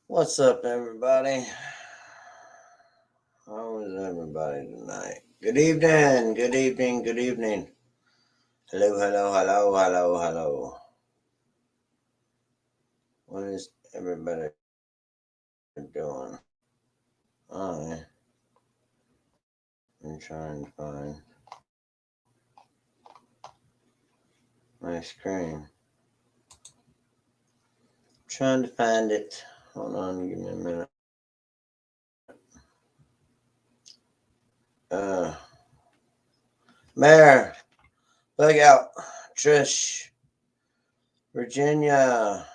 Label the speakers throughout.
Speaker 1: What's up, everybody? How is everybody tonight? Good evening, good evening, good evening. Hello, hello, hello, hello, hello. What is everybody doing? I'm trying to find my screen. Trying to find it. Hold on, give me a minute. Mayor, look out. Trish, Virginia,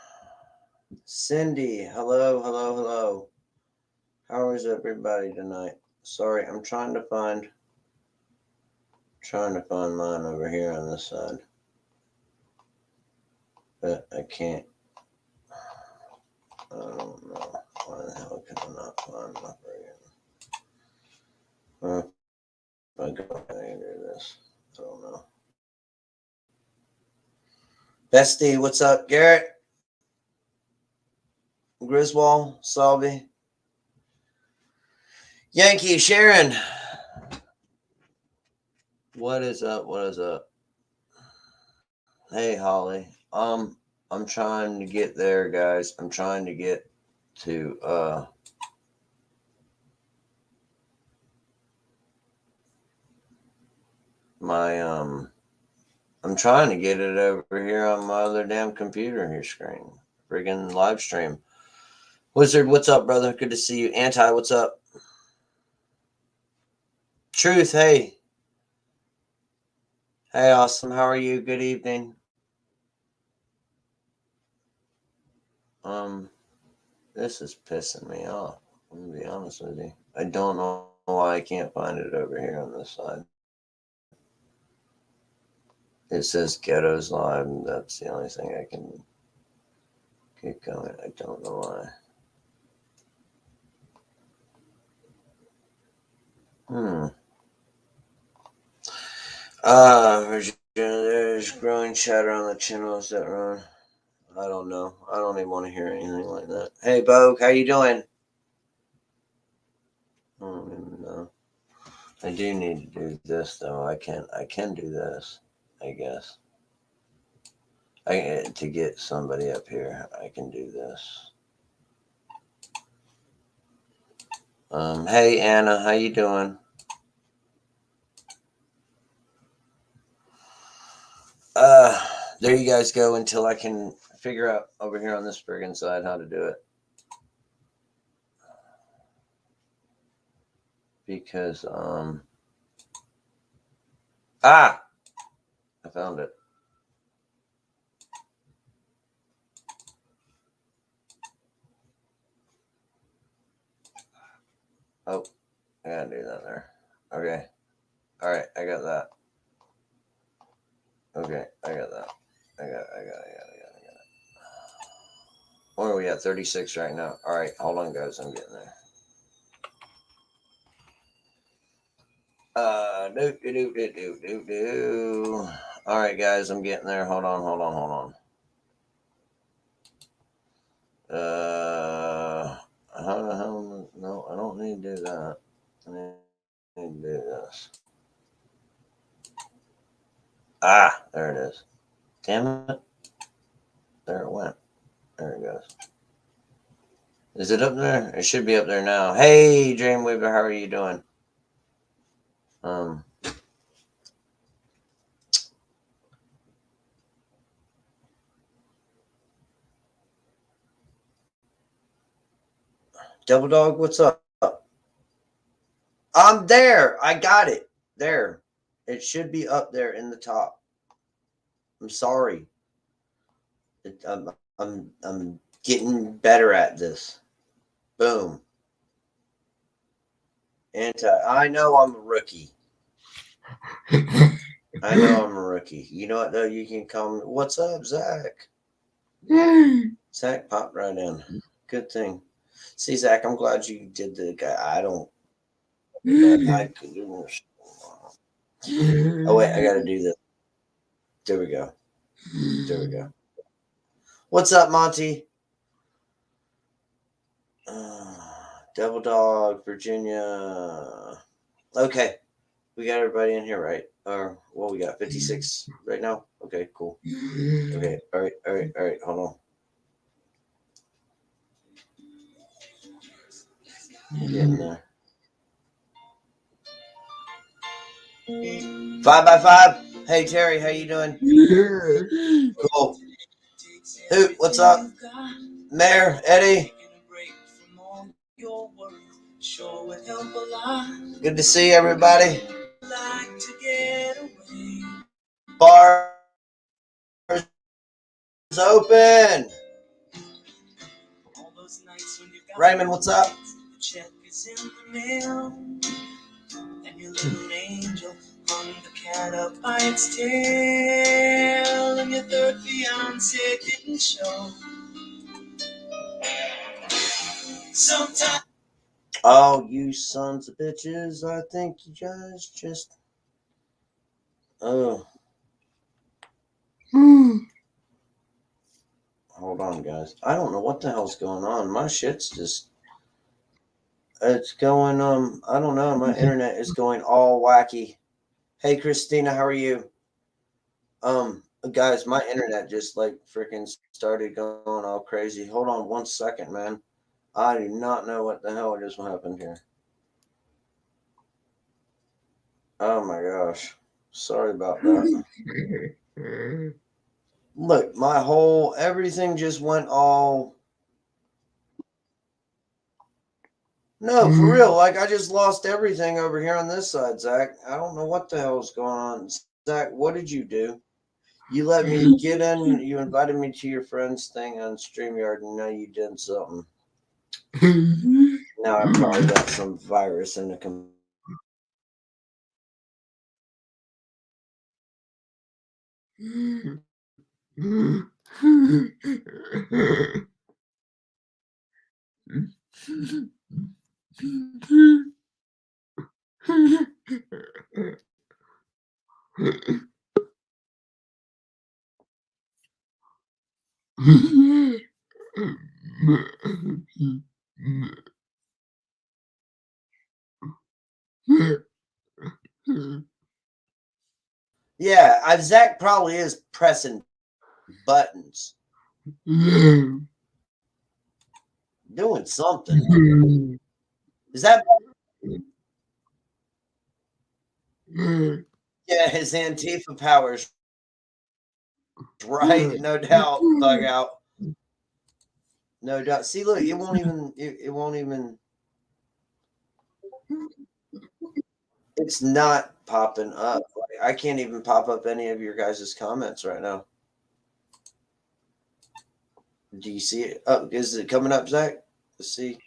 Speaker 1: Cindy, hello, hello, hello. How is everybody tonight? Sorry, I'm trying to find mine over here on this side. But I can't. I don't know. Why the hell can I not find my friggin'? If I go ahead and do this, I don't know. Bestie, what's up? Garrett? Griswold? Salvi? Yankee, Sharon. What is up? What is up? Hey, Holly. I'm trying to get there, guys. I'm trying to get to my I'm trying to get it over here on my other damn computer here screen. Friggin' live stream. Wizard, what's up, brother? Good to see you. Anti, what's up? Truth, hey. Hey, awesome. How are you? Good evening. This is pissing me off. I'm gonna be honest with you. I don't know why I can't find it over here on this side. It says Ghettos Live, and that's the only thing I can keep going. I don't know why. Virginia, there's growing chatter on the channels that run. I don't know. I don't even want to hear anything like that. Hey, Bogue, how you doing? I don't even know. I do need to do this though. I can do this, I guess. To get somebody up here, I can do this. Hey Anna, how you doing? There you guys go until I can figure out over here on this friggin' side how to do it. Because I found it. Oh, I gotta do that there. Okay. All right, I got that. Okay, I got that. I got it. Where are we at? 36 right now. All right, hold on, guys. I'm getting there. Do. All right, guys, I'm getting there. Hold on. How the hell? No, I don't need to do that. I need to do this. There it is. Damn it. There it went. There it goes. Is it up there? It should be up there now. Hey, Dreamweaver, how are you doing? Double Dog, what's up? I'm there. I got it. There. It should be up there in the top. I'm sorry. I'm getting better at this. Boom. I know I'm a rookie. I know I'm a rookie. You know what though? You can come. What's up, Zach? Zach popped right in. Good thing. See, Zach, I'm glad you did the guy. I don't. I could do this. Oh wait, I gotta do this. There we go. What's up, Monty? Devil Dog, Virginia. Okay. We got everybody in here, right? Or well, we got 56 right now. Okay, cool. Okay, all right. Hold on. We're getting there. 5 by 5. Hey Terry, how you doing? Cool. Hoot, what's up? Mayor, Eddie. Good to see everybody. Bars open. Raymond, what's up? Check is in the mail, and your little angel hung the cat up by its tail, and your third fiance didn't show. Sometimes. Oh, you sons of bitches! I think you guys just. Oh. Hold on, guys. I don't know what the hell's going on. My shit's just. It's going. I don't know. My internet is going all wacky. Hey, Christina, how are you? Guys, my internet just like freaking started going all crazy. Hold on 1 second, man. I do not know what the hell just happened here. Oh my gosh. Sorry about that. Look, my whole everything just went all. No, for real. Like I just lost everything over here on this side, Zach. I don't know what the hell is going on. Zach, what did you do? You let me get in. You invited me to your friend's thing on StreamYard, and now you did something. Now I probably got some virus in the computer. Yeah, Zach probably is pressing buttons. Doing something. Is that? Yeah, his Antifa powers. Right, no doubt, bug out. No doubt. See, look, it won't even. It won't even. It's not popping up. Like, I can't even pop up any of your guys' comments right now. Do you see it? Oh, is it coming up, Zach? Let's see.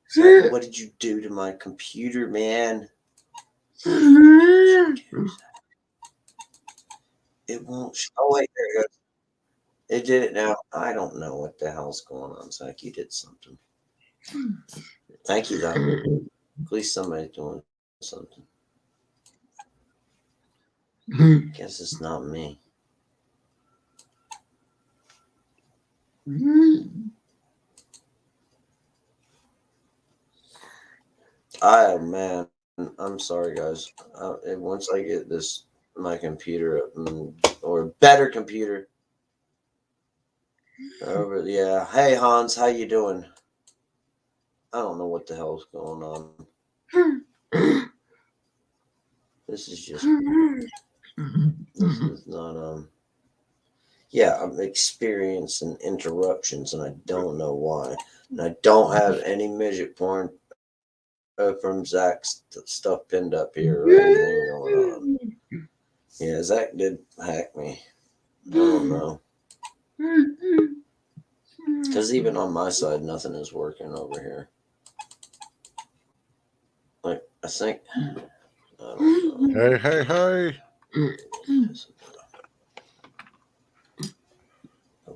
Speaker 1: Zach, what did you do to my computer, man? It won't. Oh wait, there it goes. It did it now. I don't know what the hell's going on, Zach. You did something. Thank you, though. At least somebody's doing something. Guess it's not me. Oh man, I'm sorry, guys. Once I get my computer or a better computer over, yeah. Hey Hans, how you doing? I don't know what the hell's going on. This is just. This is not. Yeah, I'm experiencing interruptions, and I don't know why. And I don't have any midget porn from Zach's stuff pinned up here or anything going on. Yeah, Zach did hack me. I don't know. Because even on my side, nothing is working over here. Like, I think. I don't know.
Speaker 2: Hey.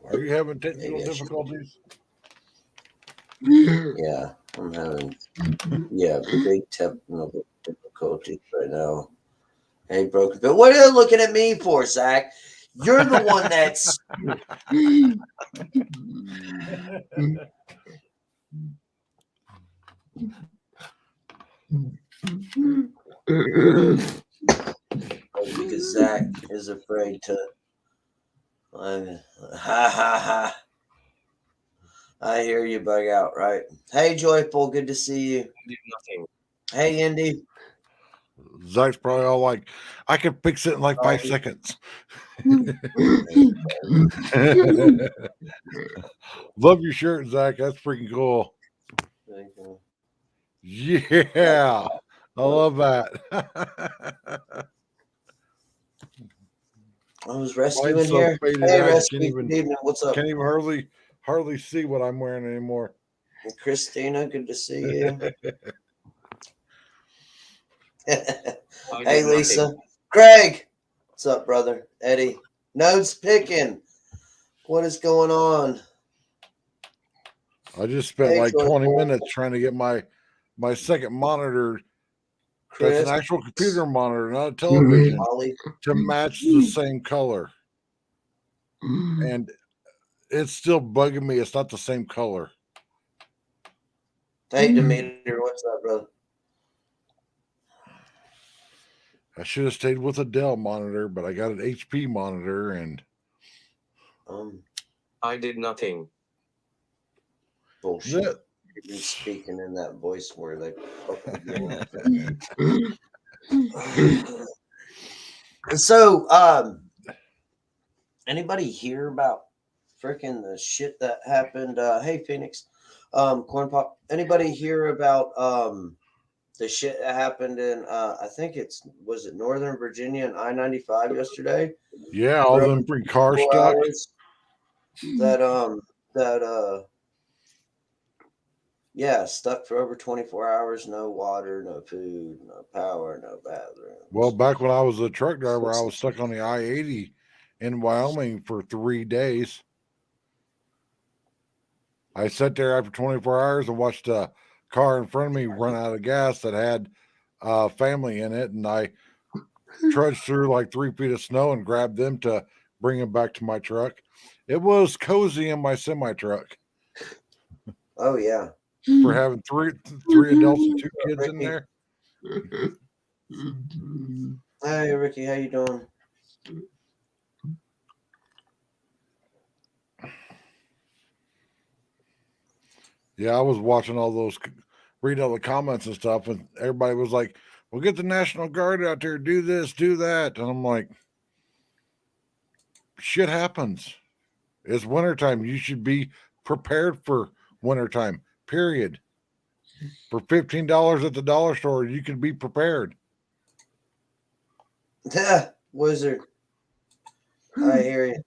Speaker 2: Are you having technical difficulties?
Speaker 1: Yeah, I'm having big technical difficulties right now. Hey, broken. But what are you looking at me for, Zach? You're the one that's. Because Zach is afraid to. Ha ha ha. I hear you bug out, right? Hey, Joyful, good to see you.
Speaker 3: Nothing.
Speaker 1: Hey, Indy.
Speaker 2: Zach's probably all like, I can fix it in like 5 seconds. Love your shirt, Zach. That's freaking cool. Yeah, I love that.
Speaker 1: I was rescuing
Speaker 2: Mine's so
Speaker 1: here.
Speaker 2: faded
Speaker 1: Hey,
Speaker 2: out, you
Speaker 1: Rescue,
Speaker 2: can't
Speaker 1: good
Speaker 2: even
Speaker 1: evening. What's up?
Speaker 2: can't even hardly see what I'm wearing anymore.
Speaker 1: Christina, good to see you.
Speaker 3: I
Speaker 1: Hey,
Speaker 3: did
Speaker 1: Lisa.
Speaker 3: nothing.
Speaker 1: Craig, what's up, brother? Eddie. Notes picking. What is going on?
Speaker 2: I just spent
Speaker 1: Hey,
Speaker 2: like 20
Speaker 1: Joyful.
Speaker 2: minutes trying to get my second monitor.
Speaker 1: Chris.
Speaker 2: That's an actual computer monitor, not a television,
Speaker 1: Ollie.
Speaker 2: to match the same color. And it's still bugging me. It's not the same color.
Speaker 1: Hey, Demeter, what's up, brother?
Speaker 2: I should have stayed with a Dell monitor, but I got an HP monitor, and
Speaker 3: I did nothing.
Speaker 1: Bullshit. You've been speaking in that voice where they So, anybody hear about freaking the shit that happened? Hey, Phoenix, Corn Pop. Anybody hear about the shit that happened in I think was it Northern Virginia and I-95 yesterday?
Speaker 2: yeah, all them free car stuck.
Speaker 1: Yeah, stuck for over 24 hours, no water, no food, no power, no bathroom.
Speaker 2: Well, back when I was a truck driver, I was stuck on the I-80 in Wyoming for 3 days. I sat there after 24 hours and watched a car in front of me run out of gas that had family in it, and I trudged through like 3 feet of snow and grabbed them to bring them back to my truck. It was cozy in my semi truck.
Speaker 1: Oh yeah,
Speaker 2: for having three adults and 2 kids in there.
Speaker 1: Hey Ricky, how you doing?
Speaker 2: Yeah, I was watching all those, reading all the comments and stuff, and everybody was like, "Well, get the National Guard out there, do this, do that," and I'm like, "Shit happens. It's wintertime. You should be prepared for wintertime. Period. For $15 at the dollar store, you can be prepared."
Speaker 1: Wizard. I hear you.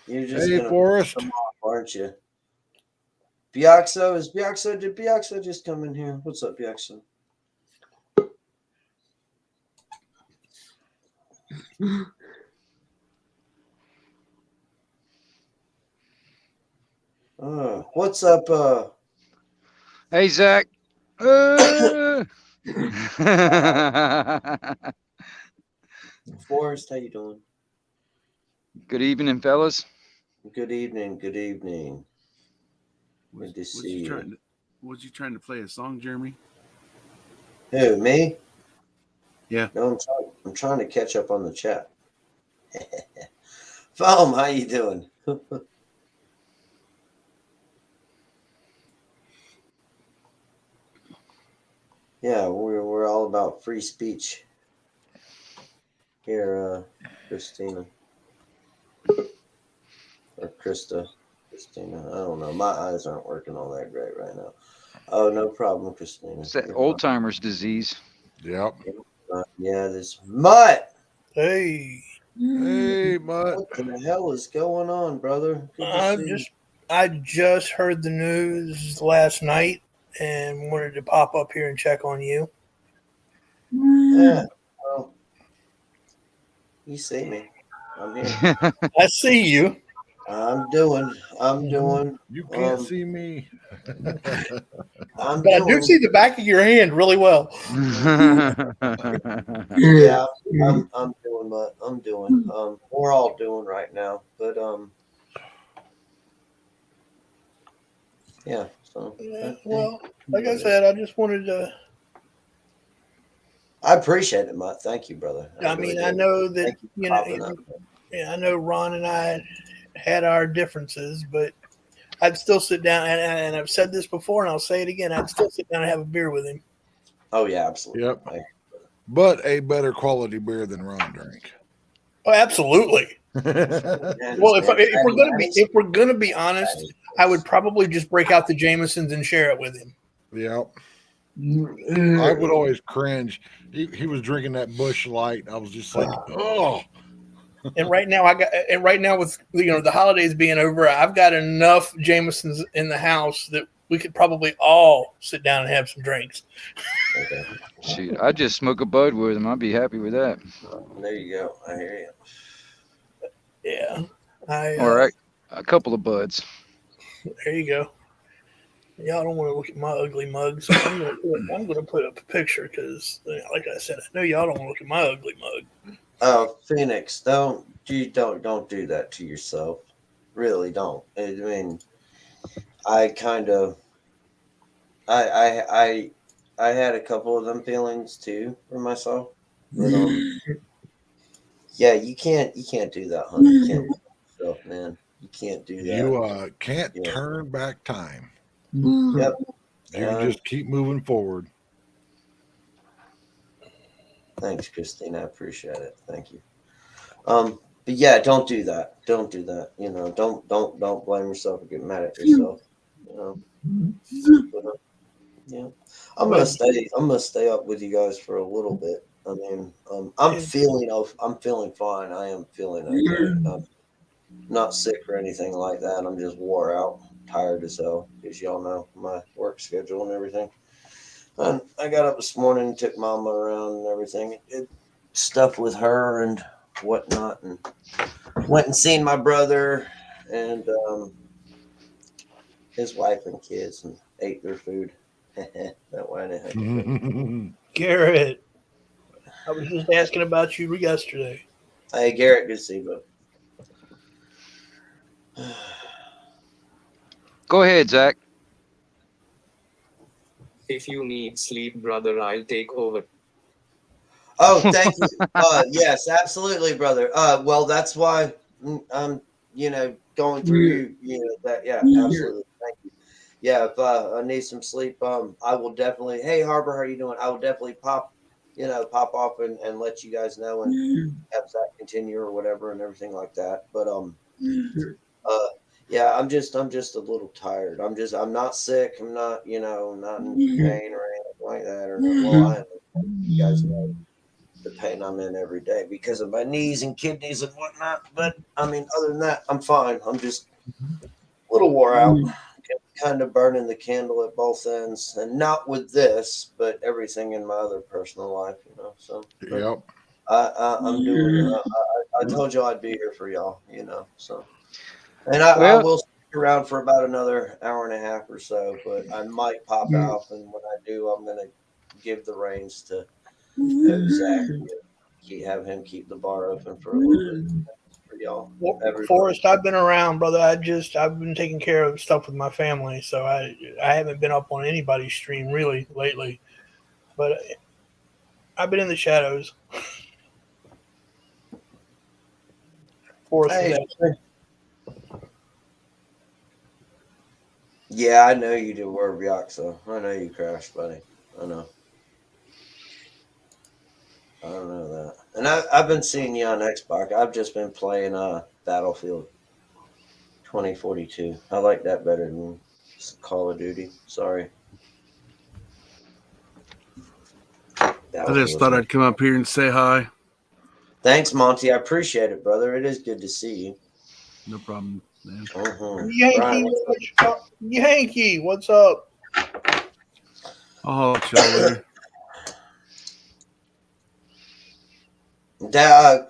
Speaker 1: You're just
Speaker 2: Hey,
Speaker 1: gonna
Speaker 2: Forrest,
Speaker 1: come off, aren't you? Biaxo, did Biaxo just come in here? What's up, Biaxo? What's up,
Speaker 4: Hey, Zach.
Speaker 1: Forrest? How you doing?
Speaker 4: Good evening, fellas.
Speaker 1: Good evening. Good evening. Good to see you.
Speaker 5: Was you trying to play a song, Jeremy?
Speaker 1: Who, me?
Speaker 5: Yeah.
Speaker 1: No, I'm trying to catch up on the chat. Foam, how you doing? Yeah, we're all about free speech here, Christina. Or Christina. I don't know. My eyes aren't working all that great right now. Oh, no problem, Christina.
Speaker 4: It's that old timer's disease.
Speaker 2: Yep.
Speaker 1: Yeah, this Mutt.
Speaker 2: Hey, Mutt.
Speaker 1: What the hell is going on, brother?
Speaker 6: I just heard the news last night and wanted to pop up here and check on you.
Speaker 1: Yeah. Well, you see me. I'm here.
Speaker 6: I see you.
Speaker 1: I'm doing.
Speaker 2: You can't see me.
Speaker 1: I'm
Speaker 6: But I do
Speaker 1: doing.
Speaker 6: see the back of your hand really well.
Speaker 1: Yeah, I'm doing what I'm doing. We're all doing right now, but yeah. So,
Speaker 6: Yeah, well, like I said, I just wanted to.
Speaker 1: I appreciate it, Mutt. Thank you, brother.
Speaker 6: I
Speaker 1: really
Speaker 6: mean, I
Speaker 1: do.
Speaker 6: know that
Speaker 1: Thank you for
Speaker 6: you know.
Speaker 1: popping up.
Speaker 6: Yeah, I know Ron and I had our differences, but I'd still sit down, and I've said this before, and I'll say it again. I'd still sit down and have a beer with him.
Speaker 1: Oh yeah, absolutely.
Speaker 2: Yep.
Speaker 1: I-
Speaker 2: But a better quality beer than Ron drank.
Speaker 6: Oh, absolutely.
Speaker 1: Man,
Speaker 6: Well,
Speaker 1: this man's
Speaker 6: if we're gonna be honest, I would probably just break out the Jamesons and share it with him.
Speaker 2: Yep. I would always cringe. He was drinking that Bush Light. I was just like, oh.
Speaker 6: And right now, with the holidays being over, I've got enough Jamesons in the house that we could probably all sit down and have some drinks.
Speaker 1: Okay.
Speaker 4: Shoot, I'd just smoke a bud with him. I'd be happy with that.
Speaker 1: There you go. I hear you.
Speaker 6: Yeah,
Speaker 4: All right, a couple of buds.
Speaker 6: there you go. Y'all don't want to look at my ugly mugs. So I'm gonna put up a picture because, like I said, I know y'all don't want to look at my ugly mug.
Speaker 1: Oh, Phoenix, don't do that to yourself. Really don't. I mean, I kind of, I had a couple of them feelings too for myself. But, yeah, you can't do that, honey. You can't do yourself, man. You can't do that.
Speaker 2: You can't turn back time.
Speaker 1: Yep.
Speaker 2: You can just keep moving forward.
Speaker 1: Thanks, Christine. I appreciate it. Thank you. But yeah, don't do that. Don't do that. You know, don't blame yourself or get mad at yourself. You know. But, yeah. I'm gonna stay up with you guys for a little bit. I mean, I'm feeling fine. I am feeling okay. I'm not sick or anything like that. I'm just wore out, tired as hell, because y'all know my work schedule and everything. And I got up this morning and took Mama around and everything. Did stuff with her and whatnot, and went and seen my brother and his wife and kids and ate their food. That way I didn't have to.
Speaker 6: Garrett, I was just asking about you yesterday.
Speaker 1: Hey, Garrett, good to see you, bud.
Speaker 4: Go ahead, Zach.
Speaker 3: If you need sleep, brother, I'll take over.
Speaker 1: Oh, thank you. Yes, absolutely, brother. Well, that's why I'm, going through, that. Yeah, absolutely. Thank you. Yeah, if I need some sleep, I will definitely. Hey, Harbor, how are you doing? I will definitely pop off and let you guys know and have that continue or whatever and everything like that. But yeah, I'm just a little tired. I'm not sick. I'm not, not in pain or anything like that. Or well, I am. You guys know the pain I'm in every day because of my knees and kidneys and whatnot. But I mean, other than that, I'm fine. I'm just a little wore out, kind of burning the candle at both ends, and not with this, but everything in my other personal life, So
Speaker 2: Yep.
Speaker 1: I'm doing. I told you I'd be here for y'all, So, and I
Speaker 4: Well,
Speaker 1: will stick around for about another hour and a half or so, but I might pop out, and when I do, I'm gonna give the reins to Zach. Have him keep the bar open for a little bit for y'all.
Speaker 6: Forrest, I've been around, brother. I've been taking care of stuff with my family, so I haven't been up on anybody's stream really lately. But I've been in the shadows. Forrest,
Speaker 1: Hey. Yeah, I know you do Word Bjork, so I know you crashed, buddy. I know. I don't know that. And I've been seeing you on Xbox. I've just been playing Battlefield 2042. I like that better than Call of Duty. Sorry.
Speaker 5: I just thought I'd come up here and say hi.
Speaker 1: Thanks, Monty. I appreciate it, brother. It is good to see you.
Speaker 5: No problem, man.
Speaker 6: Yankee, what's up?
Speaker 5: I'll chill later.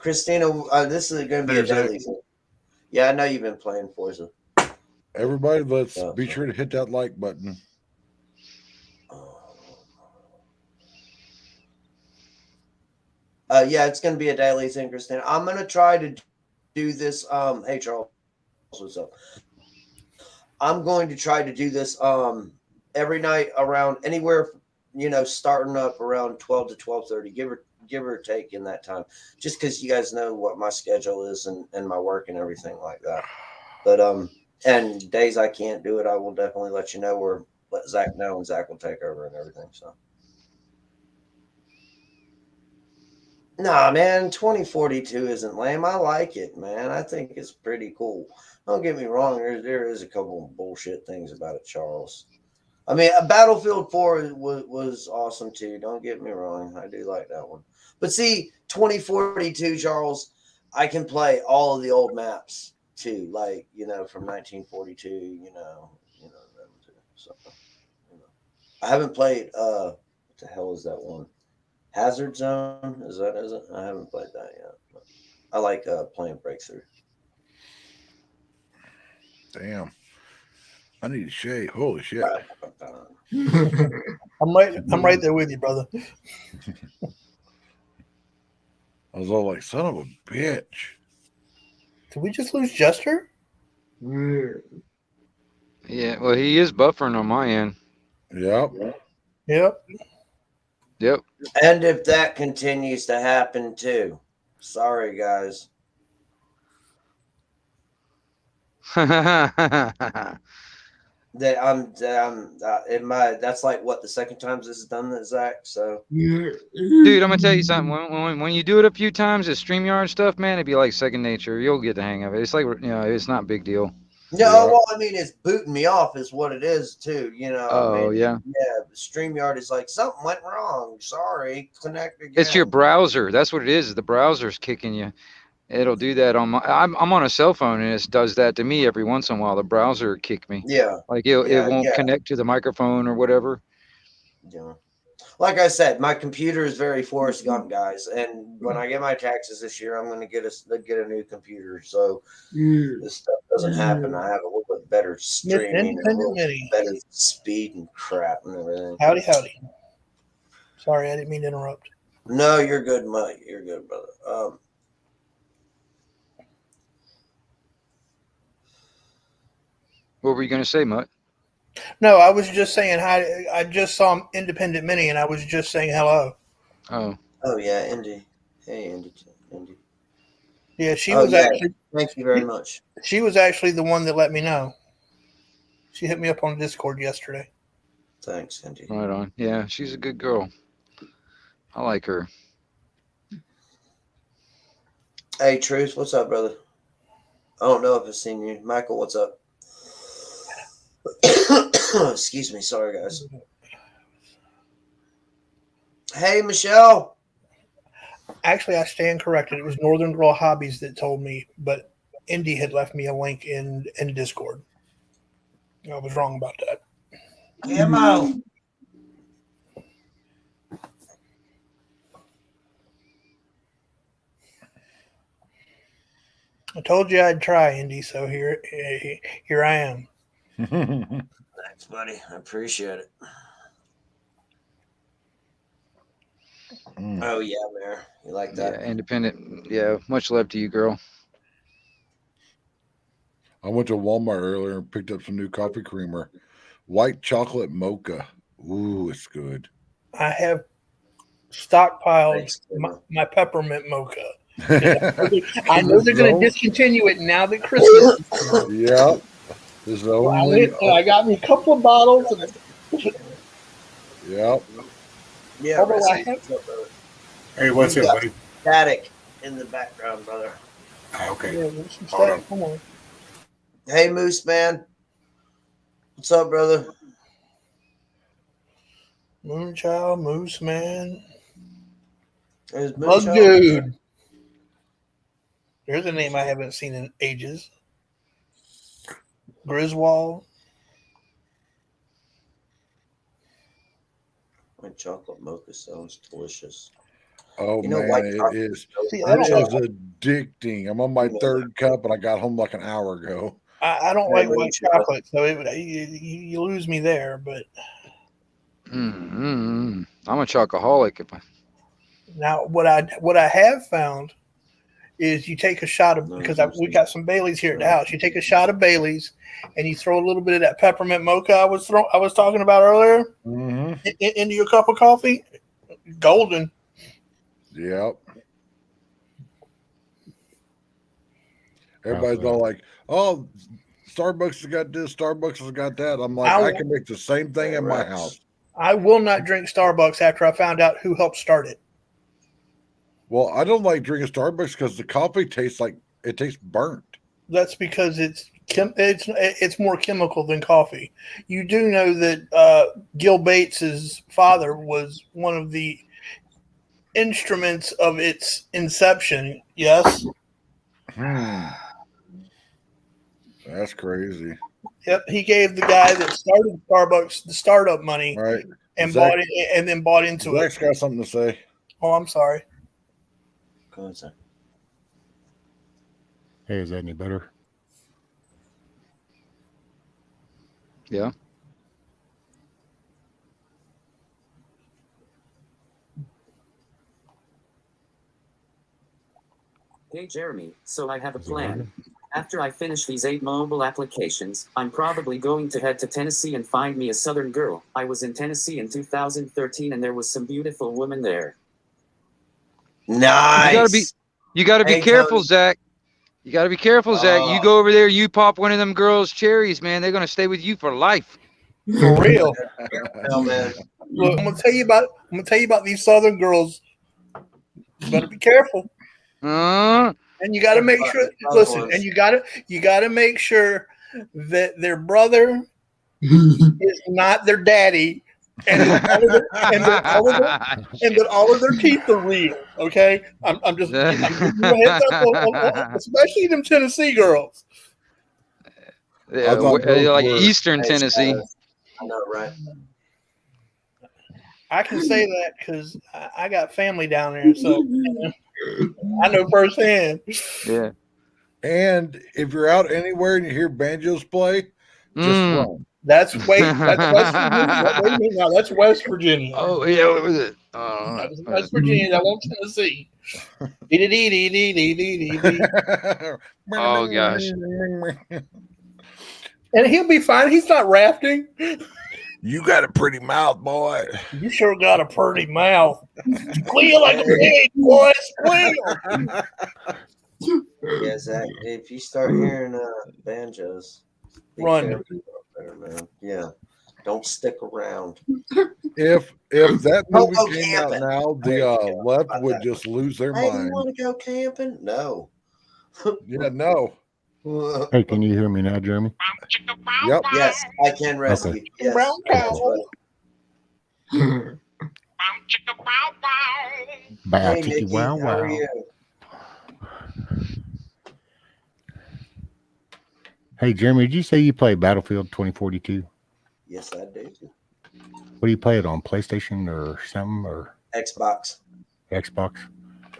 Speaker 1: Christina, this is going to be a daily thing. Yeah, I know you've been playing Forza.
Speaker 2: Everybody, let's be sure to hit that like button.
Speaker 1: Yeah, it's going to be a daily thing, Christina. I'm going to try to do this. Hey, Charles, what's up? I'm going to try to do this every night around anywhere, starting up around 12 to 12:30, give or take in that time, just because you guys know what my schedule is and my work and everything like that. But and days I can't do it, I will definitely let you know, or let Zach know, and Zach will take over and everything. So nah, man, 2042 isn't lame. I like it, man. I think it's pretty cool. Don't get me wrong, there is a couple of bullshit things about it, Charles. I mean, Battlefield 4 was awesome too. Don't get me wrong. I do like that one. But see, 2042, Charles, I can play all of the old maps too. Like, from 1942, them too. So, I haven't played, what the hell is that one? Hazard Zone? Is it? I haven't played that yet. But I like playing Breakthrough.
Speaker 2: Damn. I need to shave. Holy shit.
Speaker 6: I'm right there with you, brother.
Speaker 2: I was all like, son of a bitch.
Speaker 6: Did we just lose Jester?
Speaker 4: Yeah, well, he is buffering on my end.
Speaker 2: Yep.
Speaker 4: Yep.
Speaker 1: And if that continues to happen too, sorry guys. That's like what the second time this is done, that Zach. So,
Speaker 4: dude, I'm gonna tell you something. When you do it a few times, the StreamYard stuff, man, it'd be like second nature. You'll get the hang of it. It's like it's not a big deal.
Speaker 1: No, well, I mean, it's booting me off, is what it is too.
Speaker 4: Oh,
Speaker 1: I mean,
Speaker 4: yeah.
Speaker 1: StreamYard is like, something went wrong. Sorry, connect again.
Speaker 4: It's your browser. That's what it is. The browser's kicking you. It'll do that on my. I'm on a cell phone, and it does that to me every once in a while. The browser kick me.
Speaker 1: Yeah.
Speaker 4: Like it won't connect to the microphone or whatever.
Speaker 1: Yeah. Like I said, my computer is very Forrest Gump, guys. And when I get my taxes this year, I'm going to get a new computer. So this stuff doesn't happen. I have a little bit better streaming, and a little better speed and crap and everything.
Speaker 6: Howdy. Sorry, I didn't mean to interrupt.
Speaker 1: No, you're good, Mike. You're good, brother.
Speaker 4: What were you gonna say, Mutt?
Speaker 6: No, I was just saying hi. I just saw Independent Minnie, and I was just saying hello.
Speaker 4: Oh
Speaker 1: yeah, Indy. Hey, Indy.
Speaker 6: Yeah, she was actually.
Speaker 1: Thank you very much.
Speaker 6: She was actually the one that let me know. She hit me up on Discord yesterday.
Speaker 1: Thanks, Indy.
Speaker 4: right on. Yeah, she's a good girl. I like her.
Speaker 1: Hey, Truth, what's up, brother? I don't know if I've seen you. Michael, what's up? Excuse me. Sorry, guys. Hey, Michelle.
Speaker 6: Actually, I stand corrected. It was Northern Girl Hobbies that told me, but Indy had left me a link in Discord. I was wrong about that.
Speaker 1: Camo.
Speaker 6: I told you I'd try, Indy, so here I am.
Speaker 1: Thanks, buddy. I appreciate it. Oh, yeah, Mayor. You like that?
Speaker 4: Yeah, independent. Yeah, much love to you, girl.
Speaker 2: I went to Walmart earlier and picked up some new coffee creamer. White chocolate mocha. Ooh, it's good.
Speaker 6: I have stockpiled my peppermint mocha. I know they're going to discontinue it now that Christmas is coming.
Speaker 2: Yeah. This is only.
Speaker 6: I got me a couple of bottles.
Speaker 2: Yep.
Speaker 1: Yeah.
Speaker 7: Hey, what's up, buddy?
Speaker 1: Static in the background, brother.
Speaker 7: Okay.
Speaker 6: Yeah, there's some static. Come on.
Speaker 1: Hey, Moose Man. What's up, brother?
Speaker 6: Moonchild, Moose Man.
Speaker 1: There's
Speaker 6: Bug
Speaker 1: Moonchild.
Speaker 6: Dude. There's a name I haven't seen in ages. Griswold.
Speaker 1: My chocolate mocha sounds delicious.
Speaker 2: Oh,
Speaker 1: You know,
Speaker 2: man,
Speaker 1: white
Speaker 2: it
Speaker 1: chocolate-
Speaker 2: is.
Speaker 6: See,
Speaker 2: It
Speaker 6: I don't
Speaker 2: is
Speaker 6: like,
Speaker 2: addicting. I'm on my third cup, and I got home like an hour ago.
Speaker 6: I don't like white
Speaker 1: Moonchild.
Speaker 6: chocolate, so you lose me there. But
Speaker 4: I'm a chocoholic.
Speaker 6: now what I have found is you take a shot of, because we got some Baileys here at the house. You take a shot of Baileys and you throw a little bit of that peppermint mocha I was talking about earlier into your cup of coffee. Golden.
Speaker 2: Yep. Everybody's all like, "Oh, Starbucks has got this. Starbucks has got that." I'm like, I can make the same thing in my house.
Speaker 6: I will not drink Starbucks after I found out who helped start it.
Speaker 2: Well, I don't like drinking Starbucks because the coffee tastes burnt.
Speaker 6: That's because it's more chemical than coffee. You do know that Gil Bates's father was one of the instruments of its inception. Yes.
Speaker 2: That's crazy.
Speaker 6: Yep, he gave the guy that started Starbucks the startup money,
Speaker 2: right,
Speaker 6: and bought it, and then bought into it.
Speaker 2: Zach's got something to say.
Speaker 6: Oh, I'm sorry.
Speaker 1: Go ahead, sir.
Speaker 8: Hey, is that any better?
Speaker 4: Yeah.
Speaker 9: Hey Jeremy, so I have a plan. After I finish these 8 mobile applications, I'm probably going to head to Tennessee and find me a Southern girl. I was in Tennessee in 2013 and there was some beautiful woman there.
Speaker 1: Nice.
Speaker 4: You gotta be careful,
Speaker 1: Tony.
Speaker 4: Zach. You gotta be careful, Zach. You go over there, you pop one of them girls' cherries, man. They're gonna stay with you for life.
Speaker 6: For real.
Speaker 1: No, man.
Speaker 6: Look, I'm gonna tell you about these Southern girls. You better be careful. And you got to make sure. Listen, and you got to make sure that their brother is not their daddy, and that all of their teeth are real. Okay, I'm just giving you a heads up, especially them Tennessee girls.
Speaker 4: Yeah, like Eastern Tennessee.
Speaker 1: I know, right?
Speaker 6: I can say that because I got family down there, so I know firsthand.
Speaker 4: Yeah.
Speaker 2: And if you're out anywhere and you hear banjos play, just run.
Speaker 6: That's West Virginia. Wait a minute now. That's West Virginia.
Speaker 4: Oh yeah, what was it?
Speaker 6: That's West Virginia. That won't Tennessee.
Speaker 4: Oh gosh.
Speaker 6: And he'll be fine. He's not rafting.
Speaker 2: You got a pretty mouth, boy.
Speaker 6: You sure got a pretty mouth. Squeal like a pig, boy. Squeal.
Speaker 1: Yeah, Zach, if you start hearing banjos,
Speaker 6: run.
Speaker 1: There, man. Yeah. Don't stick around.
Speaker 2: If that movie
Speaker 1: go
Speaker 2: came
Speaker 1: camping.
Speaker 2: out now, the left would just lose their
Speaker 1: Hey,
Speaker 2: mind.
Speaker 1: you want to go camping? No.
Speaker 2: Yeah, no.
Speaker 8: Hey, can you hear me now, Jeremy?
Speaker 2: Yep.
Speaker 1: Yes, I can rescue.
Speaker 8: Okay.
Speaker 1: Yes.
Speaker 6: Brown cow.
Speaker 8: Bow,
Speaker 1: Hey,
Speaker 8: chickie,
Speaker 1: Nikki,
Speaker 8: wow,
Speaker 1: how are
Speaker 8: wow.
Speaker 1: you?
Speaker 8: Hey, Jeremy, did you say you play Battlefield 2042?
Speaker 1: Yes, I do.
Speaker 8: What do you play it on? PlayStation or something, or
Speaker 1: Xbox.
Speaker 8: Xbox?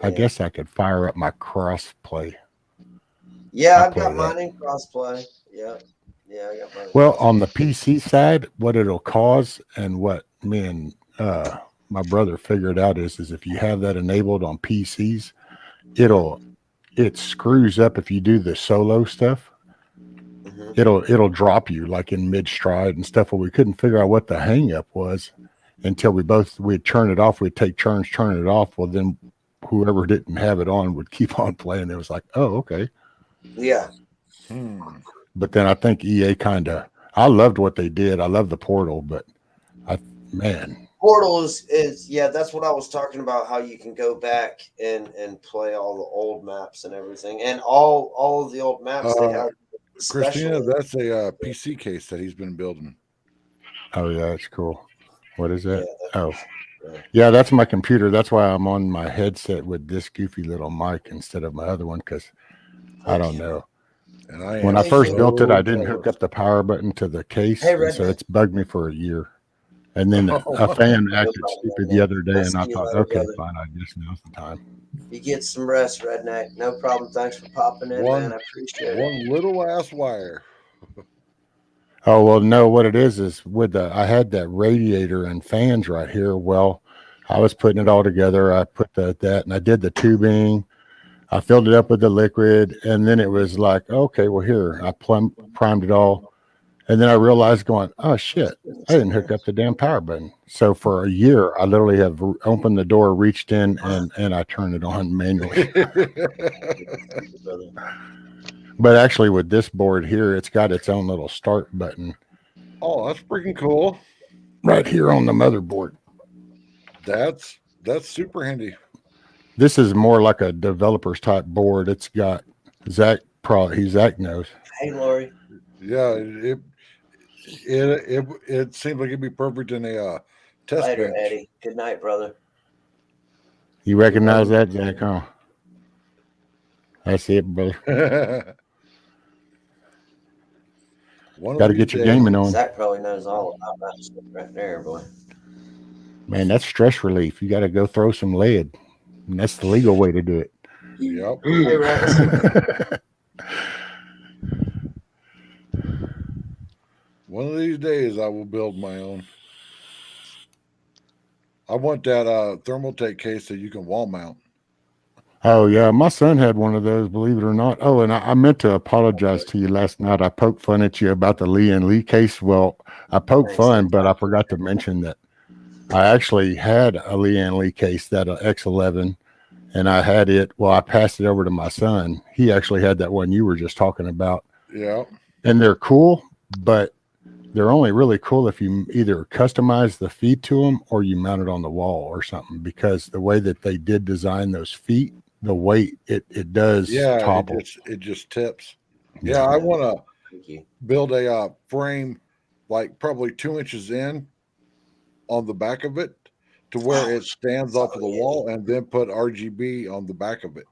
Speaker 8: I
Speaker 1: Yeah.
Speaker 8: guess I could fire up my cross play.
Speaker 1: Yeah,
Speaker 8: I
Speaker 1: I've got
Speaker 8: play that.
Speaker 1: mine in crossplay. Yeah. Yeah, I got mine.
Speaker 8: Well, on the PC side, what it'll cause and what me and my brother figured out is if you have that enabled on PCs, it screws up if you do the solo stuff. It'll drop you like in mid stride and stuff. Well, we couldn't figure out what the hang up was until we'd turn it off. We'd take turns turning it off. Well, then whoever didn't have it on would keep on playing. It was like, oh, okay.
Speaker 1: Yeah.
Speaker 8: But then I think EA I loved what they did. I love the Portal, but
Speaker 1: Portal is yeah, that's what I was talking about, how you can go back and play all the old maps and everything. And all of the old maps they have.
Speaker 2: Christina, that's a PC case that he's been building.
Speaker 8: Oh yeah, that's cool. What is that?
Speaker 1: Yeah,
Speaker 8: yeah, that's my computer. That's why I'm on my headset with this goofy little mic instead of my other one, because I don't know.
Speaker 2: And
Speaker 8: when I first built it, I didn't hook up the power button to the case, and so it's bugged me for a year. And then a fan acted stupid the other day, and I thought, okay, fine, I guess now's the time.
Speaker 1: You get some rest, Redneck. No problem. Thanks for popping in, man. I appreciate it.
Speaker 2: One little ass wire.
Speaker 8: Oh, well, no, what it is with I had that radiator and fans right here. Well, I was putting it all together. I put that, and I did the tubing. I filled it up with the liquid, and then it was like, okay, well, here, I primed it all. And then I realized going, oh, shit, I didn't hook up the damn power button. So for a year, I literally have opened the door, reached in, and I turned it on manually. But actually, with this board here, it's got its own little start button.
Speaker 2: Oh, that's freaking cool.
Speaker 8: Right here on the motherboard.
Speaker 2: That's super handy.
Speaker 8: This is more like a developer's type board. It's got Zach knows.
Speaker 1: Hey, Lori.
Speaker 2: Yeah, it seems like it'd be perfect in a test
Speaker 1: Later,
Speaker 2: bench.
Speaker 1: Eddie. Good night, brother.
Speaker 8: You recognize that, Zach? Huh? That's it, brother. Got to get your gaming on.
Speaker 1: Zach probably knows all about that stuff right there, boy.
Speaker 8: Man, that's stress relief. You got to go throw some lead. And that's the legal way to do it.
Speaker 2: Yep.
Speaker 1: Hey, Rex.
Speaker 2: One of these days, I will build my own. I want that thermaltake case that you can wall mount.
Speaker 8: Oh, yeah. My son had one of those, believe it or not. Oh, and I meant to apologize to you last night. I poked fun at you about the Lee and Lee case. Well, I poked fun, but I forgot to mention that I actually had a Lee and Lee case, that X11, and I had it. Well, I passed it over to my son. He actually had that one you were just talking about.
Speaker 2: Yeah.
Speaker 8: And they're cool, but they're only really cool if you either customize the feet to them or you mount it on the wall or something, because the way that they did design those feet, the weight, it does topple.
Speaker 2: It just tips. Yeah, I want to build a frame like probably 2 inches in on the back of it to where it stands off of the wall, and then put RGB on the back of it.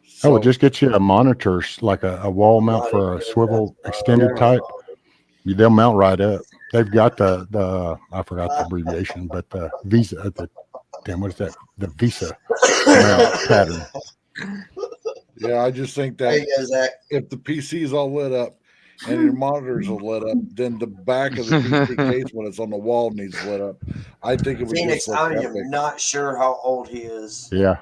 Speaker 8: So, it just gets you a monitor, like a wall mount for a swivel extended type. They'll mount right up. They've got the I forgot the abbreviation, but the Visa, what is that? The Visa pattern.
Speaker 2: Yeah, I just think that if the PC is all lit up and your monitors are lit up, then the back of the PC case when it's on the wall needs lit up. I think it would
Speaker 1: Phoenix,
Speaker 2: just look
Speaker 1: I
Speaker 2: epic.
Speaker 1: am not sure how old he is.
Speaker 8: Yeah.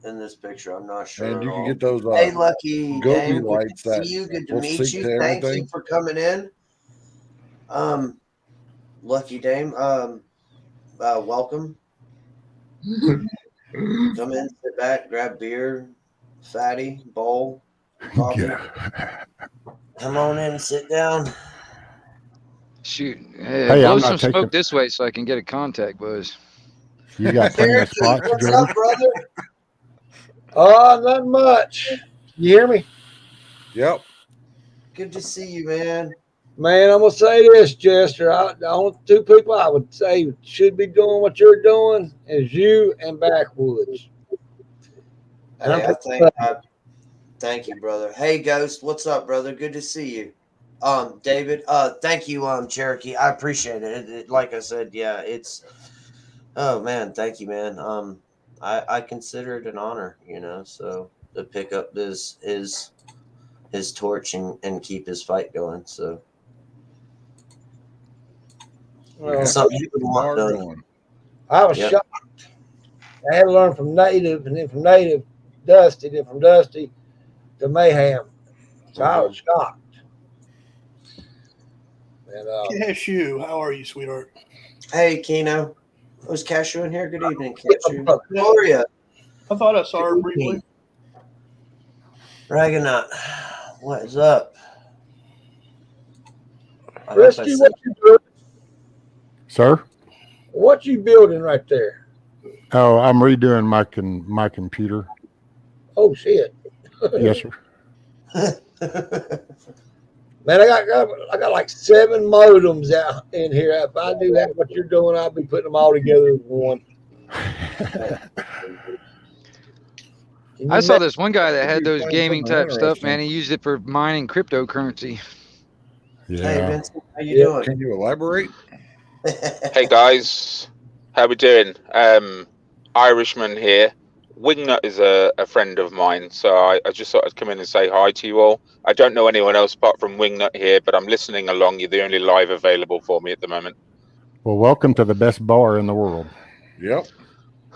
Speaker 1: In this picture, I'm not sure.
Speaker 2: And you can get those
Speaker 1: hey, Lucky
Speaker 2: goatee
Speaker 1: Dame,
Speaker 2: lights
Speaker 1: good to
Speaker 2: that
Speaker 1: see you. Good to
Speaker 2: will
Speaker 1: meet
Speaker 2: sync
Speaker 1: you.
Speaker 2: to
Speaker 1: Thank you
Speaker 2: everything.
Speaker 1: for coming in. Lucky Dame, welcome. Come in, sit back, grab beer, fatty, bowl, coffee.
Speaker 8: Yeah.
Speaker 1: Come on in and sit down.
Speaker 4: Shoot.
Speaker 8: Hey,
Speaker 4: blow
Speaker 8: I'm
Speaker 4: some
Speaker 8: not taking-
Speaker 4: smoke this way so I can get a contact buzz.
Speaker 8: You got plenty of spots,
Speaker 1: What's
Speaker 8: George?
Speaker 1: up, brother?
Speaker 10: Not much. You hear me?
Speaker 2: Yep.
Speaker 1: Good to see you, man.
Speaker 10: Man, I'm going to say this, Chester. The only two people I would say should be doing what you're doing is you and Backwoods. And
Speaker 1: Hey, thank you, brother. Hey, Ghost, what's up, brother? Good to see you. David, thank you, Cherokee. I appreciate it. Like I said, yeah, oh man, thank you, man. I consider it an honor, so to pick up his torch and keep his fight going. So something you would want done.
Speaker 10: I was shocked. I had to learn from Native, and then from Native, Dusty, then from Dusty to Mayhem. So I was shocked. And,
Speaker 6: Cashew, how are you, sweetheart?
Speaker 1: Hey, Keno. Was Cashew in here? Good evening, Cashew. Gloria.
Speaker 6: I thought I saw her briefly.
Speaker 1: Ragonaut, what is up?
Speaker 10: Christy, what you doing?
Speaker 8: Sir?
Speaker 10: What you building right there?
Speaker 8: Oh, I'm redoing my computer.
Speaker 10: Oh, shit.
Speaker 8: Yes, sir.
Speaker 10: Man, I got like 7 modems out in here. If I knew what you're doing, I'd be putting them all together as one.
Speaker 4: I saw this one guy that had those gaming type stuff, man. He used it for mining cryptocurrency.
Speaker 8: Yeah.
Speaker 1: Hey, Vincent, how you doing?
Speaker 2: Can you elaborate?
Speaker 11: Hey guys, how we doing? Irishman here. Wingnut is a friend of mine, so I just thought I'd come in and say hi to you all. I don't know anyone else apart from Wingnut here, but I'm listening along. You're the only live available for me at the moment.
Speaker 8: Well, welcome to the best bar in the world.
Speaker 2: Yep.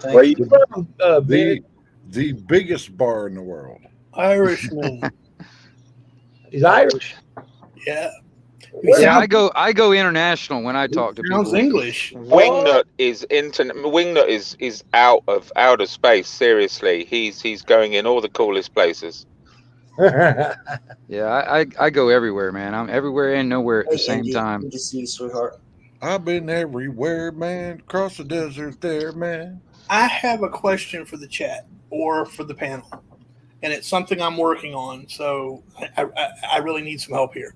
Speaker 10: Where you from, Vinny?
Speaker 2: The biggest bar in the world.
Speaker 6: Irishman.
Speaker 10: He's Irish.
Speaker 6: Yeah.
Speaker 4: Yeah, I go international when I talk to
Speaker 6: Sounds
Speaker 4: people.
Speaker 6: English.
Speaker 11: Wingnut is Wingnut is out of space. Seriously, he's going in all the coolest places.
Speaker 4: Yeah, I go everywhere, man. I'm everywhere and nowhere at the
Speaker 1: Hey,
Speaker 4: same
Speaker 1: Andy,
Speaker 4: time.
Speaker 1: good to see you, sweetheart.
Speaker 2: I've been everywhere, man. Across the desert there, man.
Speaker 6: I have a question for the chat or for the panel, and it's something I'm working on. So I really need some help here.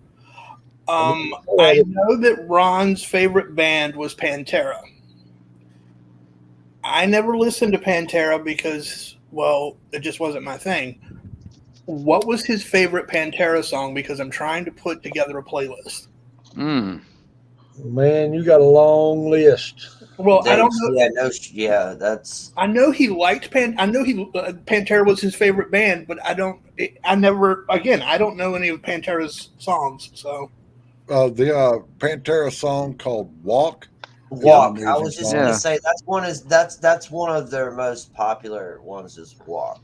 Speaker 6: I know that Ron's favorite band was Pantera. I never listened to Pantera because, well, it just wasn't my thing. What was his favorite Pantera song? Because I'm trying to put together a playlist.
Speaker 10: Man, you got a long list.
Speaker 6: Well, I don't know.
Speaker 1: That's.
Speaker 6: I know he liked Pantera was his favorite band, but I don't know any of Pantera's songs. So
Speaker 2: The Pantera song called "Walk."
Speaker 1: Walk. I was just gonna say that's one of their most popular ones is Walk.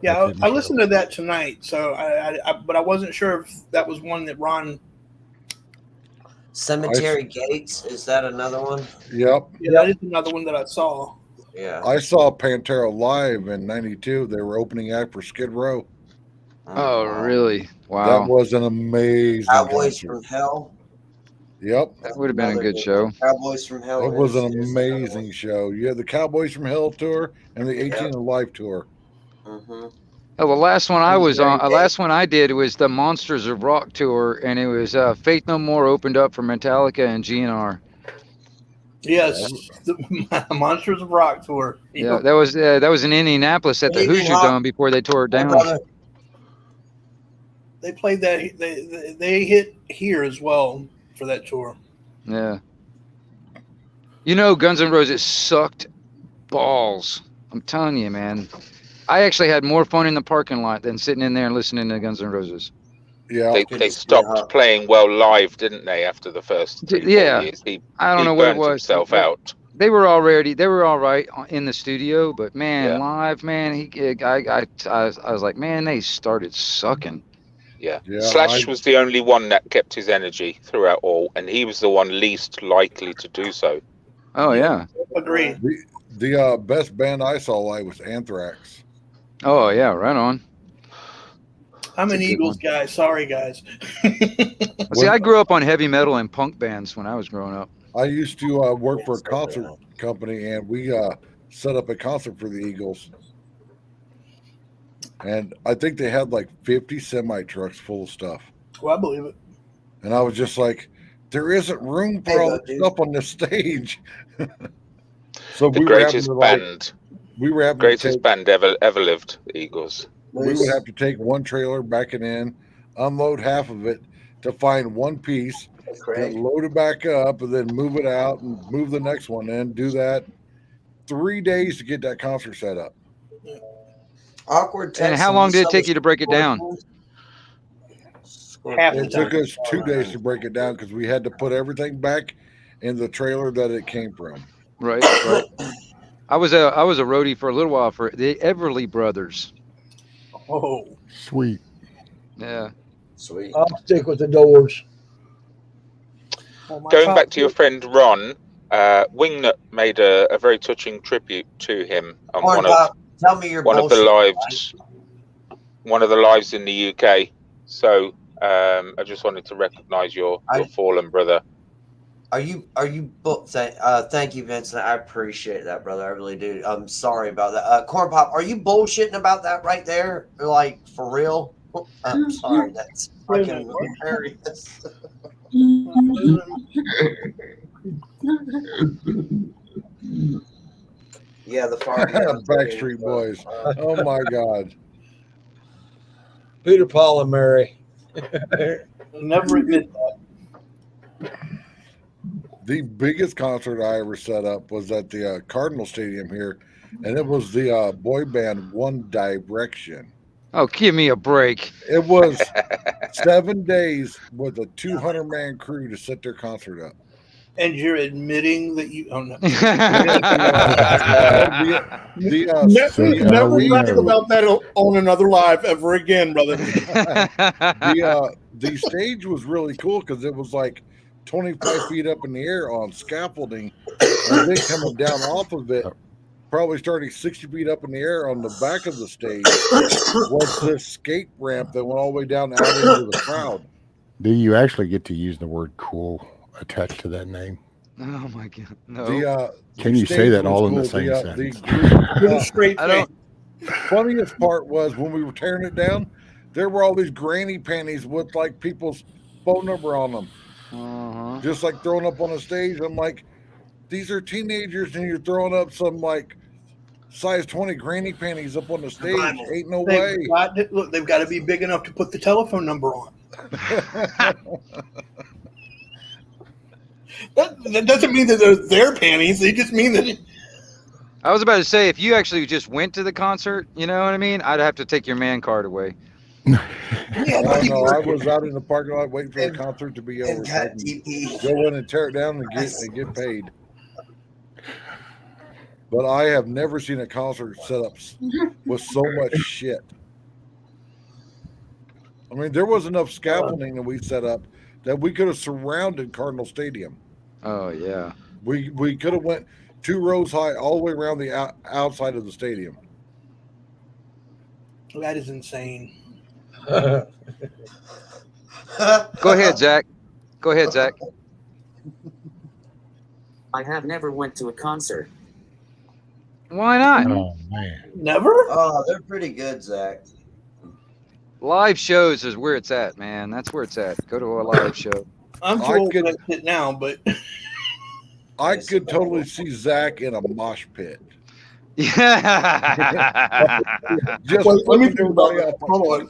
Speaker 6: Yeah, I listened to that tonight. So but I wasn't sure if that was one that Ron.
Speaker 1: Cemetery Gates, is that another one?
Speaker 2: Yep.
Speaker 6: Yeah, that is another one that I saw.
Speaker 1: Yeah.
Speaker 2: I saw Pantera live in '92. They were opening act for Skid Row.
Speaker 4: Oh, really? Wow.
Speaker 2: That was an amazing
Speaker 1: Cowboys
Speaker 2: concert.
Speaker 1: from Hell.
Speaker 2: Yep.
Speaker 4: That would have been a good show.
Speaker 1: Cowboys from Hell.
Speaker 2: It was an amazing show. You had the Cowboys from Hell tour and the 18 Alive tour.
Speaker 1: Mm-hmm.
Speaker 4: Oh, the last one I was on, last one I did was the Monsters of Rock tour, and it was Faith No More opened up for Metallica and GNR.
Speaker 6: Yes, the Monsters of Rock tour.
Speaker 4: Yeah, that was in Indianapolis at the Hoosier Dome before they tore it down.
Speaker 6: They played that. They hit here as well for that tour.
Speaker 4: Yeah. You know, Guns N' Roses sucked balls. I'm telling you, man. I actually had more fun in the parking lot than sitting in there and listening to Guns N' Roses.
Speaker 2: Yeah,
Speaker 11: they stopped playing well live, didn't they? After the first 3-4 years,
Speaker 4: I don't know what it was.
Speaker 11: Himself out.
Speaker 4: They were all right in the studio, but man, live, man, I was like, man, they started sucking.
Speaker 11: Yeah. Slash was the only one that kept his energy throughout all, and he was the one least likely to do so.
Speaker 4: Oh yeah,
Speaker 6: agreed.
Speaker 2: The best band I saw live was Anthrax.
Speaker 4: Oh yeah, right on.
Speaker 6: I'm an Eagles guy. Sorry, guys.
Speaker 4: See, I grew up on heavy metal and punk bands when I was growing up.
Speaker 2: I used to work for a concert company, and we set up a concert for the Eagles. And I think they had like 50 semi trucks full of stuff.
Speaker 6: Well, I believe it.
Speaker 2: And I was just like, there isn't room for all this stuff on this stage. So
Speaker 11: the greatest band.
Speaker 2: We were having
Speaker 11: greatest band ever lived, the Eagles.
Speaker 2: We would have to take one trailer, back it in, unload half of it to find one piece, then load it back up, and then move it out and move the next one in. Do that 3 days to get that concert set up.
Speaker 1: Awkward.
Speaker 4: And how long did it take you to break it down?
Speaker 2: It took us 2 days to break it down because we had to put everything back in the trailer that it came from.
Speaker 4: Right. I was a roadie for a little while for the Everly Brothers.
Speaker 6: Oh,
Speaker 8: sweet.
Speaker 4: Yeah,
Speaker 1: sweet.
Speaker 10: I'll stick with the Doors.
Speaker 11: Going back to your friend Ron, Wingnut made a very touching tribute to him on
Speaker 1: tell me your
Speaker 11: one of the lives, one of the lives in the UK. So I just wanted to recognise your fallen brother.
Speaker 1: Are you thank you, Vincent. I appreciate that, brother. I really do. I'm sorry about that. Corn Pop, are you bullshitting about that right there? Like, for real? I'm sorry. That's fucking hilarious. Yeah, the
Speaker 2: Backstreet Boys. Oh my God.
Speaker 10: Peter, Paul, and Mary.
Speaker 6: Never admit that.
Speaker 2: The biggest concert I ever set up was at the Cardinal Stadium here, and it was the boy band One Direction.
Speaker 4: Oh, give me a break.
Speaker 2: It was 7 days with a 200-man crew to set their concert up.
Speaker 6: And you're admitting that you. Oh no.
Speaker 10: Never
Speaker 8: we
Speaker 10: brag
Speaker 8: know.
Speaker 10: about that on another live ever again, brother.
Speaker 2: The stage was really cool because it was like 25 feet up in the air on scaffolding, and then coming down off of it, probably starting 60 feet up in the air on the back of the stage, was this skate ramp that went all the way down out into the crowd.
Speaker 8: Do you actually get to use the word "cool" attached to that name?
Speaker 4: Oh my god! No.
Speaker 8: Can you say that all in the same sentence?
Speaker 6: I
Speaker 2: don't. Funniest part was when we were tearing it down, there were all these granny panties with like people's phone number on them, just like thrown up on the stage. I'm like, these are teenagers, and you're throwing up some like size 20 granny panties up on the stage. Ain't no way.
Speaker 6: Look, they've got to be big enough to put the telephone number on. That doesn't mean that they're their panties. They just mean that.
Speaker 4: I was about to say, if you actually just went to the concert, you know what I mean? I'd have to take your man card away.
Speaker 2: No, I was out in the parking lot waiting for the concert to be over. So I can go in and tear it down and get paid. But I have never seen a concert set up with so much shit. I mean, there was enough scaffolding that we set up that we could have surrounded Cardinal Stadium.
Speaker 4: Oh yeah,
Speaker 2: we could have went 2 rows high all the way around the outside of the stadium.
Speaker 6: That is insane.
Speaker 4: Go ahead, Zach. Go ahead, Zach.
Speaker 9: I have never went to a concert.
Speaker 4: Why not?
Speaker 8: Oh man,
Speaker 6: never.
Speaker 1: Oh, they're pretty good, Zach.
Speaker 4: Live shows is where it's at, man. That's where it's at. Go to a live show.
Speaker 6: I'm too old for that shit now, but
Speaker 2: I could totally see Zach in a mosh pit.
Speaker 4: Yeah.
Speaker 2: Just
Speaker 6: wait, let me think about that. Hold on.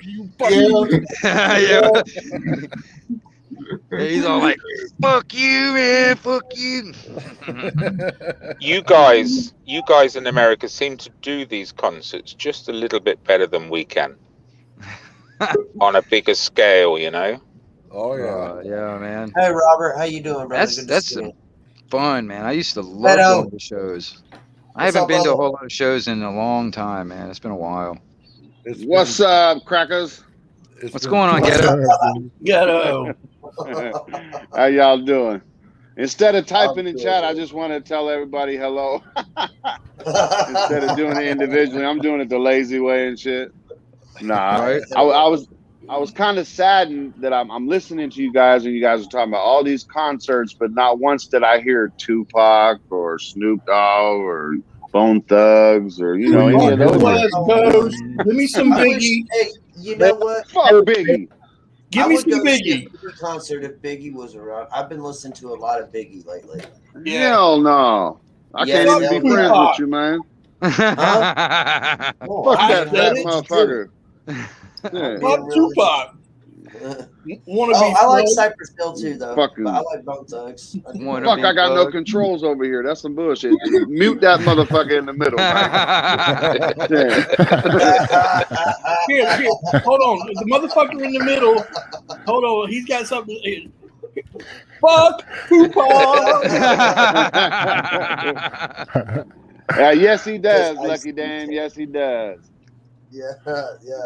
Speaker 4: Yeah. He's all like, "Fuck you, man! Fuck you."
Speaker 11: You guys in America seem to do these concerts just a little bit better than we can. On a bigger scale, you know.
Speaker 2: Oh yeah,
Speaker 4: yeah, man.
Speaker 1: Hey Robert, how you doing, brother?
Speaker 4: That's fun, man. I used to love going to shows. I haven't been to a whole lot of shows in a long time, man. It's been a while.
Speaker 12: What's up, crackers?
Speaker 4: What's going on, Ghetto?
Speaker 6: Ghetto.
Speaker 12: How y'all doing? Instead of typing in chat, I just want to tell everybody hello. Instead of doing it individually, I'm doing it the lazy way and shit. Nah, right. I was kind of saddened that I'm listening to you guys and you guys are talking about all these concerts, but not once did I hear Tupac or Snoop Dogg or Bone Thugs or any of those.
Speaker 6: Give me some Biggie.
Speaker 1: Hey, you know what?
Speaker 12: Fuck Biggie.
Speaker 6: Give me some Biggie.
Speaker 1: Concert if Biggie was around. I've been listening to a lot of Biggie lately.
Speaker 12: Yeah. Hell no. I can't even be friends with you, man. Fuck that motherfucker.
Speaker 6: Fuck Tupac.
Speaker 1: I like Cypress Hill too, though. But I like Bone Thugs.
Speaker 12: Fuck, I got no controls over here. That's some bullshit. Mute that motherfucker in the middle.
Speaker 6: Here. Hold on. The motherfucker in the middle. Hold on. He's got something. Fuck Tupac.
Speaker 12: Yes, he does, Lucky Dame. Yes, he does.
Speaker 1: Yeah.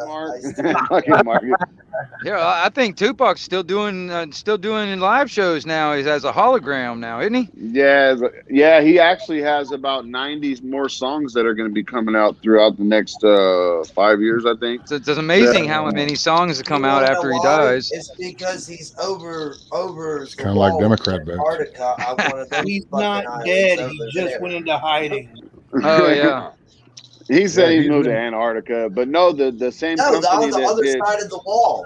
Speaker 12: Mark.
Speaker 4: Yeah, I think Tupac's still doing live shows now. He's as a hologram now, isn't he?
Speaker 12: Yeah. He actually has about 90 more songs that are going to be coming out throughout the next 5 years, I think.
Speaker 4: It's amazing how many songs come out after he dies.
Speaker 1: It's because he's over.
Speaker 8: It's kind of like Democrat votes.
Speaker 6: He's not dead. He just went into hiding.
Speaker 4: Oh yeah.
Speaker 12: He said he moved to Antarctica, but no, the same company
Speaker 1: on the other
Speaker 12: did.
Speaker 1: side of the wall.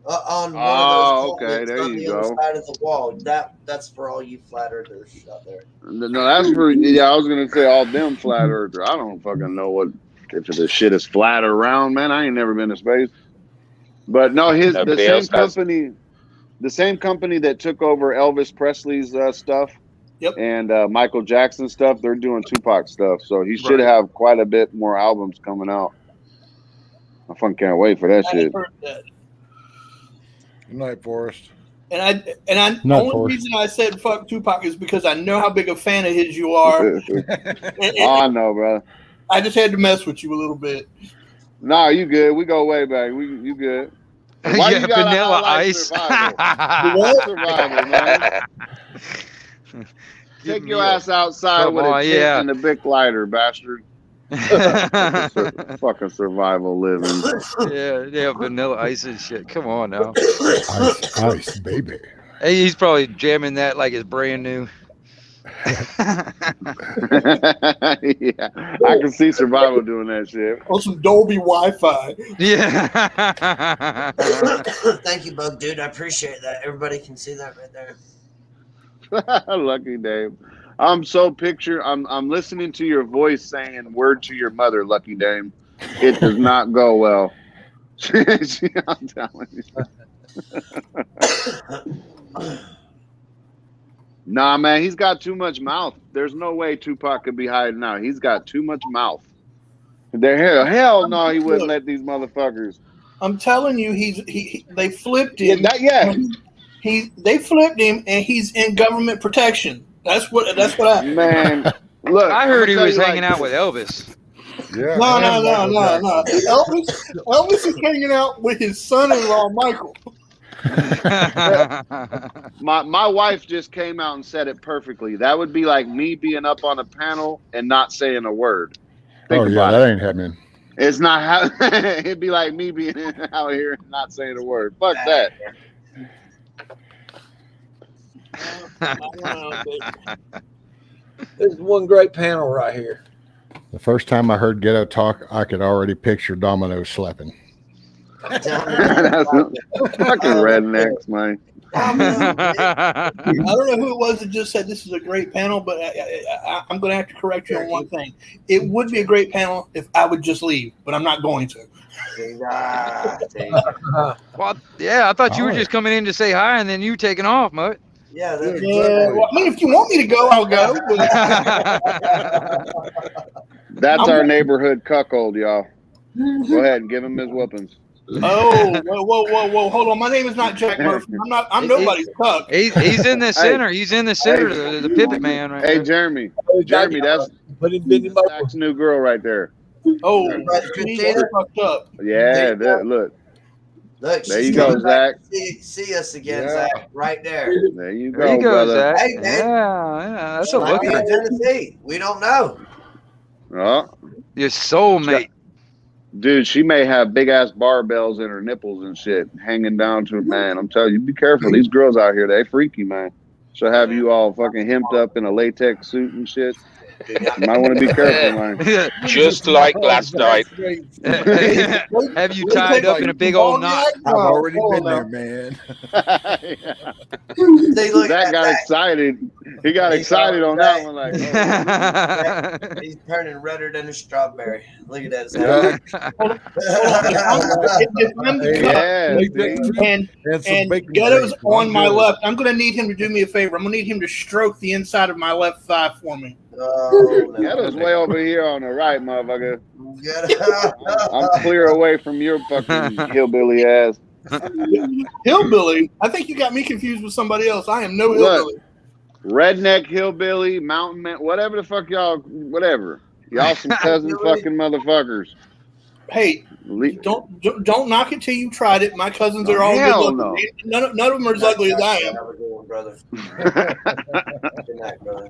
Speaker 1: On one of those
Speaker 12: there
Speaker 1: on
Speaker 12: you
Speaker 1: the
Speaker 12: go.
Speaker 1: other side of the wall. That's for all you flat earthers out there.
Speaker 12: No, that's for I was gonna say all them flat earthers. I don't fucking know if the shit is flat or round, man. I ain't never been to space. But no, the same company that took over Elvis Presley's stuff.
Speaker 6: Yep.
Speaker 12: And Michael Jackson stuff, they're doing Tupac stuff. So he should have quite a bit more albums coming out. I fucking can't wait for that shit.
Speaker 2: Good night, Forrest.
Speaker 6: And I
Speaker 8: Not
Speaker 6: only
Speaker 8: Forrest.
Speaker 6: reason I said fuck Tupac is because I know how big a fan of his you are.
Speaker 12: I know, bro.
Speaker 6: I just had to mess with you a little bit.
Speaker 12: Nah, you good. We go way back. You good. Why
Speaker 4: Yeah,
Speaker 12: you gotta
Speaker 4: Vanilla
Speaker 12: highlight
Speaker 4: Ice.
Speaker 12: survival? Survival, man.
Speaker 4: Give
Speaker 12: Take
Speaker 4: me
Speaker 12: your
Speaker 4: a-
Speaker 12: ass outside
Speaker 4: Come
Speaker 12: with a
Speaker 4: on,
Speaker 12: tent
Speaker 4: yeah.
Speaker 12: and a Bic lighter, bastard. Fucking survival living.
Speaker 4: yeah, Vanilla Ice and shit. Come on now.
Speaker 8: Ice, baby.
Speaker 4: Hey, he's probably jamming that like it's brand new.
Speaker 12: Yeah, I can see survival doing that shit.
Speaker 6: On some Dolby Wi-Fi.
Speaker 4: Yeah.
Speaker 1: Thank you, Bug Dude. I appreciate that. Everybody can see that right there.
Speaker 12: Lucky Dave. I'm listening to your voice saying word to your mother, Lucky Dame. It does not go well. I'm telling you. Nah, man, he's got too much mouth. There's no way Tupac could be hiding out. He's got too much mouth. Hell no, he wouldn't let these motherfuckers.
Speaker 6: I'm telling you, they flipped him. They flipped him, and he's in government protection. That's what I.
Speaker 12: Man, look,
Speaker 4: I heard he was hanging out with Elvis.
Speaker 2: Yeah.
Speaker 6: No. Elvis is hanging out with his son-in-law, Michael.
Speaker 12: My wife just came out and said it perfectly. That would be like me being up on a panel and not saying a word. Think about
Speaker 8: that
Speaker 12: it.
Speaker 8: ain't happening.
Speaker 12: It's not how it'd be like me being out here and not saying a word. Fuck that.
Speaker 10: There's one great panel right here.
Speaker 8: The first time I heard ghetto talk, I could already picture Domino slapping.
Speaker 12: That's fucking rednecks, man.
Speaker 6: I don't know who it was that just said this is a great panel, but I'm going to have to correct you on one thing. It would be a great panel if I would just leave, but I'm not going to.
Speaker 4: Well, yeah, I thought you were just coming in to say hi and then you taking off, Mutt.
Speaker 1: Yeah, that's
Speaker 6: well, I mean, if you want me to go, I'll go.
Speaker 12: That's our neighborhood cuckold, y'all. Go ahead and give him his whoopings.
Speaker 6: Oh, whoa! Hold on, my name is not Jack Murphy. I'm nobody's cuck.
Speaker 4: He's in the center. He's in the center. The pivot man, right?
Speaker 12: Hey,
Speaker 4: there.
Speaker 12: Jeremy, that's Zach's new girl right there.
Speaker 6: Oh, she's fucked up.
Speaker 12: Yeah, look.
Speaker 1: Look,
Speaker 12: there you go, Zach.
Speaker 1: See us again, Zach. Right there.
Speaker 12: There you go,
Speaker 4: There you go,
Speaker 12: brother.
Speaker 4: Zach.
Speaker 1: Hey, man.
Speaker 4: Yeah, that's a
Speaker 1: Might be in
Speaker 4: looker.
Speaker 1: Tennessee. We don't know.
Speaker 12: Oh.
Speaker 4: Your soulmate.
Speaker 12: Dude, she may have big ass barbells in her nipples and shit hanging down to it, man. I'm telling you, be careful. These girls out here, they freaky, man. She'll have you all fucking hemmed up in a latex suit and shit. You might want to be careful, man.
Speaker 11: Just like last night.
Speaker 4: Have you tied up in a big old knot?
Speaker 2: I've already been there, man.
Speaker 12: Zach got excited. He got excited on that one. Like, oh.
Speaker 1: He's turning redder than a strawberry. Look at that, Zach.
Speaker 6: And Ghetto's on my left. I'm going to need him to do me a favor. I'm going to need him to stroke the inside of my left thigh for me.
Speaker 12: Ghetto's way over here on the right, motherfucker. I'm clear away from your fucking hillbilly ass.
Speaker 6: Hillbilly? I think you got me confused with somebody else. I am no hillbilly.
Speaker 12: Redneck hillbilly, mountain man, whatever the fuck y'all, whatever. Y'all some cousin fucking motherfuckers.
Speaker 6: Hey, don't knock it till you tried it. My cousins are all good looking. No. None of them are as ugly as I am.
Speaker 1: Brother. Good night, brother.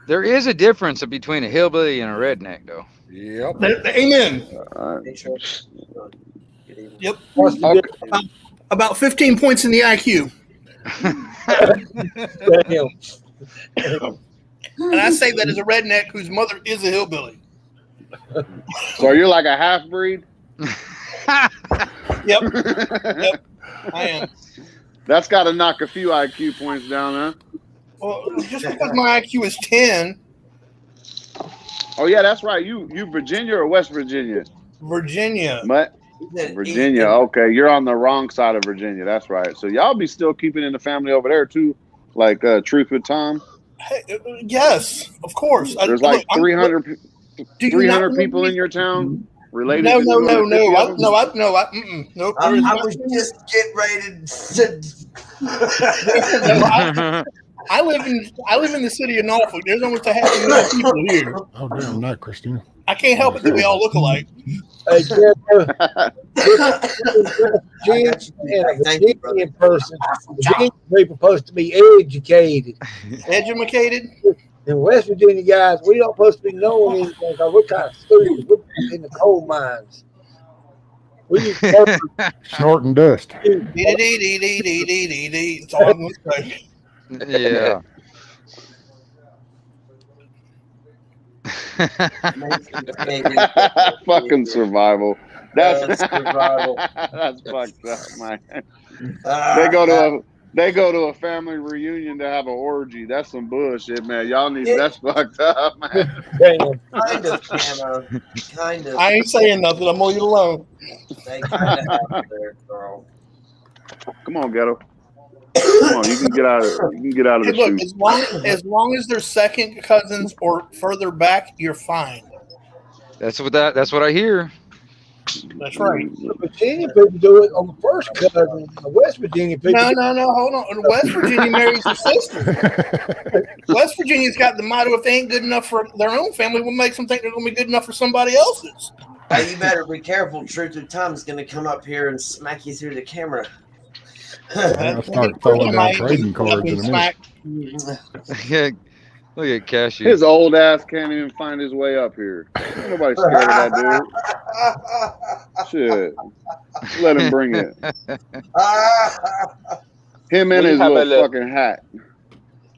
Speaker 4: There is a difference between a hillbilly and a redneck, though.
Speaker 2: Yep.
Speaker 6: Amen. Yep.
Speaker 12: Okay.
Speaker 6: About 15 points in the IQ. And I say that as a redneck whose mother is a hillbilly.
Speaker 12: So you're like a half breed?
Speaker 6: Yep. I am.
Speaker 12: That's got to knock a few IQ points down, huh?
Speaker 6: Well, just because my IQ is 10.
Speaker 12: Oh yeah, that's right. You Virginia or West Virginia?
Speaker 6: Virginia.
Speaker 12: What? Virginia. Okay, you're on the wrong side of Virginia. That's right. So y'all be still keeping in the family over there too, like Truth with Tom.
Speaker 6: Hey, yes, of course.
Speaker 12: There's like 300 people in your town. related
Speaker 6: No,
Speaker 12: to
Speaker 6: no, no,
Speaker 12: 250
Speaker 6: no.
Speaker 12: of them?
Speaker 6: Nope.
Speaker 1: I was just getting ready to.
Speaker 6: I live in the city of Norfolk. There's almost 500,000 people here.
Speaker 8: Oh, damn, not Christina.
Speaker 6: I can't help it that we all look alike.
Speaker 10: Hey, Virginian person. Virginia people supposed to be educated.
Speaker 6: Educated?
Speaker 10: In West Virginia, guys, we don't supposed to be knowing anything because we're kind of stupid. We're in the coal mines. We use
Speaker 8: snorting dust.
Speaker 6: That's all I'm going to say.
Speaker 4: Yeah.
Speaker 12: Fucking survival. That's
Speaker 1: survival.
Speaker 12: That's fucked up, man. They go to a family reunion to have an orgy. That's some bullshit, man. Y'all need that's fucked up, man.
Speaker 1: Kind of, Camo. Kind of.
Speaker 6: I ain't saying nothing. I'm going to leave it alone.
Speaker 1: They kind of have it there, Carl.
Speaker 12: Come on, Ghetto. Come on, you can get out of
Speaker 6: Hey,
Speaker 12: the
Speaker 6: look,
Speaker 12: shoot.
Speaker 6: as long as they're second cousins or further back, you're fine.
Speaker 4: That's what I hear.
Speaker 6: That's right.
Speaker 10: The Virginia people do it on the first cousin. The West Virginia people.
Speaker 6: No, hold on. West Virginia marries their sister. West Virginia's got the motto: if they ain't good enough for their own family, what makes them think they're going to be good enough for somebody else's?
Speaker 1: Hey, you better be careful. Truth of Time's going to come up here and smack you through the camera.
Speaker 8: I'll start throwing down trading cards in a minute.
Speaker 4: Yeah, look at Cashew.
Speaker 12: His old ass can't even find his way up here. Ain't nobody scared of that dude. Shit. Let him bring it. Him and his little fucking hat.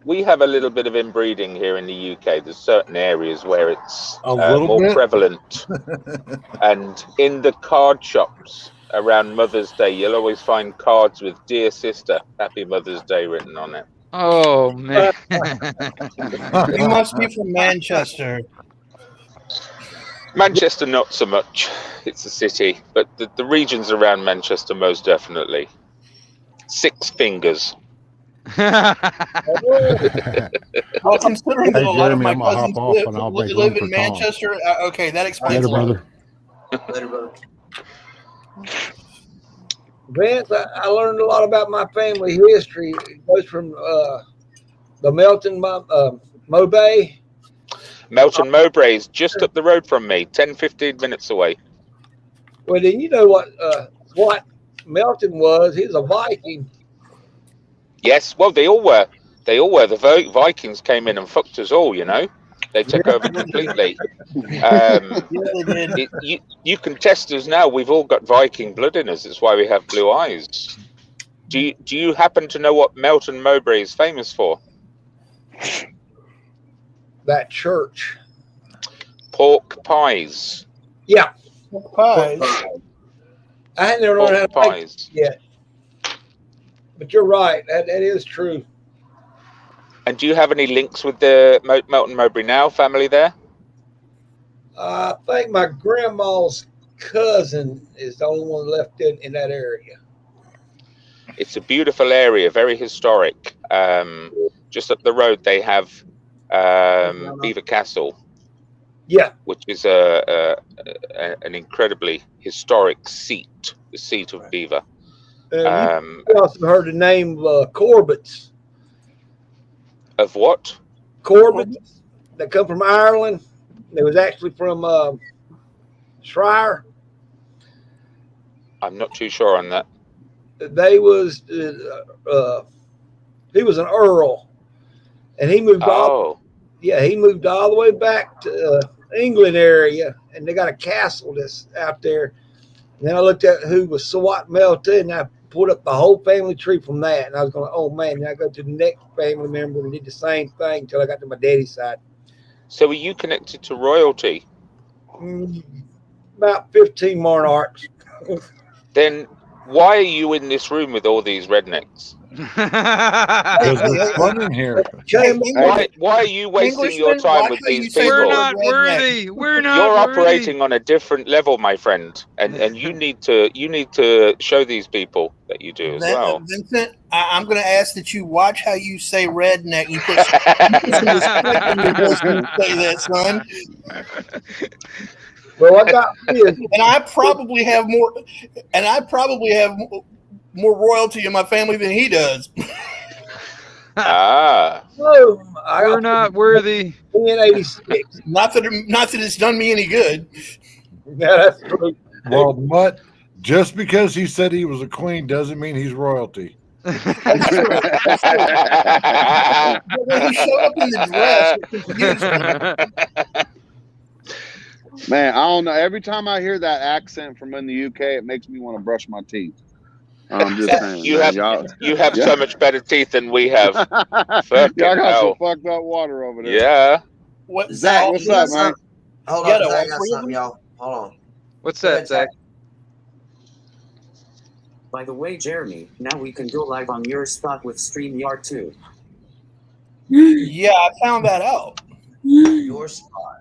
Speaker 11: We have a little bit of inbreeding here in the UK. There's certain areas where it's
Speaker 2: little
Speaker 11: more
Speaker 2: bit?
Speaker 11: prevalent. And in the card shops around Mother's Day, you'll always find cards with "Dear Sister, Happy Mother's Day" written on it.
Speaker 4: Oh man.
Speaker 6: You must be from Manchester.
Speaker 11: Manchester, not so much. It's a city, but the regions around Manchester, most definitely. Six Fingers.
Speaker 6: Well, considering that a lot of
Speaker 8: Jeremy,
Speaker 6: my
Speaker 8: I'm gonna
Speaker 6: cousins
Speaker 8: hop off and I'll make
Speaker 6: live
Speaker 8: room for
Speaker 6: in
Speaker 8: Tom.
Speaker 6: Manchester, okay, that explains
Speaker 8: Later,
Speaker 6: a lot.
Speaker 8: brother.
Speaker 1: Later, brother.
Speaker 10: Vince, I learned a lot about my family history. It goes from the Melton Mowbray.
Speaker 11: Melton Mowbray is just up the road from me, 10-15 minutes away.
Speaker 10: Well, then you know what Melton was. He was a Viking.
Speaker 11: Yes, well, they all were. They all were. The Vikings came in and fucked us all, you know. They took over completely. You can test us now. We've all got Viking blood in us. That's why we have blue eyes. Do you happen to know what Melton Mowbray is famous for?
Speaker 10: That church.
Speaker 11: Pork pies.
Speaker 10: Yeah.
Speaker 6: Pork pies.
Speaker 10: I hadn't never learned how to make it yet. But you're right. That is true.
Speaker 11: And do you have any links with the Melton Mowbray now family there?
Speaker 10: I think my grandma's cousin is the only one left in that area.
Speaker 11: It's a beautiful area, very historic. Just up the road, they have Beaver Castle.
Speaker 10: Yeah,
Speaker 11: which is an incredibly historic seat, the seat of Beaver.
Speaker 10: You also heard the name Corbett's.
Speaker 11: Of what?
Speaker 10: Corbett's. They come from Ireland. They was actually from Shire.
Speaker 11: I'm not too sure on that.
Speaker 10: They was he was an earl, and he moved he moved all the way back to England area, and they got a castle that's out there. And then I looked at who was Swat Melton, and I pulled up the whole family tree from that. And I was going, oh man, then I go to the next family member and did the same thing until I got to my daddy's side.
Speaker 11: So are you connected to royalty?
Speaker 10: About 15 monarchs.
Speaker 11: Then why are you in this room with all these rednecks?
Speaker 2: It's fun in here.
Speaker 11: Why are you wasting your time with these people?
Speaker 4: We're not worthy. We're not
Speaker 11: You're
Speaker 4: worthy.
Speaker 11: operating on a different level, my friend, and you need to show these people that you do as well.
Speaker 6: Vincent, I'm going to ask that you watch how you say redneck. You put some respect in your voice when you say that, son.
Speaker 10: Well, I got this.
Speaker 6: And I probably have more. And I probably have more royalty in my family than he does.
Speaker 11: Ah.
Speaker 10: Oh,
Speaker 4: We're not worthy.
Speaker 10: 86.
Speaker 6: Not that it's done me any good.
Speaker 10: Yeah, that's true.
Speaker 2: Well, what? Just because he said he was a queen doesn't mean he's royalty.
Speaker 6: But when he showed up in the dress, it confused me.
Speaker 12: Man, I don't know. Every time I hear that accent from in the UK, it makes me want to brush my teeth. I'm just saying.
Speaker 11: You
Speaker 12: man,
Speaker 11: have so much better teeth than we have. Fucking
Speaker 12: y'all got
Speaker 11: hell.
Speaker 12: some fucked up water over there.
Speaker 11: Yeah.
Speaker 1: Zach,
Speaker 12: what's up, man?
Speaker 1: Hold
Speaker 6: Yeah,
Speaker 1: on,
Speaker 6: no,
Speaker 1: Zach, I got
Speaker 6: for
Speaker 1: something,
Speaker 6: you.
Speaker 1: y'all. Hold on.
Speaker 4: What's
Speaker 1: Go
Speaker 4: that,
Speaker 1: ahead,
Speaker 4: Zach?
Speaker 9: By the way, Jeremy, now we can go live on your spot with StreamYard too.
Speaker 6: Yeah, I found that out.
Speaker 1: Your spot.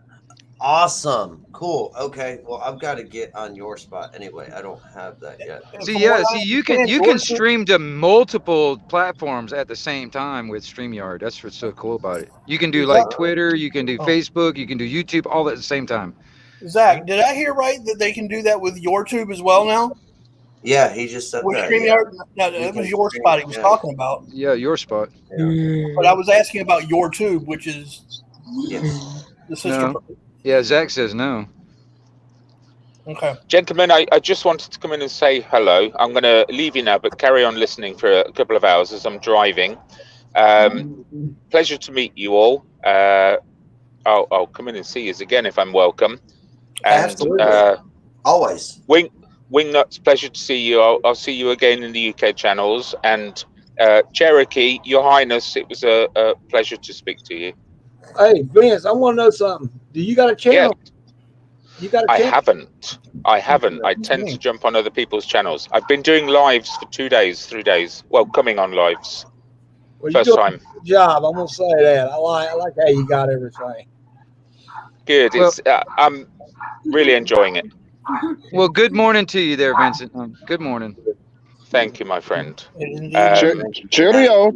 Speaker 1: Awesome. Cool. Okay. Well, I've got to get on your spot anyway. I don't have that yet.
Speaker 4: See, you can stream to multiple platforms at the same time with StreamYard. That's what's so cool about it. You can do like Twitter, you can do Facebook, you can do YouTube, all at the same time.
Speaker 6: Zach, did I hear right that they can do that with YourTube as well now?
Speaker 1: Yeah, he just said
Speaker 6: With
Speaker 1: that.
Speaker 6: StreamYard?
Speaker 1: Yeah.
Speaker 6: No, it was your spot he was talking about.
Speaker 4: Yeah, your spot.
Speaker 6: But I was asking about YourTube, which is the sister.
Speaker 4: No. Yeah, Zach says no.
Speaker 6: Okay.
Speaker 11: Gentlemen, I just wanted to come in and say hello. I'm going to leave you now, but carry on listening for a couple of hours as I'm driving. Pleasure to meet you all. I'll come in and see you again if I'm welcome. And
Speaker 1: always.
Speaker 11: Wingnuts, pleasure to see you. I'll see you again in the UK channels. And Cherokee, Your Highness, it was a pleasure to speak to you.
Speaker 10: Hey, Vince, I want to know something. Do you got a channel? You got a channel?
Speaker 11: I haven't. I tend to jump on other people's channels. I've been doing lives for 2 days, 3 days. Well, coming on lives.
Speaker 10: Well,
Speaker 11: First time.
Speaker 10: Good job. I'm gonna say that. I like how you got everything.
Speaker 11: Good.
Speaker 4: Well,
Speaker 11: it's I'm really enjoying it.
Speaker 4: Well, good morning to you there, Vincent. Good morning.
Speaker 11: Thank you, my friend.
Speaker 12: Cheerio.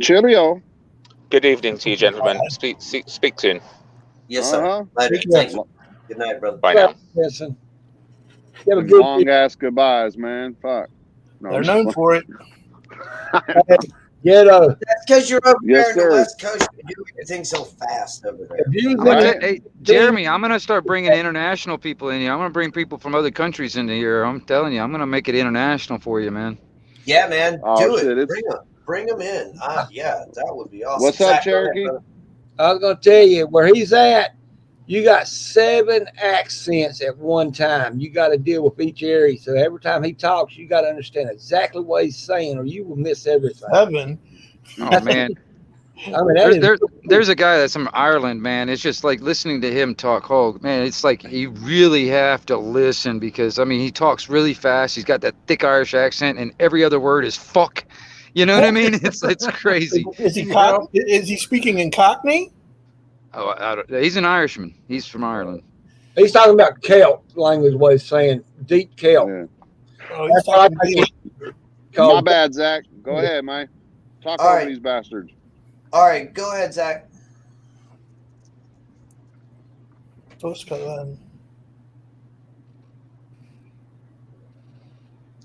Speaker 11: Good evening to you, gentlemen. Speak soon.
Speaker 1: Yes, sir. Later. Thank you. Good night, brother.
Speaker 11: Bye now.
Speaker 10: Listen. You have a good
Speaker 12: long ass goodbyes, man. Fuck. No,
Speaker 6: they're known for it.
Speaker 10: Ghetto.
Speaker 1: That's because you're over
Speaker 12: Yes,
Speaker 1: there in the
Speaker 12: sir.
Speaker 1: West Coast. You do everything so fast over there.
Speaker 4: Hey, Jeremy, I'm gonna start bringing international people in here. I'm gonna bring people from other countries into here. I'm telling you, I'm gonna make it international for you, man.
Speaker 1: Yeah, man.
Speaker 12: Oh,
Speaker 1: Do
Speaker 12: shit,
Speaker 1: it. Bring them in. Yeah, that would be awesome.
Speaker 12: What's up,
Speaker 1: Zach, go ahead,
Speaker 12: Cherokee?
Speaker 1: brother.
Speaker 10: I was gonna tell you where he's at. You got 7 accents at one time. You got to deal with each area. So every time he talks, you got to understand exactly what he's saying, or you will miss everything.
Speaker 6: 7.
Speaker 4: Oh man.
Speaker 10: I mean,
Speaker 4: there's a guy that's from Ireland, man. It's just like listening to him talk. Oh man, it's like you really have to listen because I mean he talks really fast. He's got that thick Irish accent, and every other word is fuck. You know what I mean? It's crazy.
Speaker 6: Is he speaking in Cockney?
Speaker 4: Oh, he's an Irishman. He's from Ireland.
Speaker 10: he's talking about Celt language, what he's saying. Deep Celt.
Speaker 12: Yeah.
Speaker 6: Oh, he's talking
Speaker 12: My bad, Zach. Go ahead, man. Talk
Speaker 1: All
Speaker 12: over
Speaker 1: right.
Speaker 12: these bastards.
Speaker 1: All right, go ahead, Zach.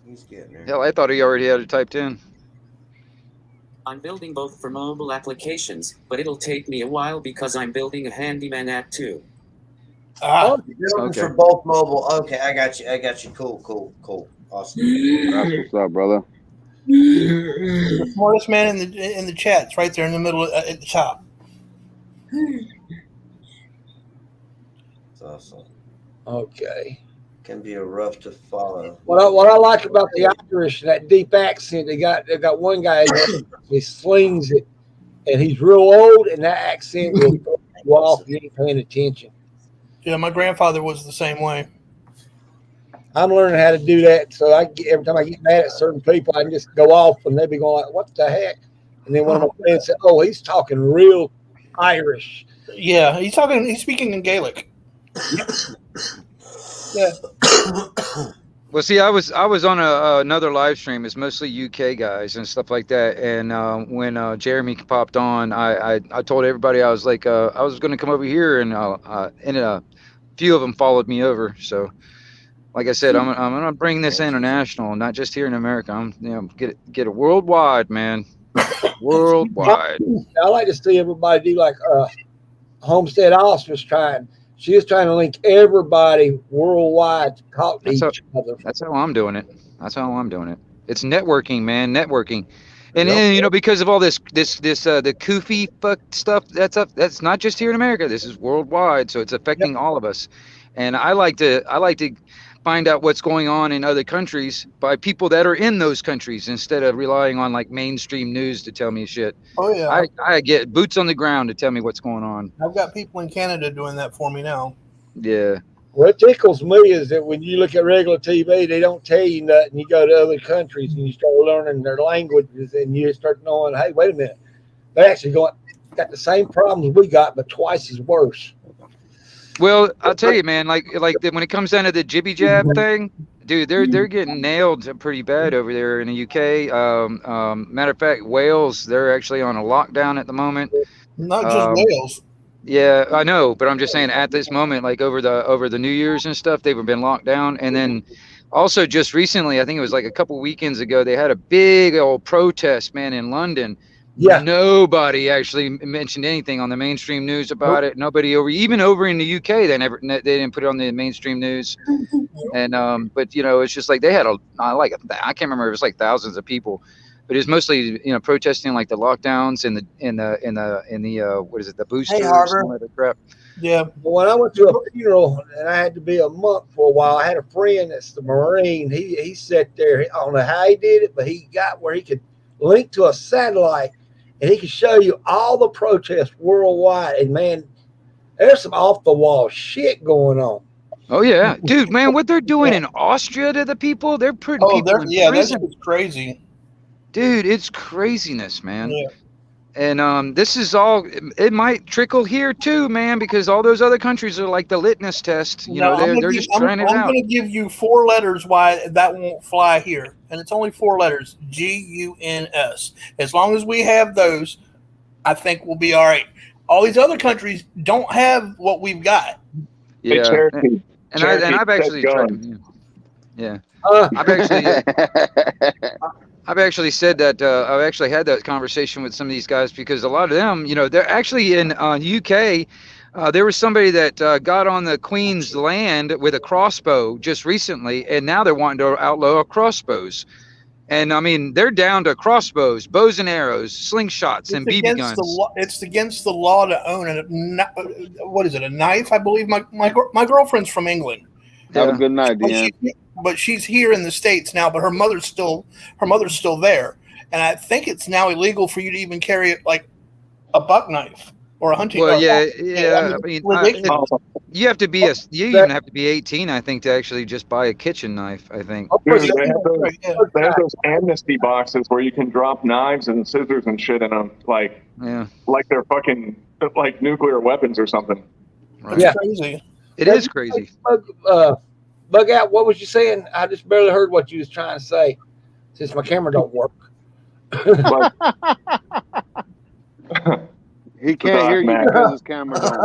Speaker 1: He's getting there.
Speaker 4: Hell, I thought he already had it typed in.
Speaker 9: I'm building both for mobile applications, but it'll take me a while because I'm building a handyman app too.
Speaker 1: Building for both mobile. Okay, I got you. Cool. Awesome.
Speaker 12: That's what's up, brother.
Speaker 6: the smartest man in the chat. It's right there in the middle at the top.
Speaker 1: It's awesome.
Speaker 10: Okay.
Speaker 1: Can be a rough to follow.
Speaker 10: What I like about the Irish, that deep accent, they got one guy he slings it, and he's real old, and that accent will throw you off if you ain't paying attention.
Speaker 6: Yeah, my grandfather was the same way.
Speaker 10: I'm learning how to do that, so every time I get mad at certain people, I can just go off, and they be going like, "What the heck?" And then one of my friends said, "Oh, he's talking real Irish."
Speaker 6: Yeah, he's speaking in Gaelic. Yeah.
Speaker 4: Well, see, I was on another live stream. It's mostly UK guys and stuff like that. And when Jeremy popped on, I told everybody I was like I was going to come over here and few of them followed me over. So, like I said, I'm gonna bring this international, not just here in America. I'm get it worldwide, man, worldwide.
Speaker 10: I like to see everybody do like Homestead Alice was trying. She was trying to link everybody worldwide to talk to each other.
Speaker 4: That's how I'm doing it. It's networking, man, networking. And because of all this the koofy fuck stuff that's not just here in America. This is worldwide, so it's affecting all of us. And I like to find out what's going on in other countries by people that are in those countries instead of relying on like mainstream news to tell me shit.
Speaker 6: Oh yeah.
Speaker 4: I get boots on the ground to tell me what's going on.
Speaker 6: I've got people in Canada doing that for me now.
Speaker 4: Yeah.
Speaker 10: What tickles me is that when you look at regular TV, they don't tell you nothing. You go to other countries and you start learning their languages, and you start knowing, hey, wait a minute, they're actually got the same problems we got, but twice as worse.
Speaker 4: Well, I'll tell you, man. Like when it comes down to the jibby jab thing, dude, they're getting nailed pretty bad over there in the UK. Matter of fact, Wales, they're actually on a lockdown at the moment.
Speaker 6: Not just Wales.
Speaker 4: Yeah, I know, but I'm just saying at this moment, like over the New Year's and stuff, they've been locked down. And then also just recently, I think it was like a couple weekends ago, they had a big old protest, man, in London. Yeah. Nobody actually mentioned anything on the mainstream news about it. Nobody even over in the UK, they didn't put it on the mainstream news. And but it's just like they had I can't remember, it was like thousands of people. But it was mostly, protesting like the lockdowns and the what is it, the boosters and all that crap.
Speaker 6: Yeah.
Speaker 10: When I went to a funeral and I had to be a monk for a while, I had a friend that's the Marine. He sat there. I don't know how he did it, but he got where he could link to a satellite and he could show you all the protests worldwide. And man, there's some off the wall shit going on.
Speaker 4: Oh yeah, dude, man, what they're doing in Austria to the people, they're putting people in prison.
Speaker 6: That's crazy.
Speaker 4: Dude, it's craziness, man.
Speaker 6: Yeah.
Speaker 4: And this is all, it might trickle here too, man, because all those other countries are like the litmus test. They're just trying it out.
Speaker 6: I'm going to give you 4 letters why that won't fly here. And it's only 4 letters, GUNS. As long as we have those, I think we'll be all right. All these other countries don't have what we've got.
Speaker 4: Yeah. I've actually tried. Yeah. I've actually said that I've actually had that conversation with some of these guys because a lot of them, they're actually in UK. There was somebody that got on the Queen's land with a crossbow just recently, and now they're wanting to outlaw crossbows. And I mean, they're down to crossbows, bows and arrows, slingshots, and BB guns.
Speaker 6: It's against the law to own a knife? I believe my girlfriend's from England.
Speaker 12: Have a good night, Deanne.
Speaker 6: But she's here in the States now, but her mother's still there. And I think it's now illegal for you to even carry it like a buck knife or a hunting knife.
Speaker 4: I mean, you have to be you even have to be 18, I think, to actually just buy a kitchen knife, I think.
Speaker 13: Dude, they have those amnesty boxes where you can drop knives and scissors and shit in them, like they're fucking like nuclear weapons or something.
Speaker 4: Right. Yeah, crazy. It is crazy.
Speaker 10: Bug out. What was you saying? I just barely heard what you was trying to say, since my camera don't work.
Speaker 12: He can't hear you because his camera don't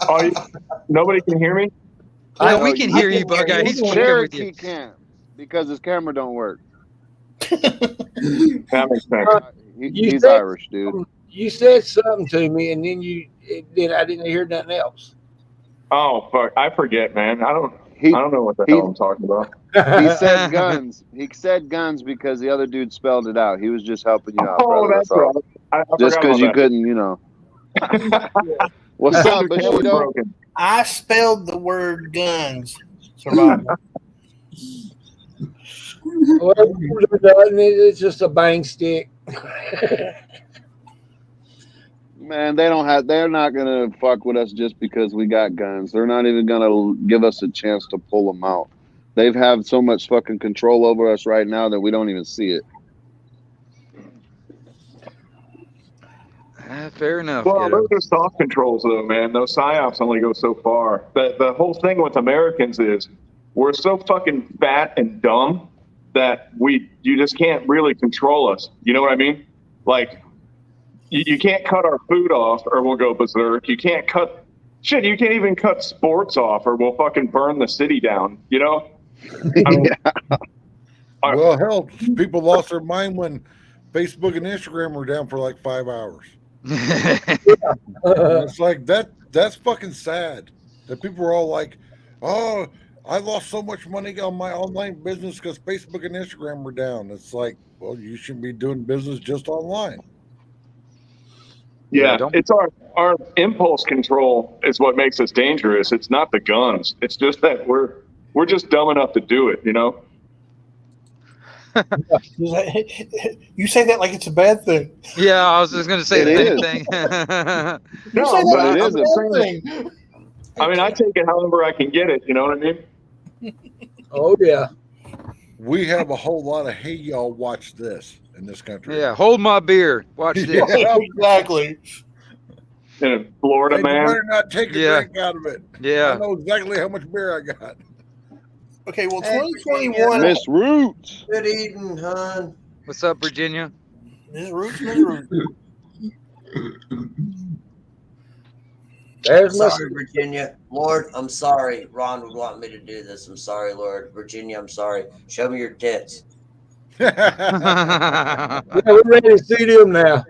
Speaker 12: work.
Speaker 13: Nobody can hear me?
Speaker 4: We can hear you, Bug Out. He's
Speaker 12: Cherokee with can't because his camera don't work.
Speaker 13: That makes sense.
Speaker 12: He's Irish, dude.
Speaker 10: You said something to me, and then I didn't hear nothing else.
Speaker 13: Oh fuck! I forget, man. I don't know what the hell I'm talking about.
Speaker 12: He said guns. He said guns because the other dude spelled it out. He was just helping you out.
Speaker 13: Oh,
Speaker 12: brother.
Speaker 13: that's right. I
Speaker 12: just because you couldn't, What's up, Bushido?
Speaker 6: I spelled the word guns. Survival.
Speaker 10: Well, it's just a bang stick.
Speaker 12: Man, they're not gonna fuck with us just because we got guns. They're not even gonna give us a chance to pull them out. They've had so much fucking control over us right now that we don't even see it.
Speaker 4: Fair enough.
Speaker 13: Well, those are soft controls, though, man. Those psyops only go so far. The whole thing with Americans is we're so fucking fat and dumb that you just can't really control us. You know what I mean? Like, you can't cut our food off or we'll go berserk. You can't cut shit, you can't even cut sports off, or we'll fucking burn the city down. You know? I mean,
Speaker 2: Well, hell, people lost their mind when Facebook and Instagram were down for like 5 hours. It's like that's fucking sad that people were all like, oh, I lost so much money on my online business because Facebook and Instagram were down. It's like, well, you should be doing business just online.
Speaker 13: yeah, it's our impulse control is what makes us dangerous. It's not the guns. It's just that we're just dumb enough to do it, you know?
Speaker 6: You say that like it's a bad thing.
Speaker 4: Yeah, I was just going to say
Speaker 12: It
Speaker 4: the same
Speaker 12: is.
Speaker 4: thing.
Speaker 6: You say that
Speaker 12: But it
Speaker 6: like
Speaker 12: is
Speaker 6: it's a bad thing.
Speaker 13: I mean, I take it however I can get it. You know what I mean?
Speaker 10: Oh yeah.
Speaker 2: We have a whole lot of hey y'all watch this in this country.
Speaker 4: Yeah, hold my beer. Watch this.
Speaker 2: Yeah.
Speaker 6: Exactly.
Speaker 13: In Florida,
Speaker 2: Hey,
Speaker 13: man.
Speaker 2: you better not take a drink out of it.
Speaker 4: Yeah.
Speaker 2: I know exactly how much beer I got.
Speaker 6: Okay, well,
Speaker 1: Hey,
Speaker 6: 2021.
Speaker 12: Miss Roots.
Speaker 1: Good eating, hon.
Speaker 4: What's up, Virginia?
Speaker 6: Miss Roots, Miss Roots.
Speaker 10: There's my
Speaker 1: Sorry, Virginia. Lord, I'm sorry. Ron would want me to do this. I'm sorry, Lord. Virginia, I'm sorry. Show me your tits.
Speaker 10: yeah, we're ready to see them now.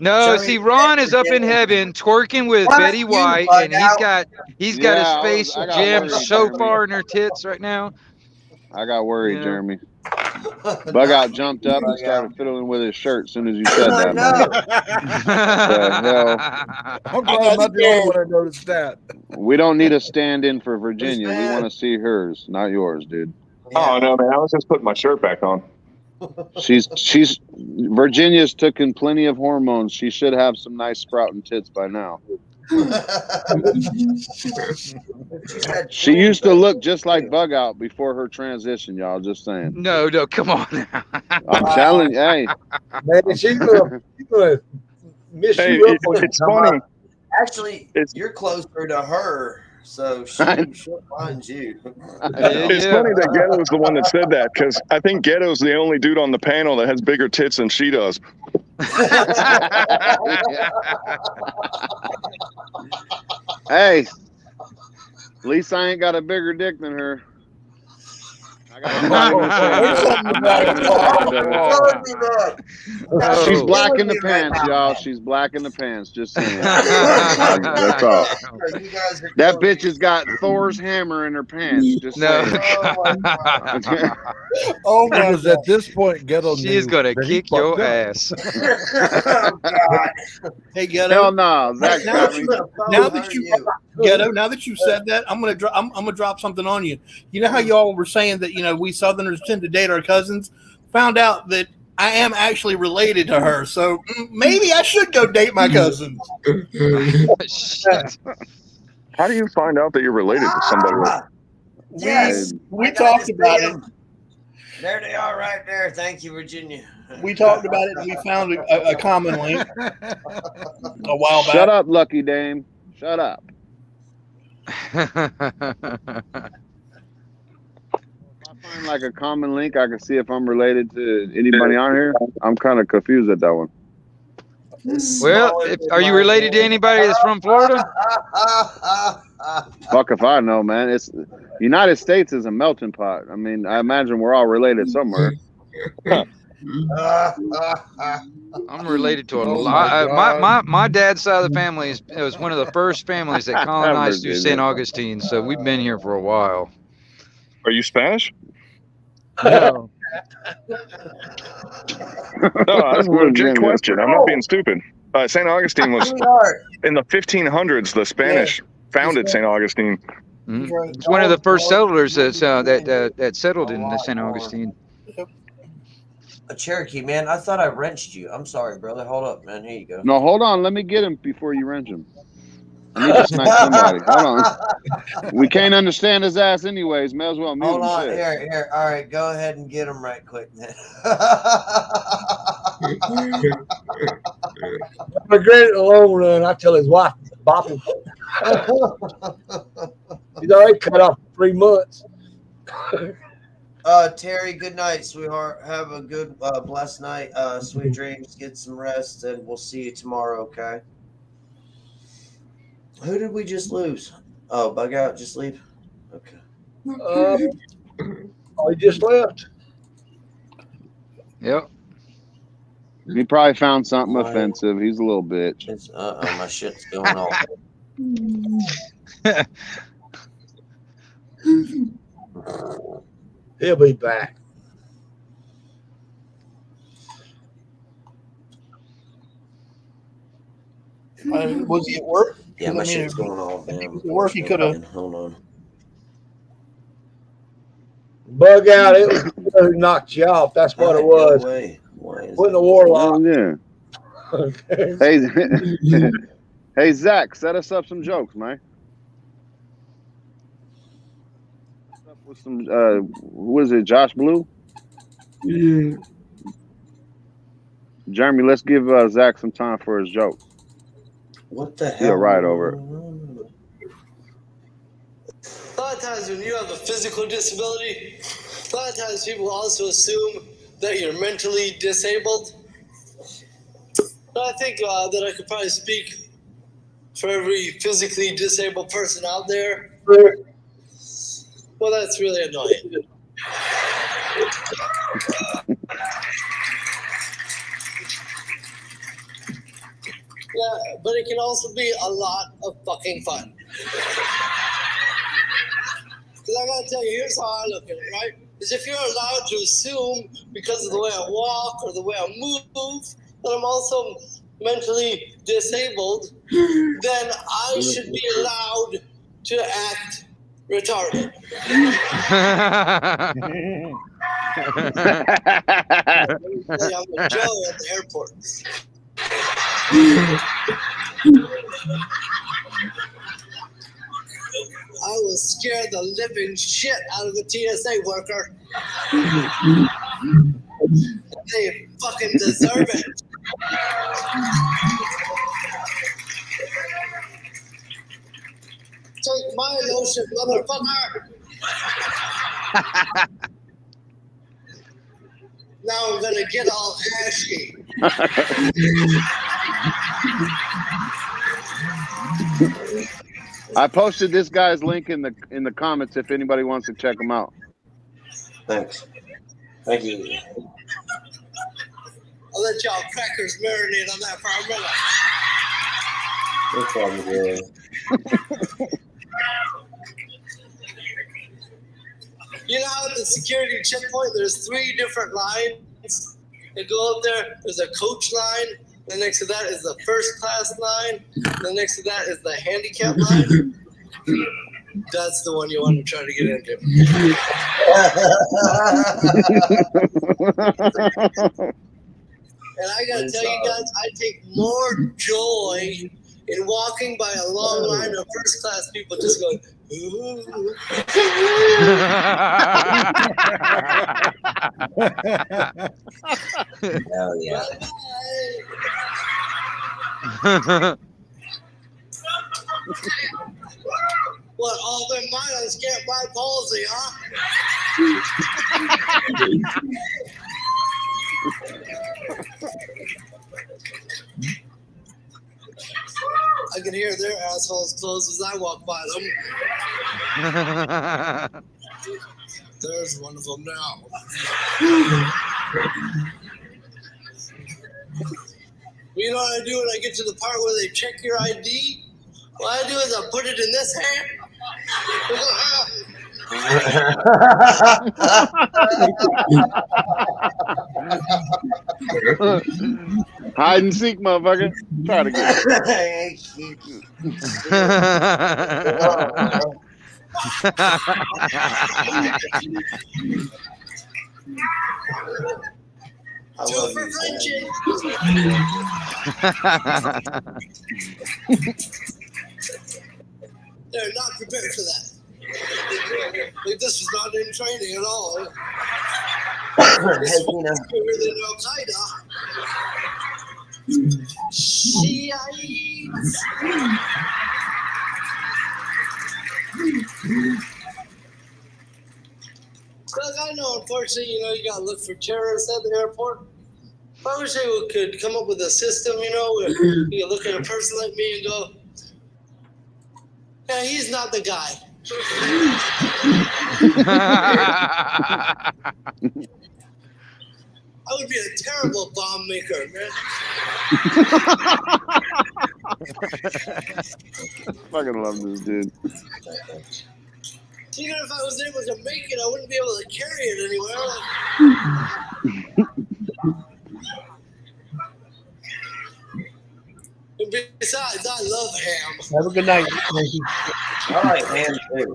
Speaker 4: No,
Speaker 1: Show me
Speaker 4: see,
Speaker 1: your
Speaker 4: Ron
Speaker 1: tits,
Speaker 4: is up in
Speaker 1: Virginia.
Speaker 4: heaven tworking with
Speaker 1: Fuck
Speaker 4: Betty
Speaker 1: you,
Speaker 4: White,
Speaker 1: bug
Speaker 4: and
Speaker 1: out.
Speaker 4: he's got his
Speaker 12: Yeah,
Speaker 4: face
Speaker 12: I got
Speaker 4: jammed
Speaker 12: worried,
Speaker 4: so
Speaker 12: Jeremy.
Speaker 4: far in her tits right now.
Speaker 12: I got worried,
Speaker 4: Yeah.
Speaker 12: Jeremy. Bug out jumped up and started fiddling with his shirt as soon as you said that, man.
Speaker 1: No.
Speaker 12: The hell?
Speaker 2: I'm glad I'm not the only one that noticed that.
Speaker 12: We don't need a stand-in for Virginia. We
Speaker 1: mad?
Speaker 12: want to see hers, not yours, dude.
Speaker 13: Oh no, man! I was just putting my shirt back on.
Speaker 12: She's Virginia's taken plenty of hormones. She should have some nice sprouting tits by now. She used to look just like Bug Out before her transition, y'all. Just saying.
Speaker 4: No, come on now.
Speaker 12: I'm telling you, hey.
Speaker 10: Man, she's gonna miss
Speaker 13: Hey,
Speaker 10: you up when you
Speaker 13: it's
Speaker 10: come
Speaker 13: funny.
Speaker 10: up.
Speaker 1: Actually, you're closer to her, so she'll find you.
Speaker 13: It's funny that Ghetto's the one that said that, because I think Ghetto's the only dude on the panel that has bigger tits than she does.
Speaker 12: Hey, at least I ain't got a bigger dick than her. I got She's black in the pants, y'all. She's black in the pants. Just saying. That's all. That bitch has got Thor's hammer in her pants. Just saying.
Speaker 6: Oh my
Speaker 2: Because at this point, Ghetto
Speaker 4: She's
Speaker 2: knew
Speaker 4: gonna
Speaker 2: that he
Speaker 4: kick your
Speaker 2: fucked up.
Speaker 4: ass.
Speaker 1: Oh, God.
Speaker 6: Hey, Ghetto.
Speaker 12: Hell no, Zach got me.
Speaker 6: Now that you Ghetto, now that you said that, I'm gonna drop something on you. You know how y'all were saying that we Southerners tend to date our cousins? Found out that I am actually related to her, so maybe I should go date my cousins.
Speaker 13: How do you find out that you're related to somebody?
Speaker 1: Yes,
Speaker 6: we talked about it.
Speaker 1: There they are, right there. Thank you, Virginia.
Speaker 6: We talked about it, and we found a common link a while back.
Speaker 12: Shut up, Lucky Dame. Shut up. If I find like a common link, I can see if I'm related to anybody on here. I'm kind of confused at that one.
Speaker 4: Well, are you related to anybody that's from Florida?
Speaker 12: Fuck if I know, man. It's United States is a melting pot. I mean, I imagine we're all related somewhere.
Speaker 4: I'm related to a lot. My dad's side of the family was one of the first families that colonized through St. Augustine, so we've been here for a while.
Speaker 13: Are you Spanish?
Speaker 4: No.
Speaker 13: No, that's a legit question. I'm not being stupid. St. Augustine was in the 1500s. The Spanish founded St. Augustine.
Speaker 4: Mm-hmm. It's one of the first settlers that settled in St. Augustine.
Speaker 1: A Cherokee, man. I thought I wrenched you. I'm sorry, brother. Hold up, man. Here you go.
Speaker 12: No, hold on. Let me get him before you wrench him. I need to snipe somebody. Hold on. We can't understand his ass anyways. May as well mute
Speaker 1: Hold
Speaker 12: him.
Speaker 1: on.
Speaker 12: Shit.
Speaker 1: Here. All right. Go ahead and get him right quick, man.
Speaker 10: Regret it in the long run. I tell his wife, bop him. He's already cut off 3 months.
Speaker 1: Terry, good night, sweetheart. Have a good, blessed night. Sweet dreams. Get some rest, and we'll see you tomorrow, okay? Who did we just lose? Oh, bug out, just leave? Okay.
Speaker 10: I just left.
Speaker 4: Yep.
Speaker 12: He probably found something
Speaker 1: Why?
Speaker 12: offensive. He's a little bitch.
Speaker 1: It's, my shit's going off.
Speaker 10: He'll be back.
Speaker 6: Was he at work?
Speaker 1: Yeah, my
Speaker 6: I mean,
Speaker 1: shit's going off, man.
Speaker 6: At work, he could have.
Speaker 1: Hold on.
Speaker 10: Bug out. It was who knocked you off. That's what it was. Wasn't a warlock.
Speaker 12: Yeah. Hey, hey, Zach, set us up some jokes, man. With some, who is it? Josh Blue?
Speaker 10: Yeah.
Speaker 12: Jeremy, let's give Zach some time for his joke.
Speaker 1: What the hell?
Speaker 12: Yeah, right over it.
Speaker 14: A lot of times when you have a physical disability, a lot of times people also assume that you're mentally disabled. But I think that I could probably speak for every physically disabled person out there. Well, that's really annoying. Yeah, but it can also be a lot of fucking fun. Because I gotta tell you, here's how I look at it, right? Is if you're allowed to assume because of the way I walk or the way I move that I'm also mentally disabled, then I should be allowed to act retarded. I'm a Joe at the airport. I will scare the living shit out of a TSA worker. They fucking deserve it. Take my lotion, motherfucker. Now I'm gonna get all ashy.
Speaker 12: I posted this guy's link in the comments if anybody wants to check him out.
Speaker 1: Thanks. Thank you.
Speaker 14: I'll let y'all crackers marinate on that for a minute.
Speaker 1: No problem, yeah.
Speaker 14: You know how at the security checkpoint there's 3 different lines that go up there? There's a coach line, the next to that is the first class line, the next to that is the handicap line. That's the one you want to try to get into. And I gotta tell you guys, I take more joy in walking by a long line of first class people just going, ooh.
Speaker 1: Hell yeah.
Speaker 14: What, all them miles can't buy palsy, huh? I can hear their assholes close as I walk by them. There's one of them now. You know what I do when I get to the part where they check your ID? What I do is I put it in this hand.
Speaker 12: Hide and seek, motherfucker. Try to get
Speaker 14: Two for friendship. They're not prepared for that. Like, this was not in training at all. This is bigger than Al-Qaeda. Shiites. Look, I know, unfortunately, you gotta look for terrorists at the airport. I wish they could come up with a system, where you look at a person like me and go, Yeah, he's not the guy. I would be a terrible bomb maker, man.
Speaker 12: Fucking love this dude.
Speaker 14: Even if I was able to make it, I wouldn't be able to carry it anywhere. And besides, I love ham.
Speaker 6: Have a good night.
Speaker 1: I like ham too.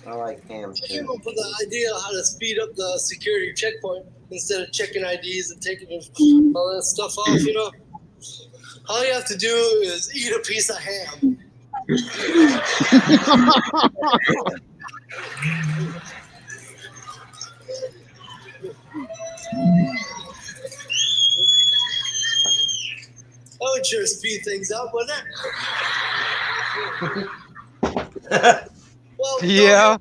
Speaker 1: I like ham
Speaker 14: I
Speaker 1: too.
Speaker 14: came up with the idea of how to speed up the security checkpoint instead of checking IDs and taking all that stuff off, you know? All you have to do is eat a piece of ham. That would sure speed things up, wouldn't it? Well,
Speaker 4: Yeah.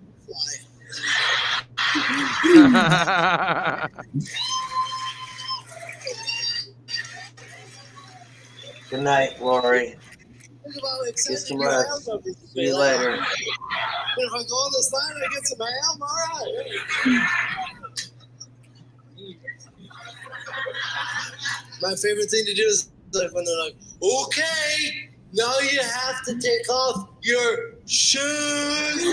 Speaker 1: Good night, Lori.
Speaker 14: Think about
Speaker 1: Get some
Speaker 14: accepting your ham
Speaker 1: rest.
Speaker 14: numbers.
Speaker 1: See you later.
Speaker 14: But if I go on this line and I get some ham, all right. My favorite thing to do is like when they're like, okay, now you have to take off your shoes.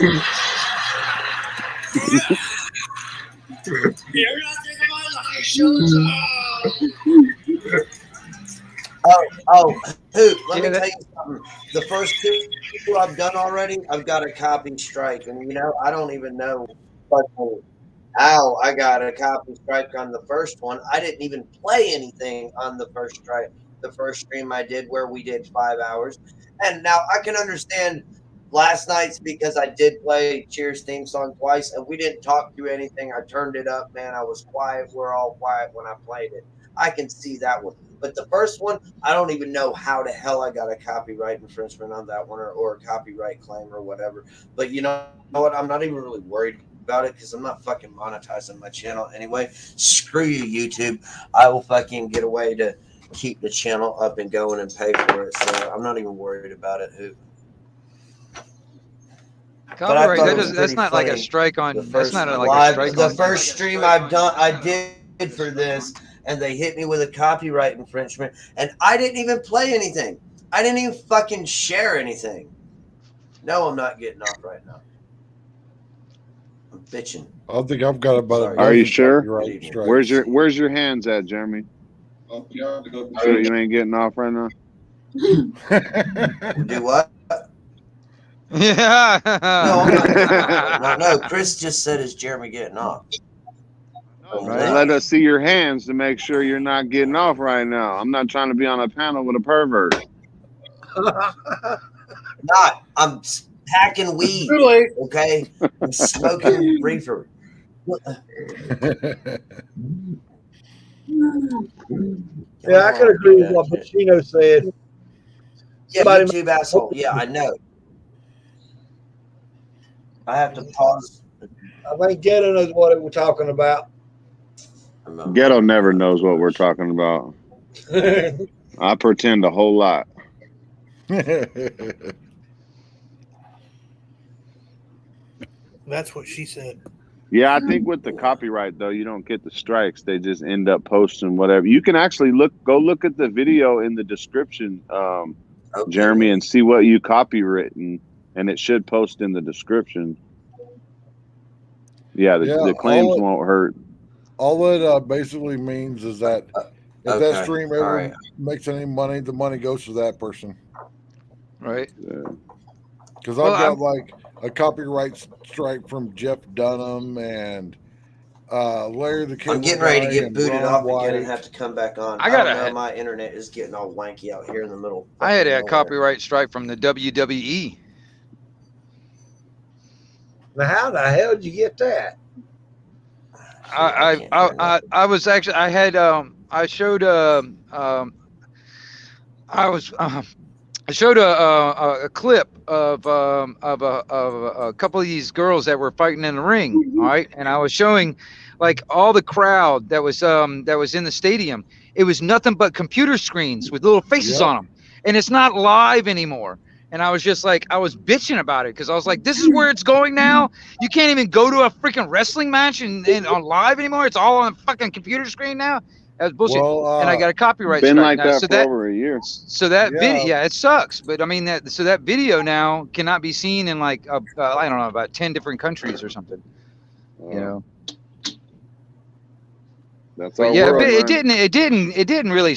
Speaker 14: You're not taking my lucky shoes off.
Speaker 1: Oh, Hoot, let me tell you something. The first two I've done already, I've got a copy strike. And, you know, I don't even know how I got a copy strike on the first one. I didn't even play anything on the first strike. The first stream I did where we did 5 hours. And now I can understand last night's because I did play Cheers theme song twice and we didn't talk through anything. I turned it up, man. I was quiet. We're all quiet when I played it. I can see that one. But the first one, I don't even know how the hell I got a copyright infringement on that one or a copyright claim or whatever. But you know what? I'm not even really worried about it because I'm not fucking monetizing my channel anyway. Screw you, YouTube. I will fucking get a way to keep the channel up and going and pay for it. So I'm not even worried about it.
Speaker 4: Copyright, that's not like a strike on. That's not like a strike on.
Speaker 1: The first stream I've done, I did for this, and they hit me with a copyright infringement, and I didn't even play anything. I didn't even fucking share anything. No, I'm not getting off right now. I'm bitching.
Speaker 2: I think I've got about.
Speaker 12: Are you sure?
Speaker 2: Strikes.
Speaker 12: Where's your hands at, Jeremy? Sure you ain't getting off right now?
Speaker 1: Do what?
Speaker 4: Yeah.
Speaker 1: No, I'm not. No, Chris just said, "Is Jeremy getting off?"
Speaker 12: Right. Let us see your hands to make sure you're not getting off right now. I'm not trying to be on a panel with a pervert.
Speaker 1: Not. I'm packing weed. Okay. I'm smoking reefer.
Speaker 10: Yeah, I could agree with what Pacino said.
Speaker 1: Yeah, YouTube asshole. Yeah, I know. I have to pause.
Speaker 10: I think Ghetto knows what we're talking about.
Speaker 12: Ghetto never knows what we're talking about. I pretend a whole lot.
Speaker 6: That's what she said.
Speaker 12: Yeah, I think with the copyright though, you don't get the strikes. They just end up posting whatever. You can actually go look at the video in the description, Jeremy, and see what you copywritten, and it should post in the description. Yeah, the claims won't hurt.
Speaker 2: All it basically means is that if that stream ever makes any money, the money goes to that person.
Speaker 4: Right.
Speaker 2: Because I've got like a copyright strike from Jeff Dunham and Larry the Kid.
Speaker 1: I'm getting ready to get booted off again and have to come back on. I don't know. My internet is getting all wanky out here in the middle.
Speaker 4: I had a copyright strike from the WWE.
Speaker 10: Now, how the hell did you get that?
Speaker 4: I was actually I showed I was I showed a clip of a couple of these girls that were fighting in the ring, all right, and I was showing like all the crowd that was in the stadium. It was nothing but computer screens with little faces on them, and it's not live anymore. And I was just like, I was bitching about it because I was like, this is where it's going now. You can't even go to a freaking wrestling match and on live anymore. It's all on a fucking computer screen now. That's bullshit.
Speaker 12: Well,
Speaker 4: and I got a copyright
Speaker 12: been
Speaker 4: strike
Speaker 12: like
Speaker 4: now.
Speaker 12: that
Speaker 4: So
Speaker 12: for over a year.
Speaker 4: So that video, yeah, it sucks. But I mean that video now cannot be seen in like I don't know, about 10 different countries or something. You know.
Speaker 12: That's
Speaker 4: But
Speaker 12: our
Speaker 4: yeah,
Speaker 12: world,
Speaker 4: but
Speaker 12: man.
Speaker 4: it didn't really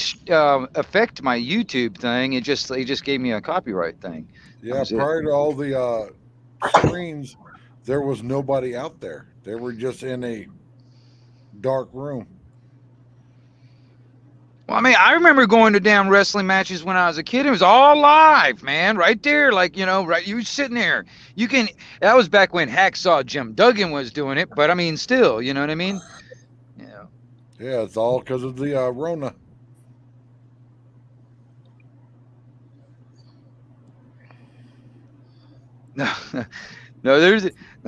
Speaker 4: affect my YouTube thing. It just gave me a copyright thing.
Speaker 2: Yeah, prior to all the screens, there was nobody out there. They were just in a dark room.
Speaker 4: Well, I mean, I remember going to damn wrestling matches when I was a kid. It was all live, man, right there. Like, you know, right, you were sitting there. That was back when Hacksaw Jim Duggan was doing it. But I mean, still, you know what I mean? Yeah.
Speaker 2: Yeah, it's all because of the Rona.
Speaker 4: No,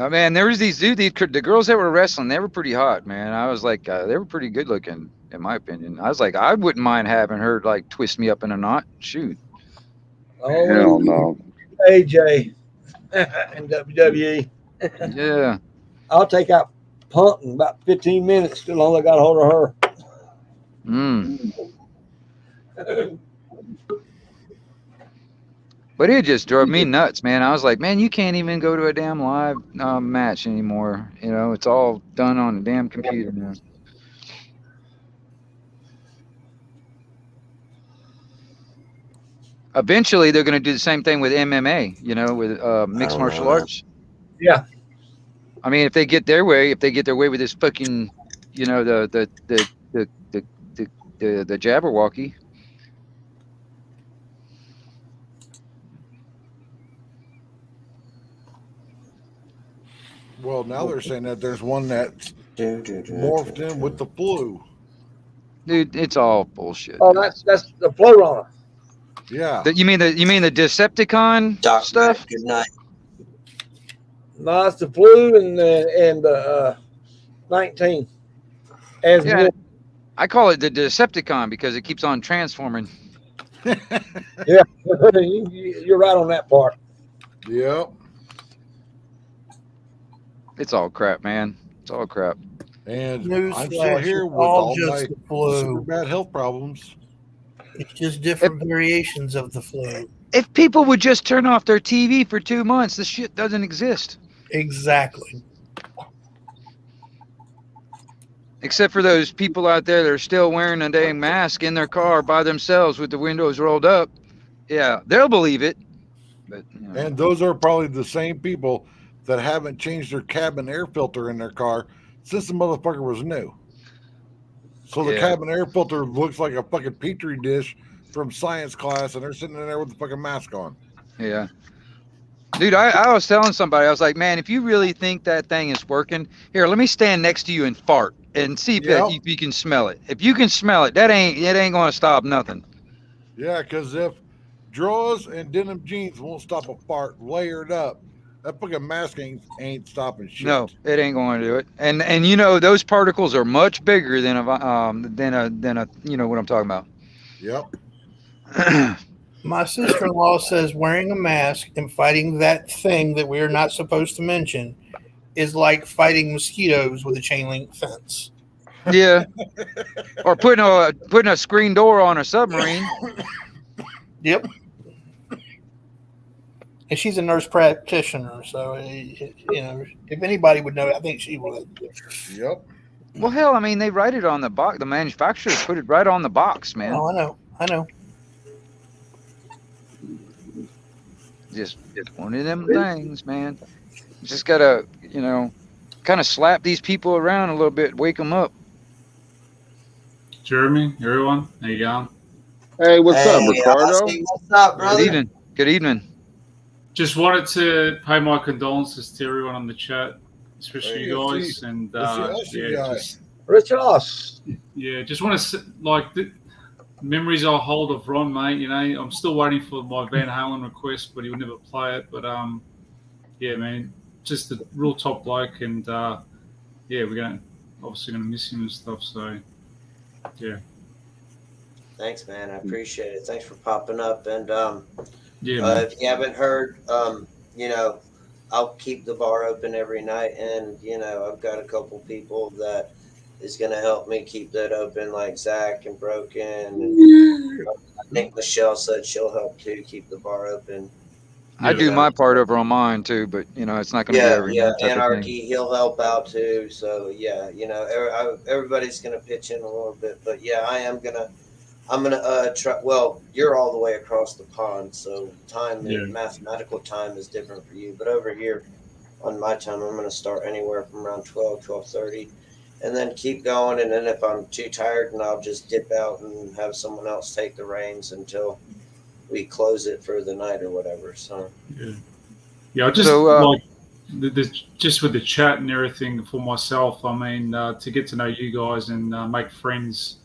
Speaker 4: man, there was the girls that were wrestling. They were pretty hot, man. I was like, they were pretty good looking, in my opinion. I was like, I wouldn't mind having her like twist me up in a knot. Shoot.
Speaker 10: Oh,
Speaker 12: Hell no.
Speaker 10: AJ and WWE.
Speaker 4: Yeah.
Speaker 10: I'll take out Punk in about 15 minutes. Still only got a hold of her.
Speaker 4: But it just drove me nuts, man. I was like, man, you can't even go to a damn live match anymore. You know, it's all done on a damn computer now. Eventually, they're going to do the same thing with MMA, you know, with mixed martial arts.
Speaker 10: Yeah.
Speaker 4: I mean, if they get their way with this fucking, you know, the Jabberwocky.
Speaker 2: Well, now they're saying that there's one that's morphed in with the flu.
Speaker 4: Dude, it's all bullshit.
Speaker 10: Oh, that's the flow runner.
Speaker 2: Yeah.
Speaker 4: You mean the Decepticon stuff?
Speaker 1: Good night.
Speaker 10: No, it's the flu and the 19. As
Speaker 4: Yeah, I call it the Decepticon because it keeps on transforming.
Speaker 10: Yeah, you're right on that part.
Speaker 2: Yep.
Speaker 10: It's all crap,
Speaker 4: man. It's all crap.
Speaker 2: And
Speaker 6: Newsflash,
Speaker 2: I'm still here with
Speaker 6: all
Speaker 2: all
Speaker 6: just
Speaker 2: my
Speaker 6: the flu.
Speaker 2: super bad health problems.
Speaker 6: It's just different variations of the flu.
Speaker 4: If people would just turn off their TV for 2 months, this shit doesn't exist.
Speaker 6: Exactly.
Speaker 4: Except for those people out there that are still wearing a dang mask in their car by themselves with the windows rolled up. Yeah, they'll believe it. But you know.
Speaker 2: And those are probably the same people that haven't changed their cabin air filter in their car since the motherfucker was new. So the cabin air filter looks like a fucking petri dish from science class, and they're sitting in there with the fucking mask on.
Speaker 4: Yeah. Dude, I was telling somebody, I was like, man, if you really think that thing is working, here, let me stand next to you and fart and see if you can smell it. If you can smell it, it ain't going to stop nothing.
Speaker 2: Yeah, because if drawers and denim jeans won't stop a fart layered up, that fucking mask ain't stopping shit.
Speaker 4: No, it ain't going to do it. And you know, those particles are much bigger than a you know what I'm talking about.
Speaker 2: Yep.
Speaker 6: My sister-in-law says wearing a mask and fighting that thing that we are not supposed to mention is like fighting mosquitoes with a chain link fence.
Speaker 4: Yeah. Or putting a screen door on a submarine.
Speaker 6: Yep. And she's a nurse practitioner, so you know, if anybody would know, I think she would.
Speaker 2: Yep.
Speaker 4: Well, hell, I mean, they write it on the box. The manufacturers put it right on the box, man.
Speaker 6: Oh, I know.
Speaker 4: Just one of them things, man. You just gotta, you know, kind of slap these people around a little bit, wake them up.
Speaker 15: Jeremy, everyone, how you going?
Speaker 12: Hey, what's up, Ricardo?
Speaker 1: What's up, brother?
Speaker 4: Good evening.
Speaker 15: Just wanted to pay my condolences to everyone on the chat, especially you guys. And
Speaker 10: Richard Ross.
Speaker 15: Yeah, just want to memories I'll hold of Ron, mate. You know, I'm still waiting for my Van Halen request, but he'll never play it. But yeah, man, just a real top bloke, and yeah, we're obviously gonna miss him and stuff. So yeah.
Speaker 1: Thanks, man. I appreciate it. Thanks for popping up. And
Speaker 15: Yeah, man.
Speaker 1: if you haven't heard, you know, I'll keep the bar open every night, and you know, I've got a couple people that is going to help me keep that open, like Zach and Broken. And I think Michelle said she'll help too, keep the bar open.
Speaker 4: I do my part over on mine too, but you know, it's not going to be every night type of thing.
Speaker 1: Anarchy, he'll help out too. So yeah, you know, everybody's going to pitch in a little bit, but yeah, I'm gonna try. Well, you're all the way across the pond, so mathematical time is different for you. But over here on my time, I'm gonna start anywhere from around 12:30, and then keep going. And then if I'm too tired, and I'll just dip out and have someone else take the reins until we close it for the night or whatever. So
Speaker 15: yeah. I just like just with the chat and everything for myself. I mean, to get to know you guys and make friends.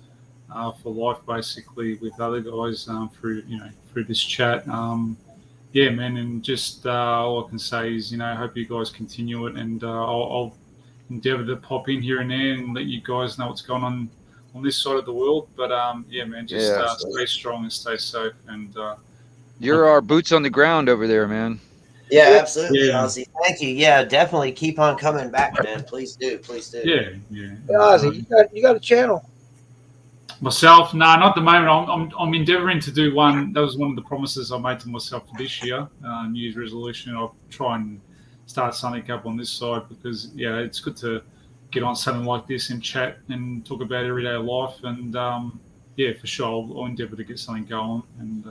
Speaker 15: For life, basically, with other guys through this chat. Yeah, man, and just all I can say is, you know, I hope you guys continue it, and I'll endeavour to pop in here and there and let you guys know what's going on this side of the world. But yeah, man, just stay strong and stay safe. And
Speaker 4: you're our boots on the ground over there, man.
Speaker 1: Yeah, absolutely, Ozzy. Thank you. Yeah, definitely keep on coming back, man. Please do.
Speaker 15: Yeah.
Speaker 10: Hey, Ozzy, you got a channel.
Speaker 15: Myself, no, not at the moment. I'm endeavouring to do one. That was one of the promises I made to myself for this year. New Year's resolution. I'll try and start something up on this side because yeah, it's good to get on something like this and chat and talk about everyday life. And yeah, for sure, I'll endeavour to get something going. And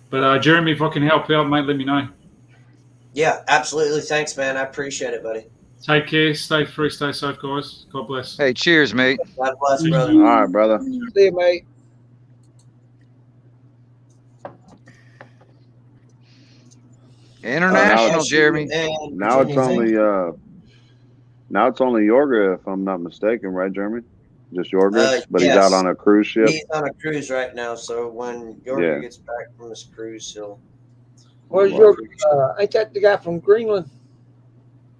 Speaker 15: but Jeremy, if I can help out, mate, let me know.
Speaker 1: Yeah, absolutely. Thanks, man. I appreciate it, buddy.
Speaker 15: Take care. Stay free. Stay safe, guys. God bless.
Speaker 4: Hey, cheers, mate.
Speaker 1: God bless, brother.
Speaker 12: All right, brother.
Speaker 10: See you, mate.
Speaker 4: International, Jeremy.
Speaker 12: Now it's only Yorga, if I'm not mistaken, right, Jeremy? Just Yorga, but he's out on a cruise ship.
Speaker 1: He's on a cruise right now, so when Yorga gets back from his cruise, he'll.
Speaker 10: Where's Yorga? Ain't that the guy from Greenland?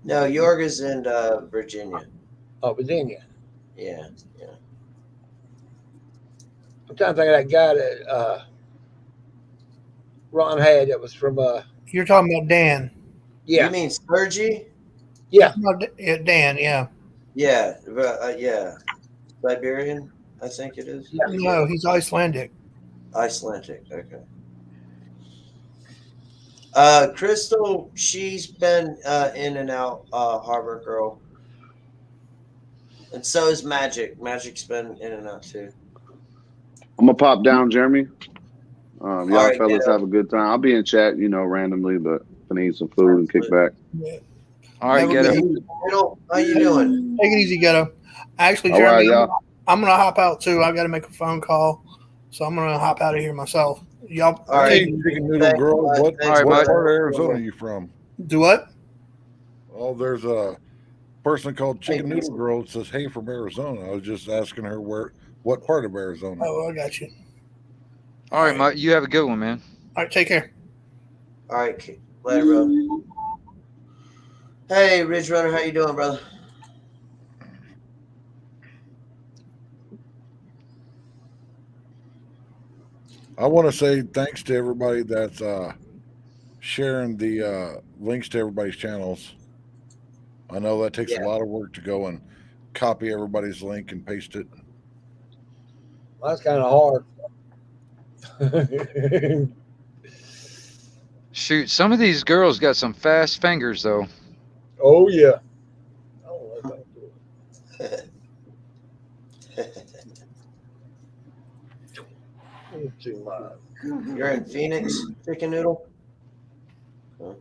Speaker 1: No, Yorga's in Virginia.
Speaker 10: Oh, Virginia.
Speaker 1: Yeah.
Speaker 10: I'm trying to think of that guy that Ron had that was from.
Speaker 6: You're talking about Dan.
Speaker 10: Yeah.
Speaker 1: You mean Sergi?
Speaker 10: Yeah.
Speaker 6: Dan. Yeah.
Speaker 1: Yeah. Siberian, I think it is.
Speaker 6: No, he's Icelandic.
Speaker 1: Icelandic. Okay. Crystal, she's been in and out, Harbor Girl. And so is Magic. Magic's been in and out too.
Speaker 12: I'm gonna pop down, Jeremy. Y'all
Speaker 1: right,
Speaker 12: fellas have a good time. I'll be in chat, randomly, but I need some food and kick back.
Speaker 6: Yeah.
Speaker 4: All right, Ghetto.
Speaker 1: How you doing?
Speaker 6: Take it easy, Ghetto. Actually, Jeremy, I'm gonna hop out too. I got to make a phone call, so I'm gonna hop out of here myself. Y'all.
Speaker 2: All right, Chicken Noodle Girl. What part of Arizona are you from?
Speaker 6: Do what?
Speaker 2: Oh, there's a person called Chicken Noodle Girl that says, "Hey, from Arizona." I was just asking her what part of Arizona.
Speaker 6: Oh, I got you.
Speaker 4: All right, Mike. You have a good one, man.
Speaker 6: All right, take care.
Speaker 1: All right, later, bro. Hey, Ridge Runner, how you doing, brother?
Speaker 2: I want to say thanks to everybody that's sharing the links to everybody's channels. I know that takes a lot of work to go and copy everybody's link and paste it.
Speaker 10: Well, that's kind of hard.
Speaker 4: Shoot, some of these girls got some fast fingers, though.
Speaker 10: Oh, yeah.
Speaker 1: You're in Phoenix, Chicken Noodle? Huh.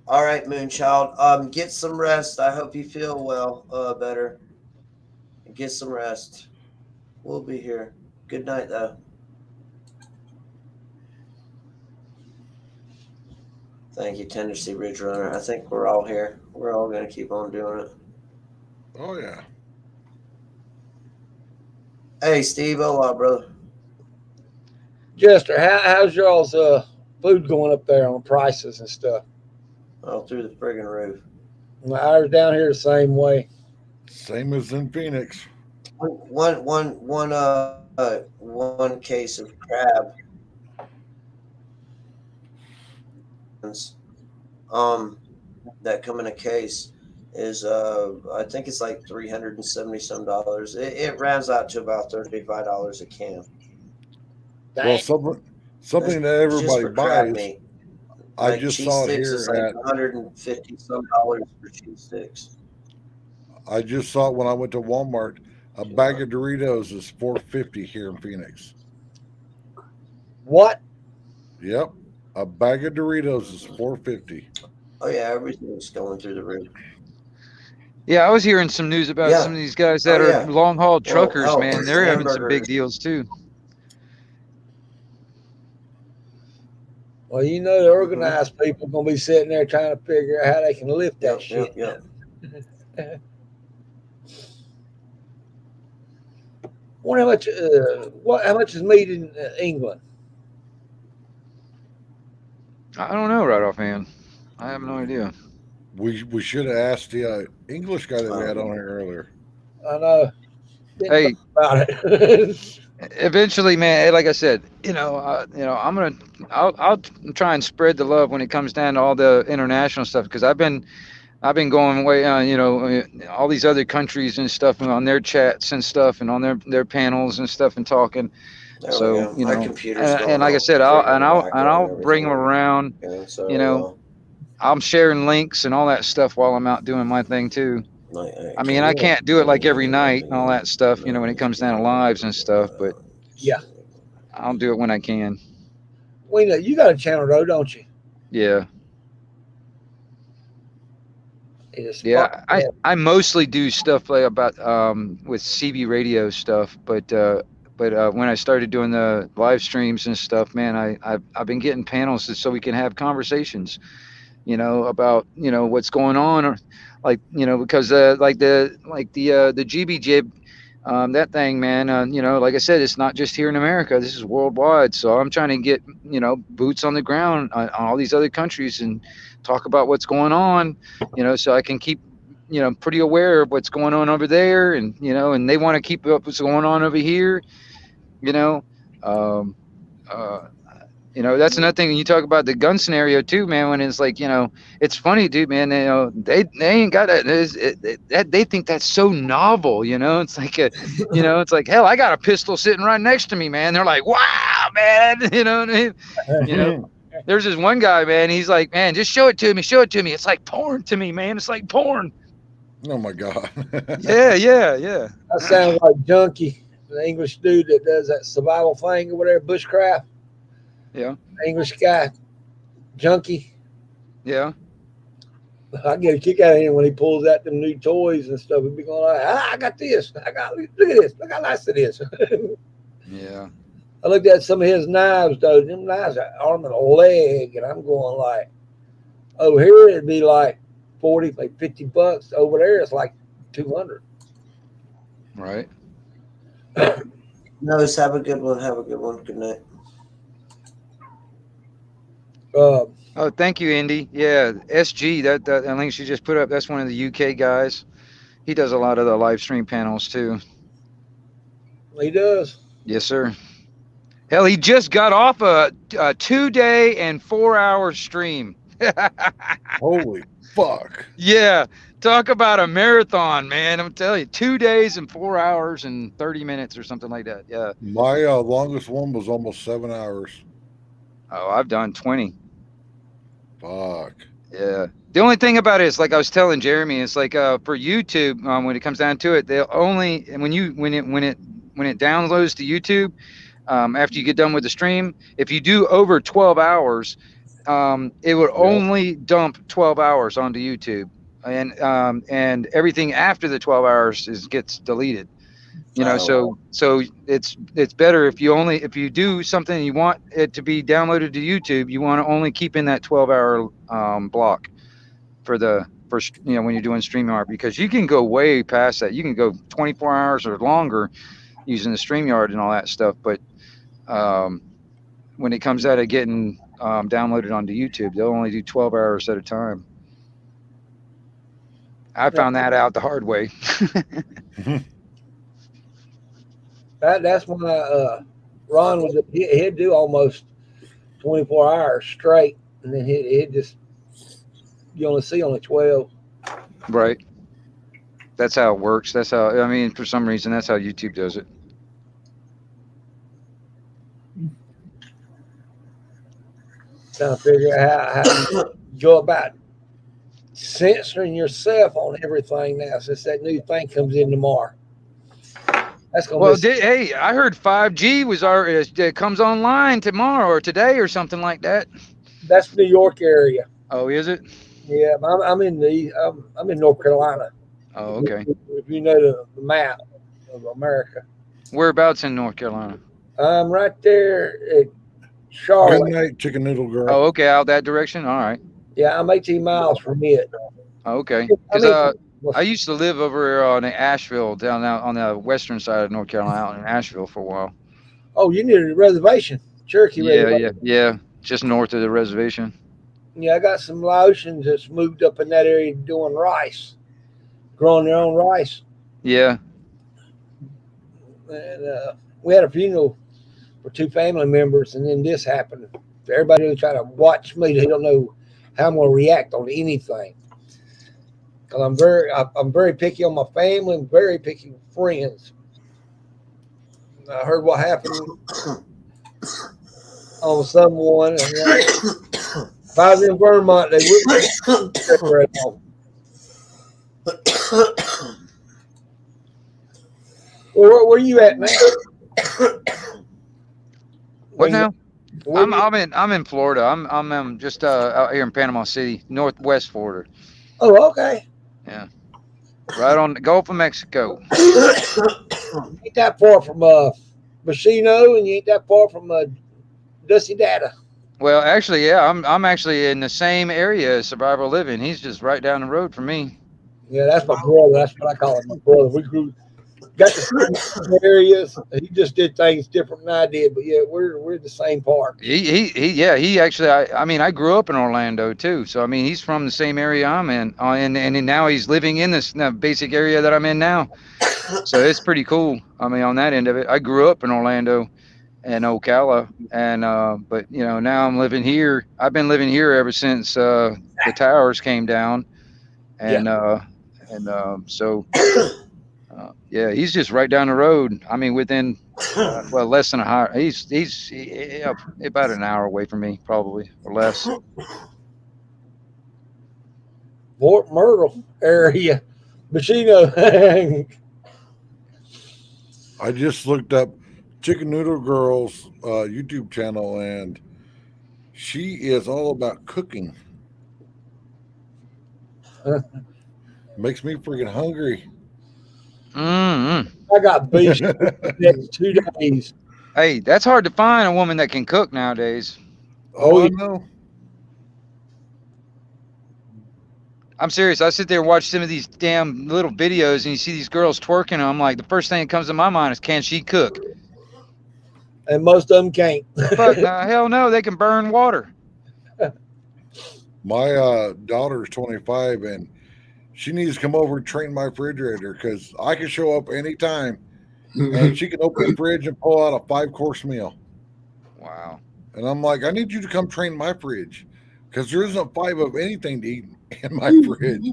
Speaker 1: All right, Moonchild. Get some rest. I hope you feel well, better. Get some rest. We'll be here. Good night, though. Thank you, Tennessee Ridge Runner. I think we're all here. We're all going to keep on doing it.
Speaker 2: Oh, yeah.
Speaker 1: Hey, Steve, hola, brother.
Speaker 10: Jester, how's y'all's food going up there on prices and stuff?
Speaker 1: Oh, through the friggin' roof.
Speaker 10: Ours down here the same way.
Speaker 2: Same as in Phoenix.
Speaker 1: One case of crab. That come in a case is I think it's like $370 some. It rounds out to about $35 a can.
Speaker 2: Well, something that
Speaker 1: Just
Speaker 2: everybody
Speaker 1: for crab
Speaker 2: buys.
Speaker 1: meat.
Speaker 2: I
Speaker 1: Like
Speaker 2: just
Speaker 1: cheese
Speaker 2: saw it
Speaker 1: sticks
Speaker 2: here
Speaker 1: is like
Speaker 2: at.
Speaker 1: $150 some for cheese sticks.
Speaker 2: I just saw it when I went to Walmart. A bag of Doritos is $4.50 here in Phoenix.
Speaker 10: What?
Speaker 2: Yep, a bag of Doritos is $4.50.
Speaker 1: Oh yeah, everything's going through the roof.
Speaker 4: Yeah, I was hearing some news about some of these guys that are long haul truckers, man. They're having some big deals too.
Speaker 10: Well, you know, the organized people are going to be sitting there trying to figure out how they can lift that shit.
Speaker 1: Yep.
Speaker 10: Wonder how much is meat in England?
Speaker 4: I don't know right offhand. I have no idea.
Speaker 2: We should have asked the English guy that we had on here earlier.
Speaker 10: I know.
Speaker 4: Hey,
Speaker 10: about it.
Speaker 4: Eventually, man. Like I said, I'll try and spread the love when it comes down to all the international stuff, because I've been going way all these other countries and stuff on their chats and stuff and on their panels and stuff and talking. So
Speaker 1: My computer's
Speaker 4: and like I said, I'll bring them around. I'm sharing links and all that stuff while I'm out doing my thing too. I mean, I can't do it like every night and all that stuff, when it comes down to lives and stuff, but
Speaker 10: yeah,
Speaker 4: I'll do it when I can.
Speaker 10: Wait, you got a channel though, don't you?
Speaker 4: Yeah. Yeah, I mostly do stuff like about with CB radio stuff, but when I started doing the live streams and stuff, man, I've been getting panels so we can have conversations, about what's going on, or like because like the GB jib, that thing, man, like I said, it's not just here in America. This is worldwide. So I'm trying to get boots on the ground on all these other countries and talk about what's going on, so I can keep pretty aware of what's going on over there, and and they want to keep up what's going on over here, that's another thing. You talk about the gun scenario too, man. When it's like, it's funny, dude, man. They ain't got it. They think that's so novel, It's like it's like, hell, I got a pistol sitting right next to me, man. They're like, wow, man. You know what I mean? There's this one guy, man. He's like, man, just show it to me. Show it to me. It's like porn to me, man. It's like porn.
Speaker 2: Oh my God.
Speaker 4: Yeah.
Speaker 10: That sounds like Junkie, the English dude that does that survival thing or whatever, bushcraft.
Speaker 4: Yeah.
Speaker 10: English guy, Junkie.
Speaker 4: Yeah.
Speaker 10: I get a kick out of him when he pulls out them new toys and stuff. He'd be going like, I got this. Look at this. Look how nice it is.
Speaker 4: Yeah.
Speaker 10: I looked at some of his knives, though. Them knives are arm and a leg, and I'm going like, over here it'd be like 40, like $50. Over there it's like 200.
Speaker 4: Right.
Speaker 1: No, have a good one. Have a good one. Good night.
Speaker 4: Oh, thank you, Indy. Yeah, SG, that link she just put up, that's one of the UK guys. He does a lot of the live stream panels too.
Speaker 10: He does.
Speaker 4: Yes, sir. Hell, he just got off a 2-day and 4-hour stream.
Speaker 2: Holy fuck.
Speaker 4: Yeah, talk about a marathon, man. I'm telling you, 2 days and 4 hours and 30 minutes or something like that. Yeah.
Speaker 2: My longest one was almost 7 hours.
Speaker 4: Oh, I've done 20.
Speaker 2: Fuck.
Speaker 4: Yeah. The only thing about it is, like I was telling Jeremy, it's like for YouTube, when it comes down to it, they'll only when it downloads to YouTube, after you get done with the stream, if you do over 12 hours, it would only dump 12 hours onto YouTube, and everything after the 12 hours gets deleted. So it's better if you do something and you want it to be downloaded to YouTube, you want to only keep in that 12-hour block for when you're doing StreamYard, because you can go way past that. You can go 24 hours or longer, using the StreamYard and all that stuff. But when it comes out of getting downloaded onto YouTube, they'll only do 12 hours at a time. I found that out the hard way.
Speaker 10: That's why Ron was. He'd do almost 24 hours straight, and then he'd just you only see only 12.
Speaker 4: Right. That's how it works. That's how, I mean, for some reason, that's how YouTube does it.
Speaker 10: Trying to figure out how you go about censoring yourself on everything now, since that new thing comes in tomorrow. That's gonna
Speaker 4: Well, hey, I heard 5G was it comes online tomorrow or today or something like that.
Speaker 10: That's New York area.
Speaker 4: Oh, is it?
Speaker 10: Yeah, I'm in North Carolina.
Speaker 4: Oh, okay.
Speaker 10: If you know the map of America.
Speaker 4: Whereabouts in North Carolina?
Speaker 10: I'm right there at Charlotte.
Speaker 2: Good night, chicken noodle girl.
Speaker 4: Oh, okay, out that direction. All right.
Speaker 10: Yeah, I'm 18 miles from it.
Speaker 4: Oh, okay. Because I used to live over on Asheville, down out on the western side of North Carolina, out in Asheville for a while.
Speaker 10: Oh, you needed a reservation, Cherokee reservation.
Speaker 4: Yeah, just north of the reservation.
Speaker 10: Yeah, I got some Laotians that's moved up in that area doing rice, growing their own rice.
Speaker 4: Yeah.
Speaker 10: And we had a funeral for 2 family members, and then this happened. Everybody was trying to watch me. They don't know how I'm going to react on anything. Because I'm very picky on my family and very picky with friends. I heard what happened on someone, and if I was in Vermont, they wouldn't separate on. Well, where you at now?
Speaker 4: What now? I'm in Florida. I'm just out here in Panama City, northwest Florida.
Speaker 10: Oh, okay.
Speaker 4: Yeah. Right on the Gulf of Mexico.
Speaker 10: Ain't that far from Machino, and you ain't that far from Dusty Data.
Speaker 4: Well, actually, yeah, I'm actually in the same area as Survival Living. He's just right down the road from me.
Speaker 10: Yeah, that's my brother. That's what I call him, my brother. We got the same areas. He just did things different than I did, but yeah, we're the same part.
Speaker 4: He actually, I mean, I grew up in Orlando too, so I mean, he's from the same area I'm in, and now he's living in this basic area that I'm in now. So it's pretty cool. I mean, on that end of it, I grew up in Orlando and Ocala, and but you know, now I'm living here. I've been living here ever since the towers came down, and so. Yeah, he's just right down the road. I mean, within less than a hour. He's about an hour away from me, probably, or less.
Speaker 10: Fort Myrtle area, Machino.
Speaker 2: I just looked up Chicken Noodle Girl's YouTube channel, and she is all about cooking. Makes me freaking hungry.
Speaker 10: I got beef next 2 days.
Speaker 4: Hey, that's hard to find a woman that can cook nowadays.
Speaker 2: Oh, I know.
Speaker 4: I'm serious. I sit there and watch some of these damn little videos, and you see these girls twerking. And I'm like, the first thing that comes to my mind is, can she cook?
Speaker 10: And most of them can't.
Speaker 4: But hell no, they can burn water.
Speaker 2: My daughter's 25, and she needs to come over and train my refrigerator, because I can show up anytime and she can open the fridge and pull out a 5-course meal.
Speaker 4: Wow.
Speaker 2: And I'm like, I need you to come train my fridge, because there isn't 5 of anything to eat in my fridge.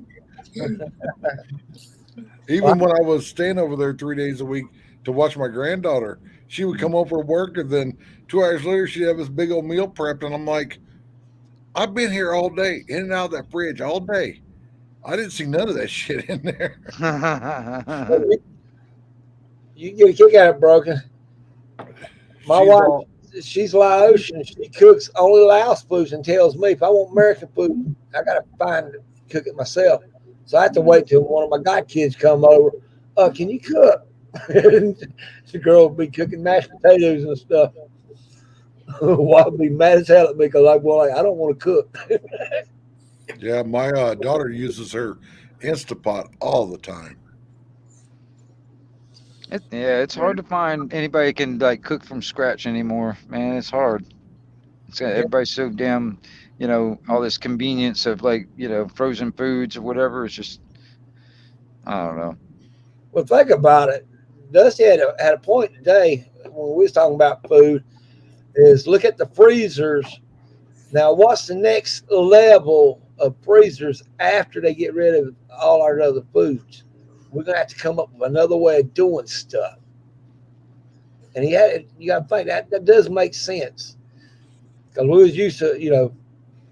Speaker 2: Even when I was staying over there 3 days a week to watch my granddaughter, she would come home from work, and then 2 hours later she'd have this big old meal prepped, and I'm like, I've been here all day, in and out of that fridge all day. I didn't see none of that shit in there.
Speaker 10: You get a kick out of it, Broken. My wife, she's Laotian. She cooks only Laos foods and tells me if I want American food, I got to cook it myself. So I have to wait till one of my godkids come over. Can you cook? The girl will be cooking mashed potatoes and stuff. I'll be mad as hell at me because I don't want to cook.
Speaker 2: Yeah, my daughter uses her Instapot all the time.
Speaker 4: It's hard to find anybody can like cook from scratch anymore, man. It's hard. Everybody's so damn, all this convenience of like, frozen foods or whatever. It's just, I don't know.
Speaker 10: Well, think about it. Dusty had a point today when we was talking about food. Is look at the freezers. Now, what's the next level of freezers after they get rid of all our other foods? We're gonna have to come up with another way of doing stuff. And you got to think that does make sense because we was used to,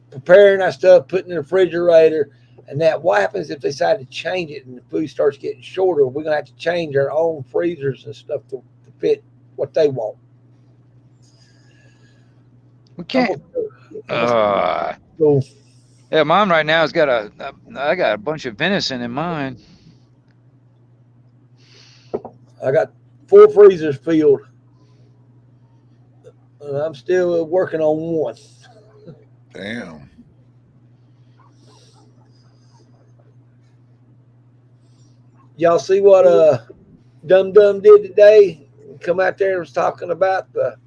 Speaker 10: preparing our stuff, putting in the refrigerator, and that. What happens if they decide to change it and the food starts getting shorter? We're gonna have to change our own freezers and stuff to fit what they want.
Speaker 4: We can't. Yeah, mine right now has got I got a bunch of venison in mine.
Speaker 10: I got 4 freezers filled. And I'm still working on one.
Speaker 2: Damn.
Speaker 10: Y'all see what Dum Dum did today? Come out there and was talking about the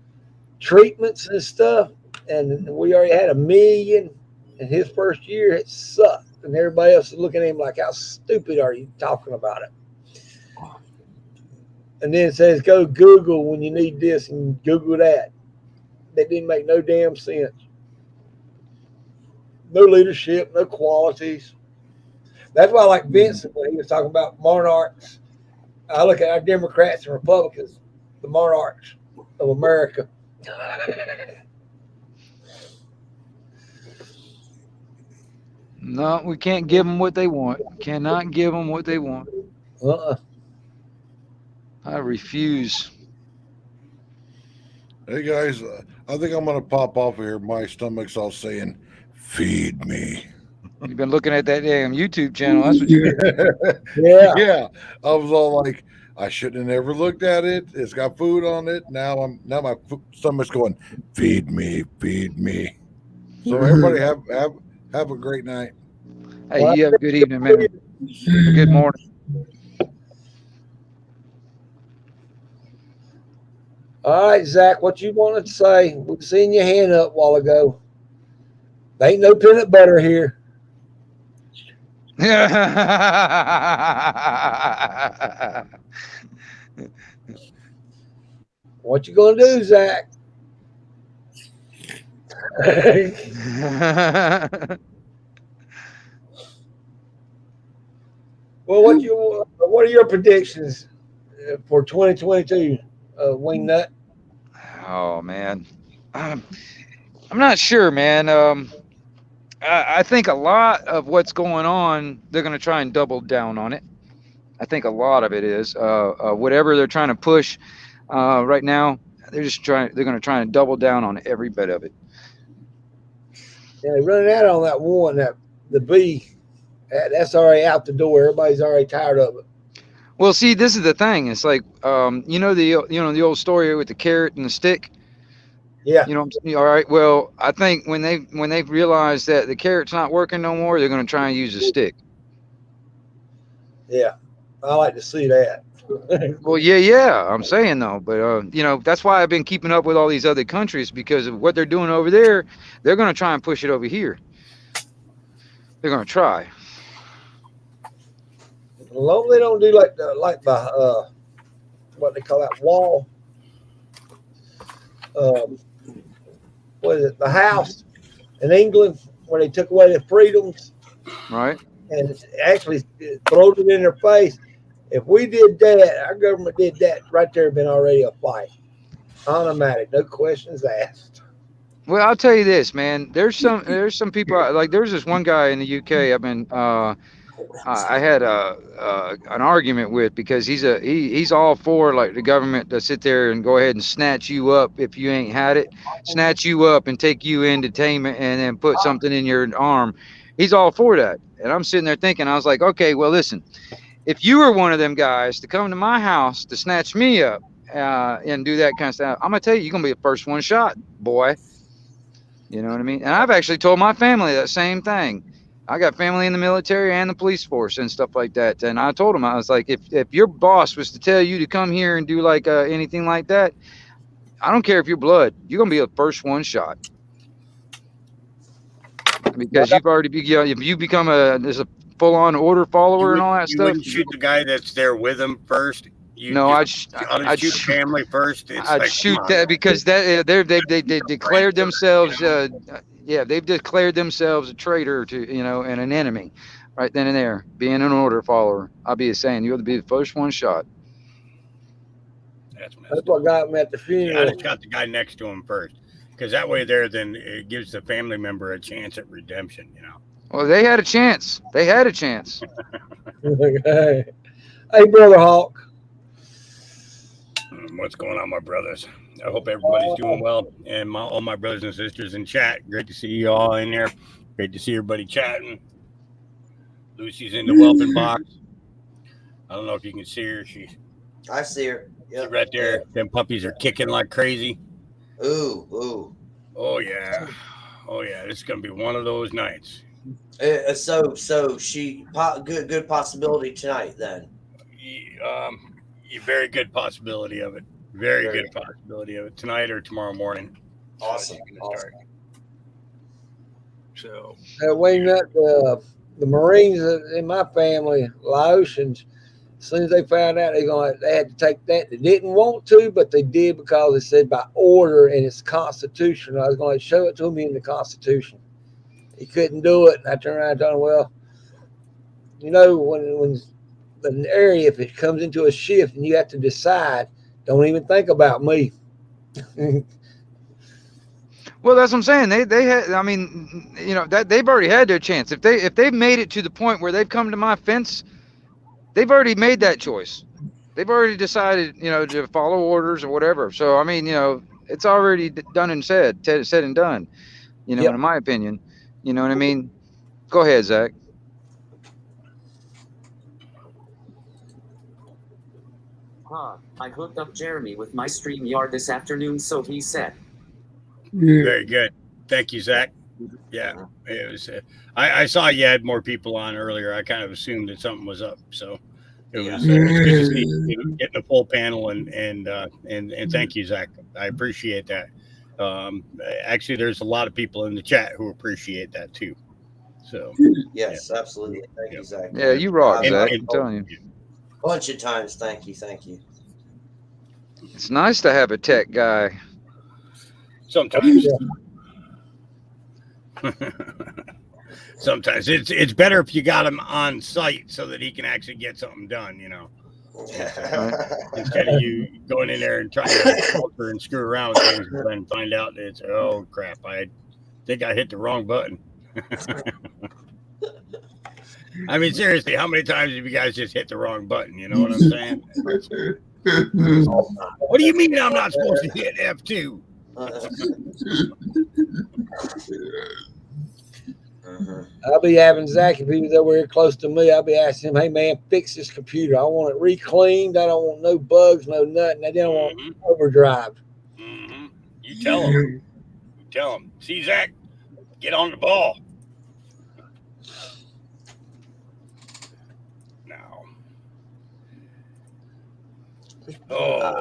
Speaker 10: treatments and stuff. And we already had 1 million in his first year. It sucked. And everybody else is looking at him like, how stupid are you talking about it? And then it says, go Google when you need this and Google that. That didn't make no damn sense. No leadership, no qualities. That's why I like Vincent when he was talking about monarchs. I look at our Democrats and Republicans, the monarchs of America.
Speaker 4: No, we can't give them what they want. Cannot give them what they want. I refuse.
Speaker 2: Hey guys, I think I'm gonna pop off here. My stomach's all saying, "Feed me."
Speaker 4: You've been looking at that damn YouTube channel. That's what you're.
Speaker 2: Yeah. I was all like, I shouldn't have never looked at it. It's got food on it. Now my stomach's going, feed me, feed me. So everybody have a great night.
Speaker 4: Hey, you have a good evening, man. Good morning.
Speaker 10: All right, Zach, what you wanted to say? We've seen your hand up a while ago. There ain't no peanut butter here. What you gonna do, Zach? Well, what are your predictions for 2022, Wingnut?
Speaker 4: Oh man, I'm not sure, man. I think a lot of what's going on, they're going to try and double down on it. I think a lot of it is whatever they're trying to push right now. They're going to try and double down on every bit of it.
Speaker 10: Yeah, they're running out on that one, the B. That's already out the door. Everybody's already tired of it.
Speaker 4: Well, see, this is the thing. It's like the old story with the carrot and the stick.
Speaker 10: Yeah.
Speaker 4: You know what I'm saying? All right. Well, I think when they realize that the carrot's not working no more, they're going to try and use a stick.
Speaker 10: Yeah, I like to see that.
Speaker 4: Well, yeah. I'm saying though, but that's why I've been keeping up with all these other countries because of what they're doing over there. They're going to try and push it over here. They're going to try.
Speaker 10: As long as they don't do like the what they call that wall. What is it? The house in England where they took away the freedoms,
Speaker 4: right?
Speaker 10: And it's actually throws it in their face. If we did that, our government did that right there, been already a fight. Automatic, no questions asked.
Speaker 4: Well, I'll tell you this, man. There's some people like there's this one guy in the UK. I've been I had an argument with because he's all for like the government to sit there and go ahead and snatch you up if you ain't had it, snatch you up and take you in detainment and then put something in your arm. He's all for that. And I'm sitting there thinking, I was like, okay, well, listen, if you were one of them guys to come to my house to snatch me up and do that kind of stuff, I'm gonna tell you, you're gonna be the first one shot, boy. You know what I mean? And I've actually told my family that same thing. I got family in the military and the police force and stuff like that. And I told him, I was like, if your boss was to tell you to come here and do like anything like that, I don't care if you're blood, you're gonna be the first one shot. Because you've already if you become there's a full-on order follower and all that
Speaker 16: You
Speaker 4: stuff.
Speaker 16: wouldn't shoot the guy that's there with him first.
Speaker 4: No,
Speaker 16: I'd shoot family first. It's
Speaker 4: I'd
Speaker 16: like,
Speaker 4: shoot
Speaker 16: come on.
Speaker 4: that because they declared themselves they've declared themselves a traitor to and an enemy right then and there. Being an order follower, I'll be saying you'll be the first one shot.
Speaker 10: That's what got me at the funeral.
Speaker 16: I just got the guy next to him first, because that way then it gives the family member a chance at redemption.
Speaker 4: Well, they had a chance. They had a chance.
Speaker 10: Hey, Brother Hawk.
Speaker 16: What's going on, my brothers? I hope everybody's doing well, and all my brothers and sisters in chat. Great to see you all in there. Great to see everybody chatting. Lucy's in the whelping box. I don't know if you can see her.
Speaker 1: I see her. Yep.
Speaker 16: She's right there. Them puppies are kicking like crazy.
Speaker 1: Ooh.
Speaker 16: Oh yeah. This is gonna be one of those nights.
Speaker 1: So she good possibility tonight then.
Speaker 16: Very good possibility of it. Very good possibility of it tonight or tomorrow morning.
Speaker 1: Awesome.
Speaker 16: So
Speaker 10: when the Marines in my family, Laotians, as soon as they found out they had to take that, they didn't want to, but they did because they said by order and it's constitutional. I was going to show it to him in the Constitution. He couldn't do it. And I turned around and told him, well, when the area, if it comes into a shift and you have to decide, don't even think about me.
Speaker 4: Well, that's what I'm saying. They had. I mean, that they've already had their chance. If they've made it to the point where they've come to my fence, they've already made that choice. They've already decided, to follow orders or whatever. So I mean, it's already done and said and done. In my opinion, you know what I mean. Go ahead, Zach.
Speaker 9: I hooked up Jeremy with my StreamYard this afternoon, so he said.
Speaker 16: Very good. Thank you, Zach. Yeah, it was. I saw you had more people on earlier. I kind of assumed that something was up, so it was good to see you getting a full panel and thank you, Zach. I appreciate that. Actually, there's a lot of people in the chat who appreciate that too. So
Speaker 1: yes, absolutely. Thank you, Zach.
Speaker 4: Yeah, you rock, Zach. I'm telling you.
Speaker 1: Bunch of times. Thank you.
Speaker 4: It's nice to have a tech guy.
Speaker 16: Sometimes. Sometimes it's better if you got him on site so that he can actually get something done, instead of you going in there and trying to filter and screw around with things and then find out that it's, oh crap, I think I hit the wrong button. I mean, seriously, how many times have you guys just hit the wrong button? You know what I'm saying? What do you mean I'm not supposed to hit F2?
Speaker 10: I'll be having Zach, if he was over here close to me, I'll be asking him, hey man, fix this computer. I want it re-cleaned. I don't want no bugs, no nothing. I don't want overdrive.
Speaker 16: You tell him. See, Zach, get on the ball. Now.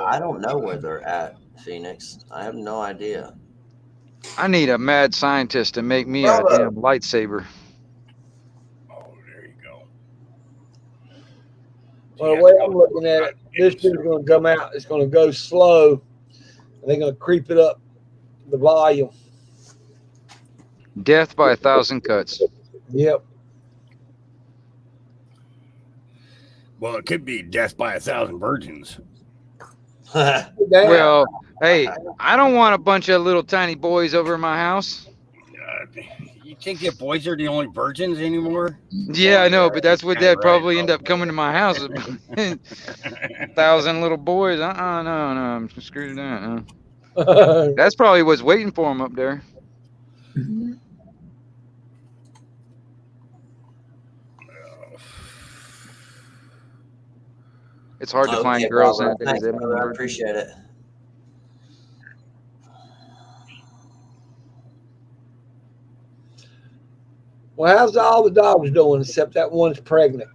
Speaker 1: I don't know where they're at, Phoenix. I have no idea.
Speaker 4: I need a mad scientist to make me a damn lightsaber.
Speaker 16: Oh, there you go.
Speaker 10: Well, the way I'm looking at it, this thing's going to come out. It's going to go slow, and they're going to creep it up the volume.
Speaker 4: Death by 1,000 cuts.
Speaker 10: Yep.
Speaker 16: Well, it could be death by 1,000 virgins.
Speaker 4: Well, hey, I don't want a bunch of little tiny boys over my house.
Speaker 16: You think that boys are the only virgins anymore?
Speaker 4: Yeah, I know, but that's what they'd probably end up coming to my house. 1,000 little boys. No, I'm screwed that. That's probably what's waiting for them up there. It's hard to find girls nowadays.
Speaker 1: I appreciate it.
Speaker 10: Well, how's all the dogs doing except that one's pregnant?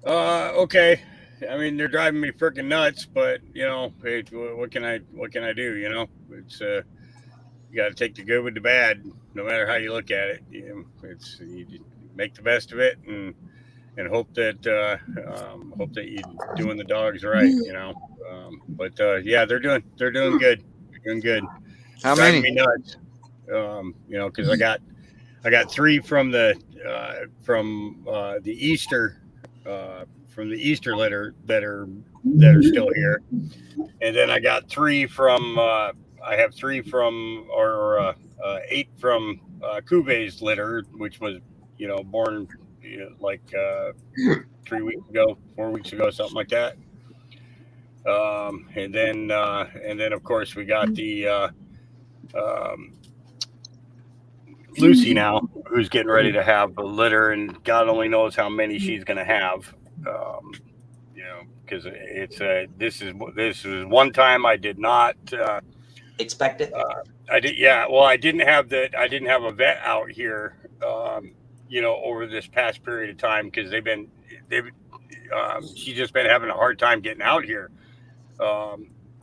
Speaker 16: Okay. I mean, they're driving me freaking nuts, but you know, hey, what can I do? You know, it's you got to take the good with the bad, no matter how you look at it. You make the best of it, and hope that you're doing the dogs right. You know, but yeah, they're doing good. They're doing good.
Speaker 4: How
Speaker 16: Driving
Speaker 4: many?
Speaker 16: me nuts. You know, because I got 3 from the Easter. From the Easter litter that are still here, and then I got 3 from I have 3 from or 8 from Kuve's litter, which was born like 3 weeks ago, 4 weeks ago, something like that. And then of course we got the Lucy now, who's getting ready to have a litter, and God only knows how many she's going to have. You know, because it's this is one time I did not
Speaker 1: expect it.
Speaker 16: I did, yeah. Well, I didn't have a vet out here, over this past period of time because she's just been having a hard time getting out here.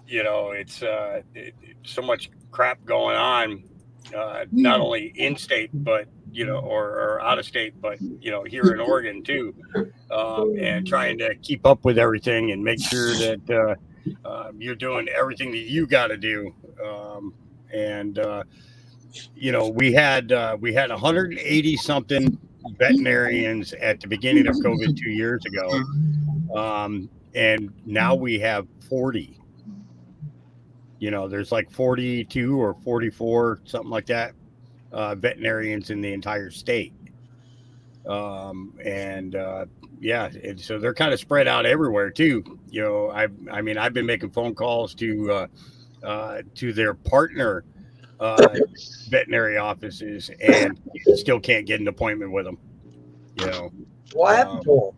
Speaker 16: It's so much crap going on, not only in state, but or out of state, but here in Oregon too, and trying to keep up with everything and make sure that you're doing everything that you got to do. We had 180 something veterinarians at the beginning of COVID 2 years ago, and now we have 40. There's like 42 or 44, something like that, veterinarians in the entire state. Yeah, and so they're kind of spread out everywhere too. I've been making phone calls to their partner veterinary offices and still can't get an appointment with them.
Speaker 10: What happened to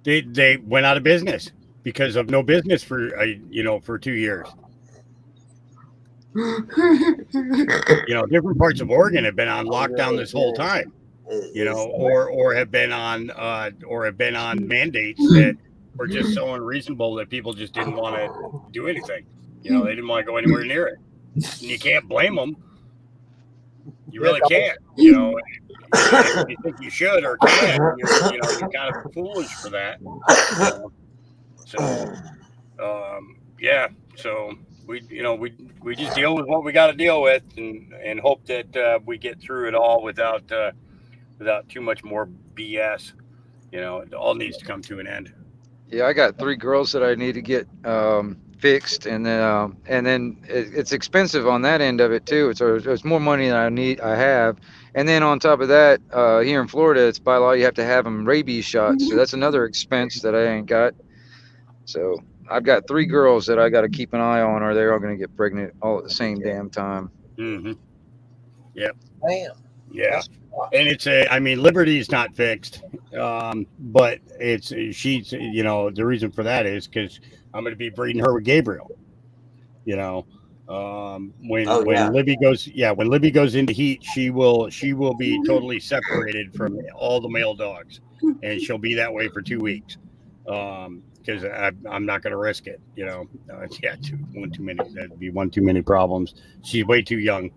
Speaker 10: them?
Speaker 16: They went out of business because of no business for 2 years. Different parts of Oregon have been on lockdown this whole time, or have been on mandates that were just so unreasonable that people just didn't want to do anything. They didn't want to go anywhere near it. And you can't blame them. You really can't. If you think you should or can, you're kind of foolish for that. Yeah. So we just deal with what we got to deal with, and hope that we get through it all without too much more BS. It all needs to come to an end.
Speaker 4: Yeah, I got 3 girls that I need to get fixed, and then it's expensive on that end of it too. It's more money than I have, and then on top of that, here in Florida, it's by law you have to have them rabies shots, so that's another expense that I ain't got. So I've got 3 girls that I got to keep an eye on, or they're all going to get pregnant all at the same damn time.
Speaker 16: Mm-hmm. Yep.
Speaker 10: Damn.
Speaker 16: Yeah. And Liberty's not fixed, but she's the reason for that is because I'm going to be breeding her with Gabriel. When Libby goes into heat, she will be totally separated from all the male dogs, and she'll be that way for 2 weeks. Because I'm not going to risk it, that'd be one too many problems. She's way too young,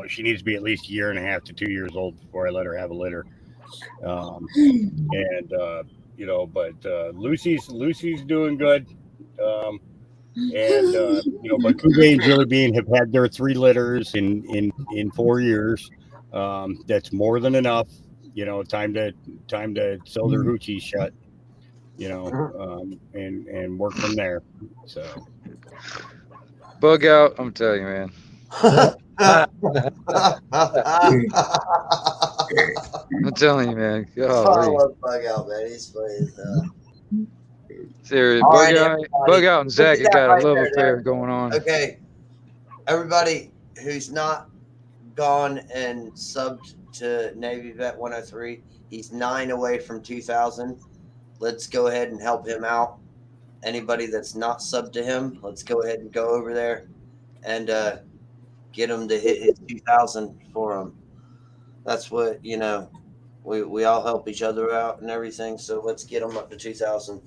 Speaker 16: she needs to be at least 1.5 to 2 years old before I let her have a litter. But Lucy's doing good. But Kuve and Jelly Bean have had their 3 litters in 4 years. That's more than enough, time to sew their hoochies shut. And work from there. So
Speaker 4: bug out, I'm telling you, man. I'm telling you, man.
Speaker 1: I love bug out, man. He's funny as hell.
Speaker 4: Serious, bug out and Zach have got a love affair going on.
Speaker 1: Okay, everybody who's not gone and subbed to Navy Vet 103, he's 9 away from 2,000. Let's go ahead and help him out. Anybody that's not subbed to him, let's go ahead and go over there and get him to hit his 2,000 for him. That's what, you know, we all help each other out and everything. So let's get them up to 2,000.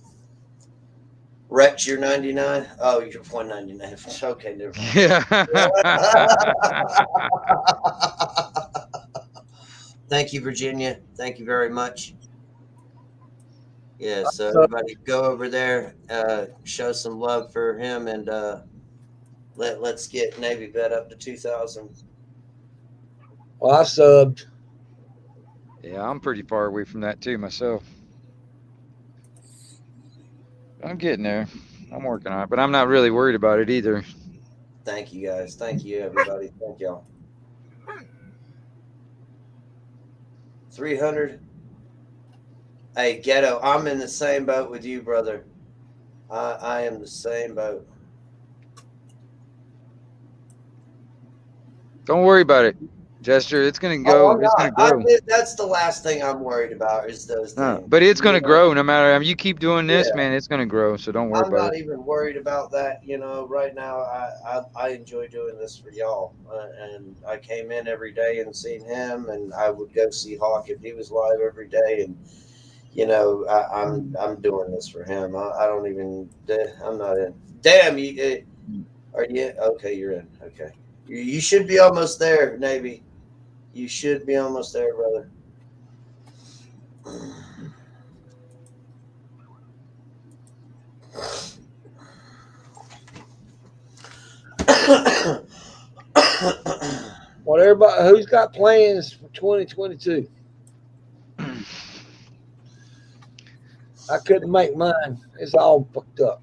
Speaker 1: Rex, you're 99. Oh, you're 199. Okay, never mind.
Speaker 4: Yeah.
Speaker 1: Thank you, Virginia. Thank you very much. Yeah, so everybody go over there, show some love for him, and let's get Navy Bet up to 2,000.
Speaker 10: Well, I subbed.
Speaker 4: Yeah, I'm pretty far away from that too myself. I'm getting there. I'm working on it, but I'm not really worried about it either.
Speaker 1: Thank you, guys. Thank you, everybody. Thank y'all. 300. Hey, Ghetto, I'm in the same boat with you, brother. I am the same boat.
Speaker 4: Don't worry about it, Jester. It's gonna go. It's gonna grow.
Speaker 1: That's the last thing I'm worried about is those things.
Speaker 4: But it's gonna grow no matter. I mean, you keep doing this, man. It's gonna grow. So don't worry
Speaker 1: I'm
Speaker 4: about
Speaker 1: not
Speaker 4: it.
Speaker 1: even worried about that. You know, right now I enjoy doing this for y'all, and I came in every day and seen him, and I would go see Hawk if he was live every day, and you know I'm doing this for him. I don't even. I'm not in. Damn you. Are you okay? You're in. Okay. You should be almost there, Navy. You should be almost there, brother.
Speaker 10: What everybody? Who's got plans for 2022? I couldn't make mine. It's all fucked up.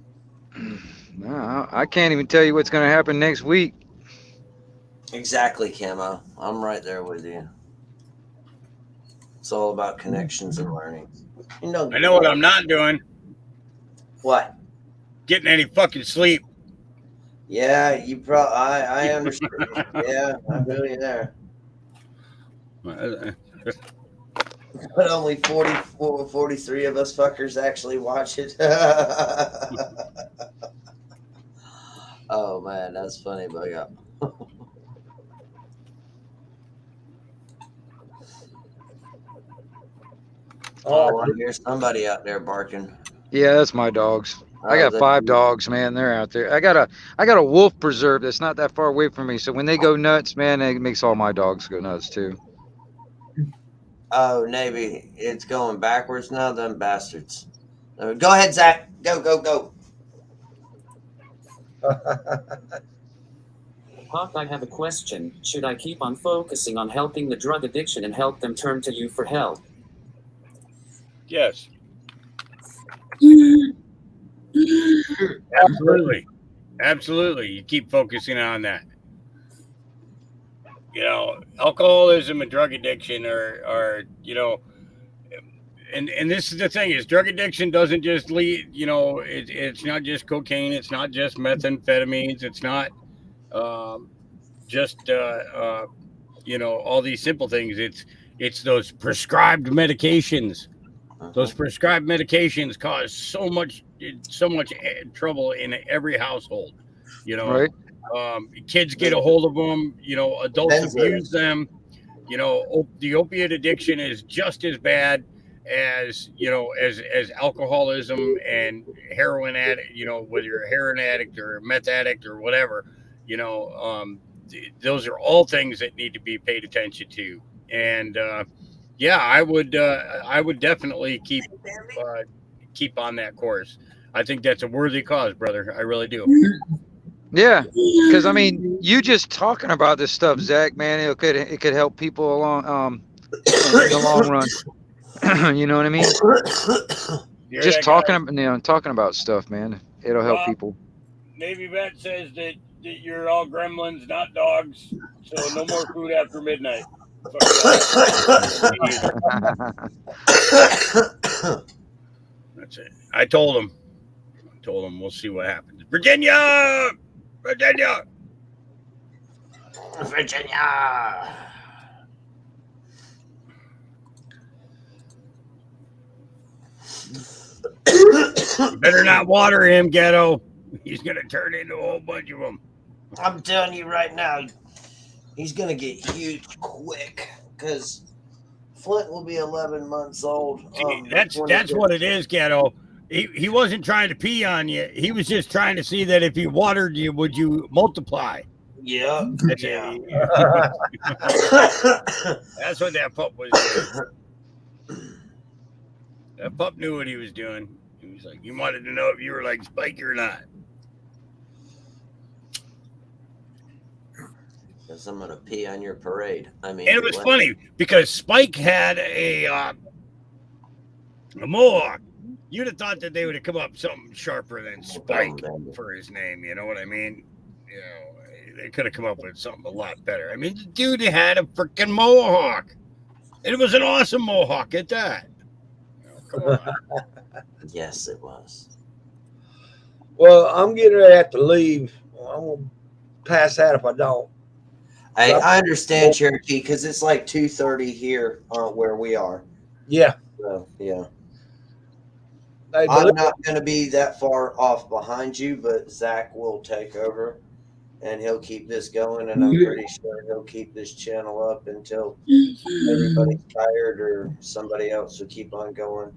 Speaker 4: No, I can't even tell you what's gonna happen next week.
Speaker 1: Exactly, Camo. I'm right there with you. It's all about connections and learning. You know,
Speaker 16: I know what I'm not doing.
Speaker 1: What?
Speaker 16: Getting any fucking sleep.
Speaker 1: Yeah, you probably. I understand. Yeah, I feel you there. But only 43 of us fuckers actually watch it. Oh man, that's funny, but yeah. Oh, I hear somebody out there barking.
Speaker 4: Yeah, that's my dogs. I got 5 dogs, man. They're out there. I got a wolf preserve that's not that far away from me. So when they go nuts, man, it makes all my dogs go nuts too.
Speaker 1: Oh, Navy, it's going backwards now. Them bastards. Go ahead, Zach. Go.
Speaker 9: Hawk, I have a question. Should I keep on focusing on helping the drug addiction and help them turn to you for help?
Speaker 16: Yes. Absolutely. You keep focusing on that. You know, alcoholism and drug addiction are you know, and this is the thing is drug addiction doesn't just lead, you know, it's not just cocaine, it's not just methamphetamines, it's not just you know, all these simple things. It's those prescribed medications. Those prescribed medications cause so much trouble in every household. You know,
Speaker 4: right?
Speaker 16: Kids get a hold of them. You know, adults abuse them. You know, the opiate addiction is just as bad as, you know, as alcoholism and heroin addict. You know, whether you're a heroin addict or a meth addict or whatever. You know, those are all things that need to be paid attention to. And yeah, I would definitely keep on that course. I think that's a worthy cause, brother. I really do.
Speaker 4: Yeah, because I mean, you just talking about this stuff, Zach, man, it could help people along in the long run. You know what I mean? Just talking about stuff, man. It'll help people.
Speaker 16: Navy Vet says that you're all gremlins, not dogs. So no more food after midnight. That's it. I told him we'll see what happens. Virginia. You better not water him, Ghetto. He's gonna turn into a whole bunch of them.
Speaker 1: I'm telling you right now, he's gonna get huge quick. because Flint will be 11 months old.
Speaker 16: That's what it is, Ghetto. He wasn't trying to pee on you. He was just trying to see that if he watered you, would you multiply?
Speaker 1: Yeah.
Speaker 16: That's
Speaker 1: Yeah.
Speaker 16: That's what that pup was doing. That pup knew what he was doing. He was like, you wanted to know if you were like Spike or not.
Speaker 1: Because I'm going to pee on your parade. I mean,
Speaker 16: And it was funny because Spike had a mohawk. You'd have thought that they would have come up something sharper than Spike for his name. You know what I mean? You know, they could have come up with something a lot better. I mean, the dude had a freaking mohawk. It was an awesome mohawk at that. Come on.
Speaker 1: Yes, it was.
Speaker 10: Well, I'm getting ready to have to leave. I'm going to pass out if I don't.
Speaker 1: I understand, Cherokee, because it's like 2:30 here where we are.
Speaker 10: Yeah.
Speaker 1: So, yeah.
Speaker 10: Hey,
Speaker 1: I'm not going to be that far off behind you, but Zach will take over, and he'll keep this going, and I'm pretty sure he'll keep this channel up until everybody's tired or somebody else will keep on going.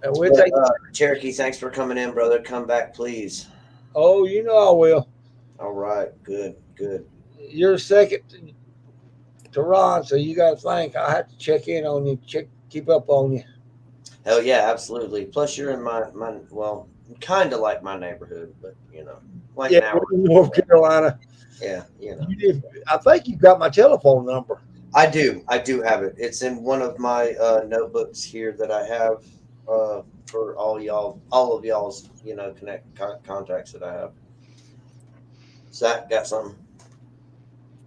Speaker 10: And we'll take
Speaker 1: Cherokee, thanks for coming in, brother. Come back, please.
Speaker 10: Oh, you know I will.
Speaker 1: All right. Good, good.
Speaker 10: You're second to Ron, so you got to think. I have to check in on you, keep up on you.
Speaker 1: Hell yeah, absolutely. Plus, you're in my well, kind of like my neighborhood, but you know, like an hour.
Speaker 10: North Carolina.
Speaker 1: Yeah, you know.
Speaker 10: I think you got my telephone number.
Speaker 1: I do have it. It's in one of my notebooks here that I have for all of y'all's, you know, contacts that I have. Zach, got something?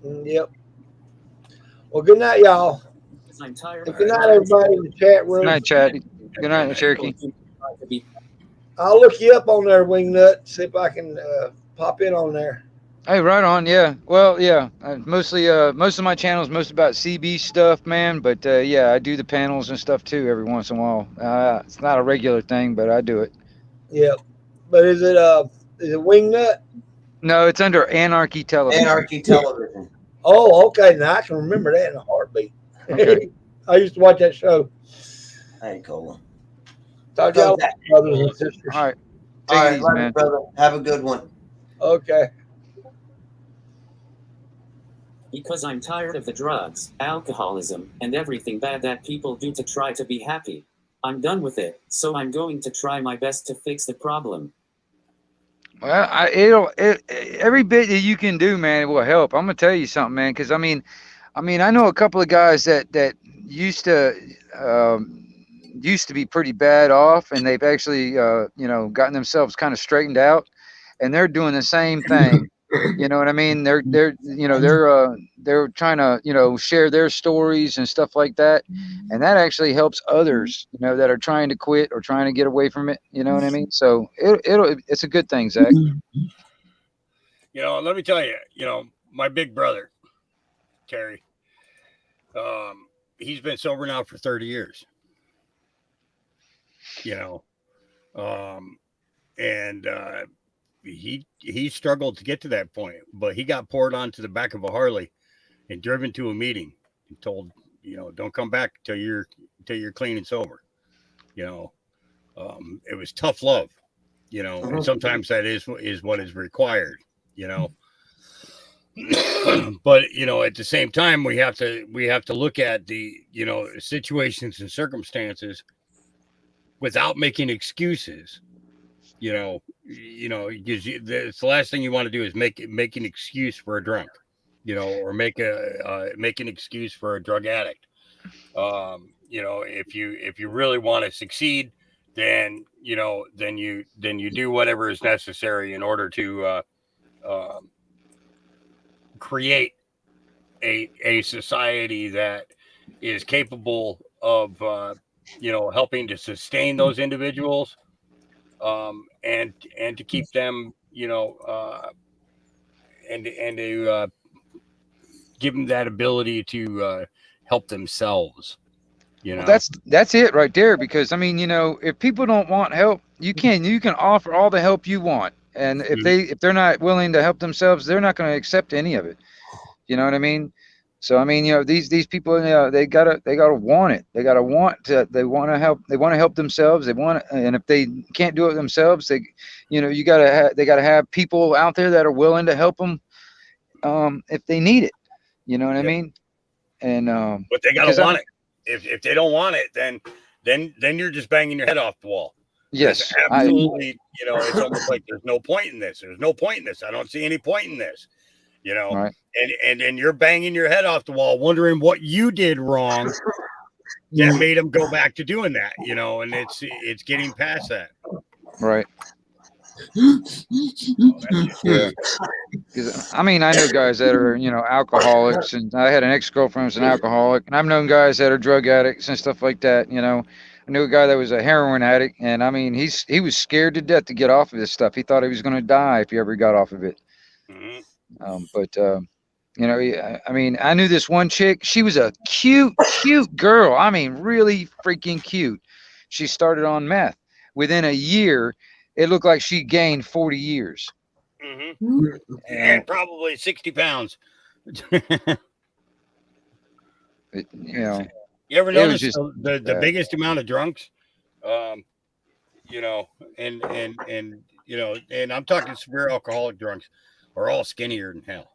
Speaker 10: Yep. Well, good night, y'all.
Speaker 9: I'm tired.
Speaker 10: Good night, everybody in the chat room.
Speaker 4: Good night, Chad. Good night, Cherokee.
Speaker 10: I'll look you up on there, Wingnut. See if I can pop in on there.
Speaker 4: Hey, right on. Yeah. Well, yeah. Mostly, most of my channel is most about CB stuff, man. But yeah, I do the panels and stuff too every once in a while. It's not a regular thing, but I do it.
Speaker 10: Yeah. But is it Wingnut?
Speaker 4: No, it's under Anarchy Television.
Speaker 1: Anarchy Television.
Speaker 10: Oh, okay. Now I can remember that in a heartbeat.
Speaker 4: Okay.
Speaker 10: I used to watch that show.
Speaker 1: Hey, cool.
Speaker 10: Talk y'all brothers and sisters.
Speaker 4: All right.
Speaker 1: All right, love you, brother. Have a good one.
Speaker 10: Okay.
Speaker 9: Because I'm tired of the drugs, alcoholism, and everything bad that people do to try to be happy. I'm done with it, so I'm going to try my best to fix the problem.
Speaker 4: Well, every bit that you can do, man, it will help. I'm gonna tell you something, man, because I mean, I know a couple of guys that used to be pretty bad off, and they've actually you know, gotten themselves kind of straightened out, and they're doing the same thing. You know what I mean? They're you know, they're trying to, you know, share their stories and stuff like that, and that actually helps others, you know, that are trying to quit or trying to get away from it. You know what I mean? So it's a good thing, Zach.
Speaker 16: You know, let me tell you, you know, my big brother, Terry, he's been sober now for 30 years. You know, and he struggled to get to that point, but he got poured onto the back of a Harley and driven to a meeting and told, you know, don't come back till you're clean and sober. You know, it was tough love, you know, and sometimes that is what is required, you know. But, you know, at the same time, we have to look at the, you know, situations and circumstances without making excuses. You know, because the last thing you want to do is make an excuse for a drunk, you know, or make an excuse for a drug addict. You know, if you really want to succeed, then you do whatever is necessary in order to create a society that is capable of you know, helping to sustain those individuals. And to keep them, you know, and to give them that ability to help themselves. You know,
Speaker 4: Well, that's it right there. Because I mean, you know, if people don't want help, you can offer all the help you want, and if they're not willing to help themselves, they're not going to accept any of it. You know what I mean? So I mean, these people, they gotta want it. They gotta want to. They want to help. They want to help themselves. They want, and if they can't do it themselves, they gotta have people out there that are willing to help them, if they need it. You know what I mean? And
Speaker 16: but they gotta want it. If they don't want it, then you're just banging your head off the wall.
Speaker 4: Yes,
Speaker 16: that's absolutely. It's almost like there's no point in this. There's no point in this. I don't see any point in this.
Speaker 4: Right.
Speaker 16: And you're banging your head off the wall, wondering what you did wrong that made them go back to doing that. And it's getting past that.
Speaker 4: Right. Yeah. I mean, I know guys that are, alcoholics, and I had an ex-girlfriend who's an alcoholic, and I've known guys that are drug addicts and stuff like that. I knew a guy that was a heroin addict, and I mean, he was scared to death to get off of this stuff. He thought he was going to die if he ever got off of it. I mean, I knew this one chick. She was a cute girl. I mean, really freaking cute. She started on meth. Within a year, it looked like she gained 40 years.
Speaker 16: And probably 60 pounds. You ever notice the biggest amount of drunks? And I'm talking severe alcoholic drunks are all skinnier than hell.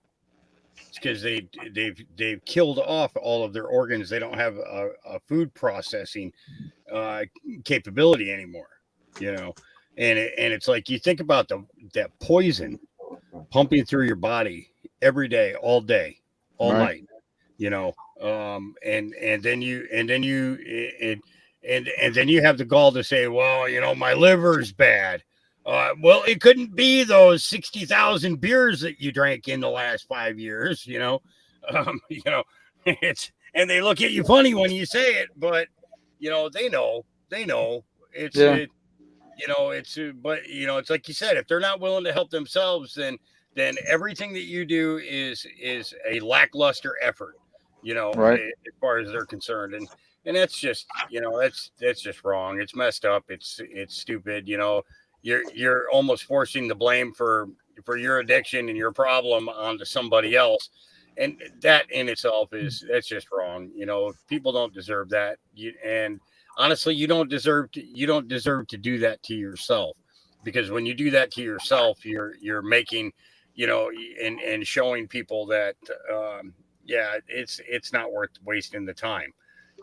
Speaker 16: It's because they've killed off all of their organs. They don't have a food processing capability anymore. And it's like you think about that poison pumping through your body every day, all day, all night. And then you have the gall to say, well, my liver's bad. Well, it couldn't be those 60,000 beers that you drank in the last 5 years, it's, and they look at you funny when you say it, but they know it's, but it's like you said, if they're not willing to help themselves, then everything that you do is a lackluster effort,
Speaker 4: right.
Speaker 16: As far as they're concerned. And that's just, that's just wrong. It's messed up. It's stupid. You're almost forcing the blame for your addiction and your problem onto somebody else. And that in itself that's just wrong. People don't deserve that. And honestly, you don't deserve to do that to yourself, because when you do that to yourself, you're making, and showing people that, it's not worth wasting the time,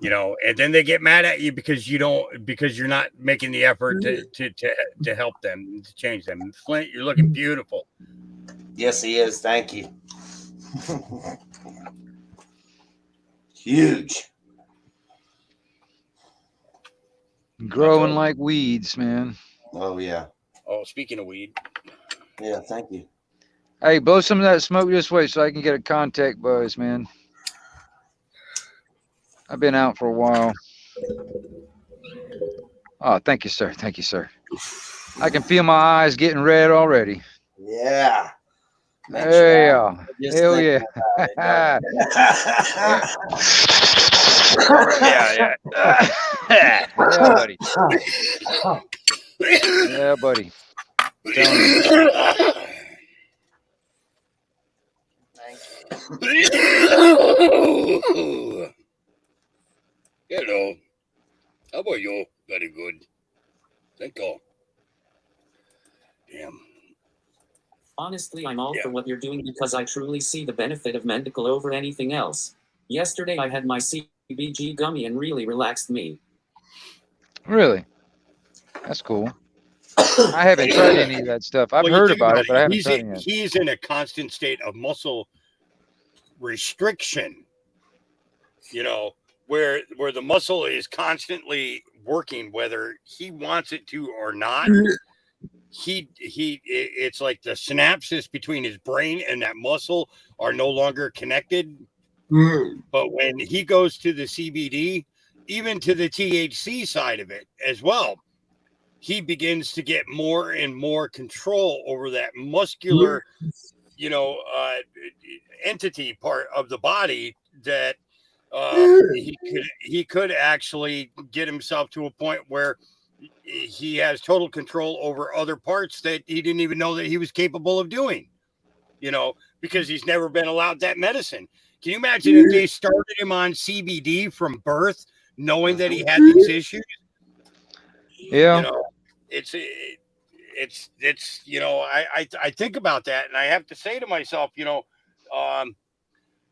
Speaker 16: and then they get mad at you because you're not making the effort to help them, to change them. Flint, you're looking beautiful.
Speaker 1: Yes, he is. Thank you. Huge.
Speaker 4: Growing like weeds, man.
Speaker 1: Oh, yeah.
Speaker 16: Oh, speaking of weed.
Speaker 1: Yeah, thank you.
Speaker 4: Hey, blow some of that smoke this way so I can get a contact buzz, man. I've been out for a while. Oh, thank you, sir. Thank you, sir. I can feel my eyes getting red already.
Speaker 1: Yeah.
Speaker 4: Yeah. Hell yeah. Yeah. Yeah, buddy. Yeah, buddy.
Speaker 16: Hello. How about you? Very good. Thank you. Damn.
Speaker 9: Honestly, I'm all for what you're doing because I truly see the benefit of medical over anything else. Yesterday I had my CBG gummy and really relaxed me.
Speaker 4: Really? That's cool. I haven't tried any of that stuff. I've heard about it, but I haven't tried it yet.
Speaker 16: He's in a constant state of muscle restriction, where the muscle is constantly working, whether he wants it to or not. It's like the synapses between his brain and that muscle are no longer connected. But when he goes to the CBD, even to the THC side of it as well, he begins to get more and more control over that muscular, entity part of the body that he could actually get himself to a point where he has total control over other parts that he didn't even know that he was capable of doing, because he's never been allowed that medicine. Can you imagine if they started him on CBD from birth, knowing that he had these issues?
Speaker 4: Yeah.
Speaker 16: You know, it's you know, I think about that, and I have to say to myself, you know,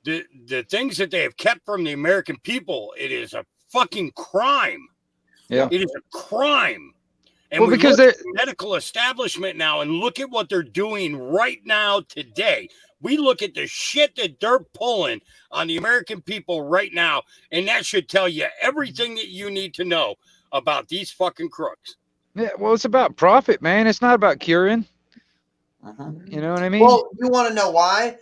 Speaker 16: the things that they have kept from the American people, it is a fucking crime.
Speaker 4: Yeah.
Speaker 16: It is a crime. And
Speaker 4: Well,
Speaker 16: we
Speaker 4: because
Speaker 16: look at the medical establishment now and look at what they're doing right now today. We look at the shit that they're pulling on the American people right now, and that should tell you everything that you need to know about these fucking crooks.
Speaker 4: Yeah, well, it's about profit, man. It's not about curing. You know what I mean?
Speaker 1: Well, you want to know why?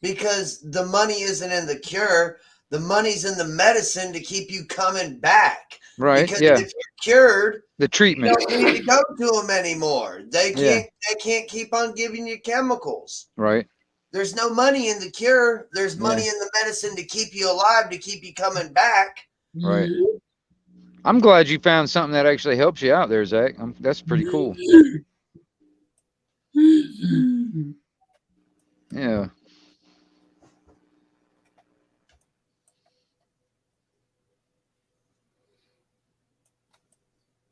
Speaker 1: Because the money isn't in the cure. The money's in the medicine to keep you coming back.
Speaker 4: Right.
Speaker 1: Because
Speaker 4: Yeah.
Speaker 1: if you're cured,
Speaker 4: The treatment.
Speaker 1: you don't need to go to them anymore. They
Speaker 4: Yeah.
Speaker 1: can't keep on giving you chemicals.
Speaker 4: Right.
Speaker 1: There's no money in the cure. There's money
Speaker 4: Yeah.
Speaker 1: in the medicine to keep you alive, to keep you coming back.
Speaker 4: Right. I'm glad you found something that actually helps you out there, Zach. That's pretty cool. Yeah.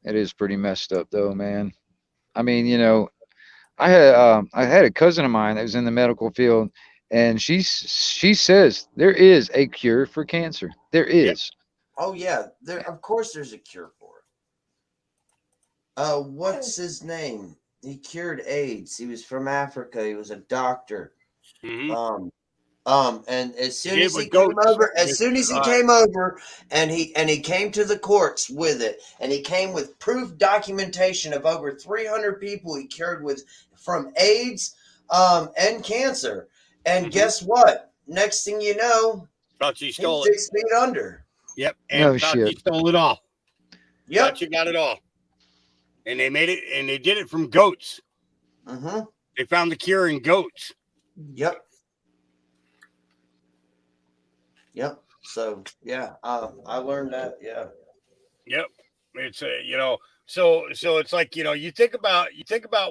Speaker 4: It is pretty messed up, though, man. I mean, you know, I had a cousin of mine that was in the medical field, and she says there is a cure for cancer. There is.
Speaker 1: Oh yeah, of course there's a cure for it. What's his name? He cured AIDS. He was from Africa. He was a doctor.
Speaker 16: Mm-hmm.
Speaker 1: And as soon as he came over, and he came to the courts with it, and he came with proof documentation of over 300 people he cured from AIDS, and cancer. And guess what? Next thing you know,
Speaker 16: Fauci stole
Speaker 1: he's 6 feet under.
Speaker 16: Yep, and
Speaker 4: No
Speaker 16: Fauci
Speaker 4: shit.
Speaker 16: stole it all.
Speaker 1: Yep,
Speaker 16: Fauci got it all, and they made it, and they did it from goats.
Speaker 1: Mm-hmm.
Speaker 16: They found the cure in goats.
Speaker 1: Yep. Yep. So yeah, I learned that. Yeah.
Speaker 16: Yep. It's you know, so it's like, you know, you think about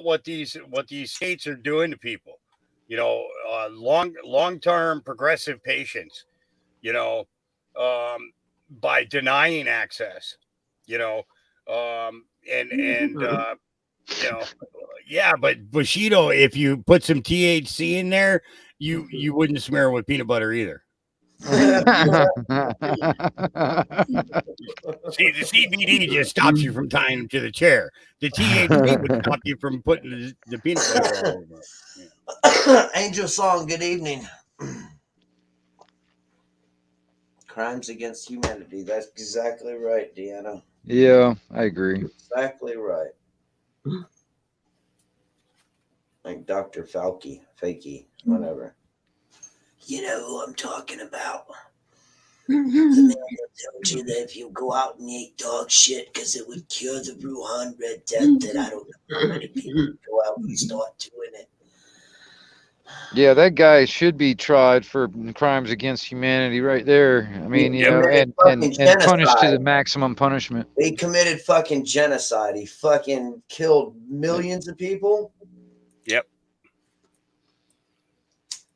Speaker 16: what these states are doing to people, you know, long-term progressive patients, you know, by denying access, you know, and you know, yeah, but Bushido, if you put some THC in there, you wouldn't smear it with peanut butter either. See, the CBD just stops you from tying them to the chair. The THC would stop you from putting the peanut butter all over.
Speaker 1: Yeah. Angel Song, good evening. Crimes against humanity. That's exactly right, Deanna.
Speaker 4: Yeah, I agree.
Speaker 1: Exactly right. Like Dr. Fakey, whatever. You know who I'm talking about. The man that told you that if you go out and eat dog shit because it would cure the Wuhan Red Death, that I don't know how many people go out and start doing it.
Speaker 4: Yeah, that guy should be tried for crimes against humanity right there. I mean, you know, and punished to the maximum punishment.
Speaker 1: He committed fucking genocide. He fucking killed millions of people.
Speaker 16: Yep.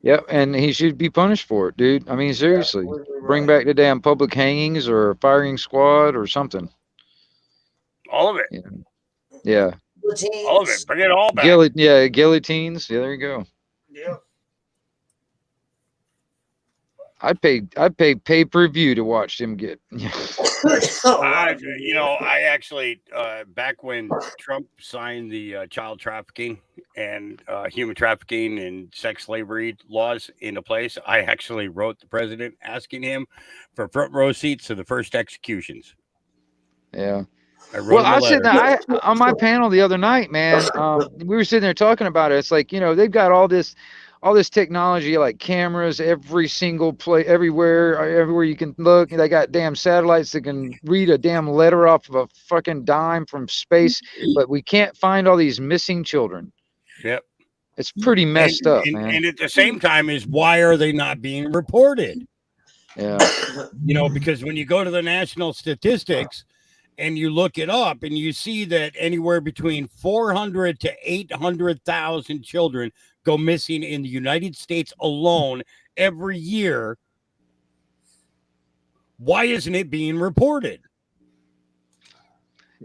Speaker 4: Yep, and he should be punished for it, dude. I mean, seriously. Bring back the damn public hangings or a firing squad or something.
Speaker 16: All of it.
Speaker 4: Yeah.
Speaker 16: All of it. Bring it all back.
Speaker 4: Guillotines. Yeah, there you go.
Speaker 1: Yeah.
Speaker 4: I'd pay pay-per-view to watch them get.
Speaker 16: I actually back when Trump signed the child trafficking and human trafficking and sex slavery laws into place, I actually wrote the president asking him for front row seats to the first executions.
Speaker 4: Yeah.
Speaker 16: I
Speaker 4: said that on my panel the other night, man. We were sitting there talking about it. It's like, you know, they've got all this technology, like cameras every single place, everywhere you can look. They got damn satellites that can read a damn letter off of a fucking dime from space, but we can't find all these missing children.
Speaker 16: Yep.
Speaker 4: It's pretty messed up, man.
Speaker 16: And at the same time is, why are they not being reported?
Speaker 4: Yeah.
Speaker 16: You know, because when you go to the national statistics and you look it up and you see that anywhere between 400 to 800,000 children go missing in the United States alone every year, Why isn't it being reported?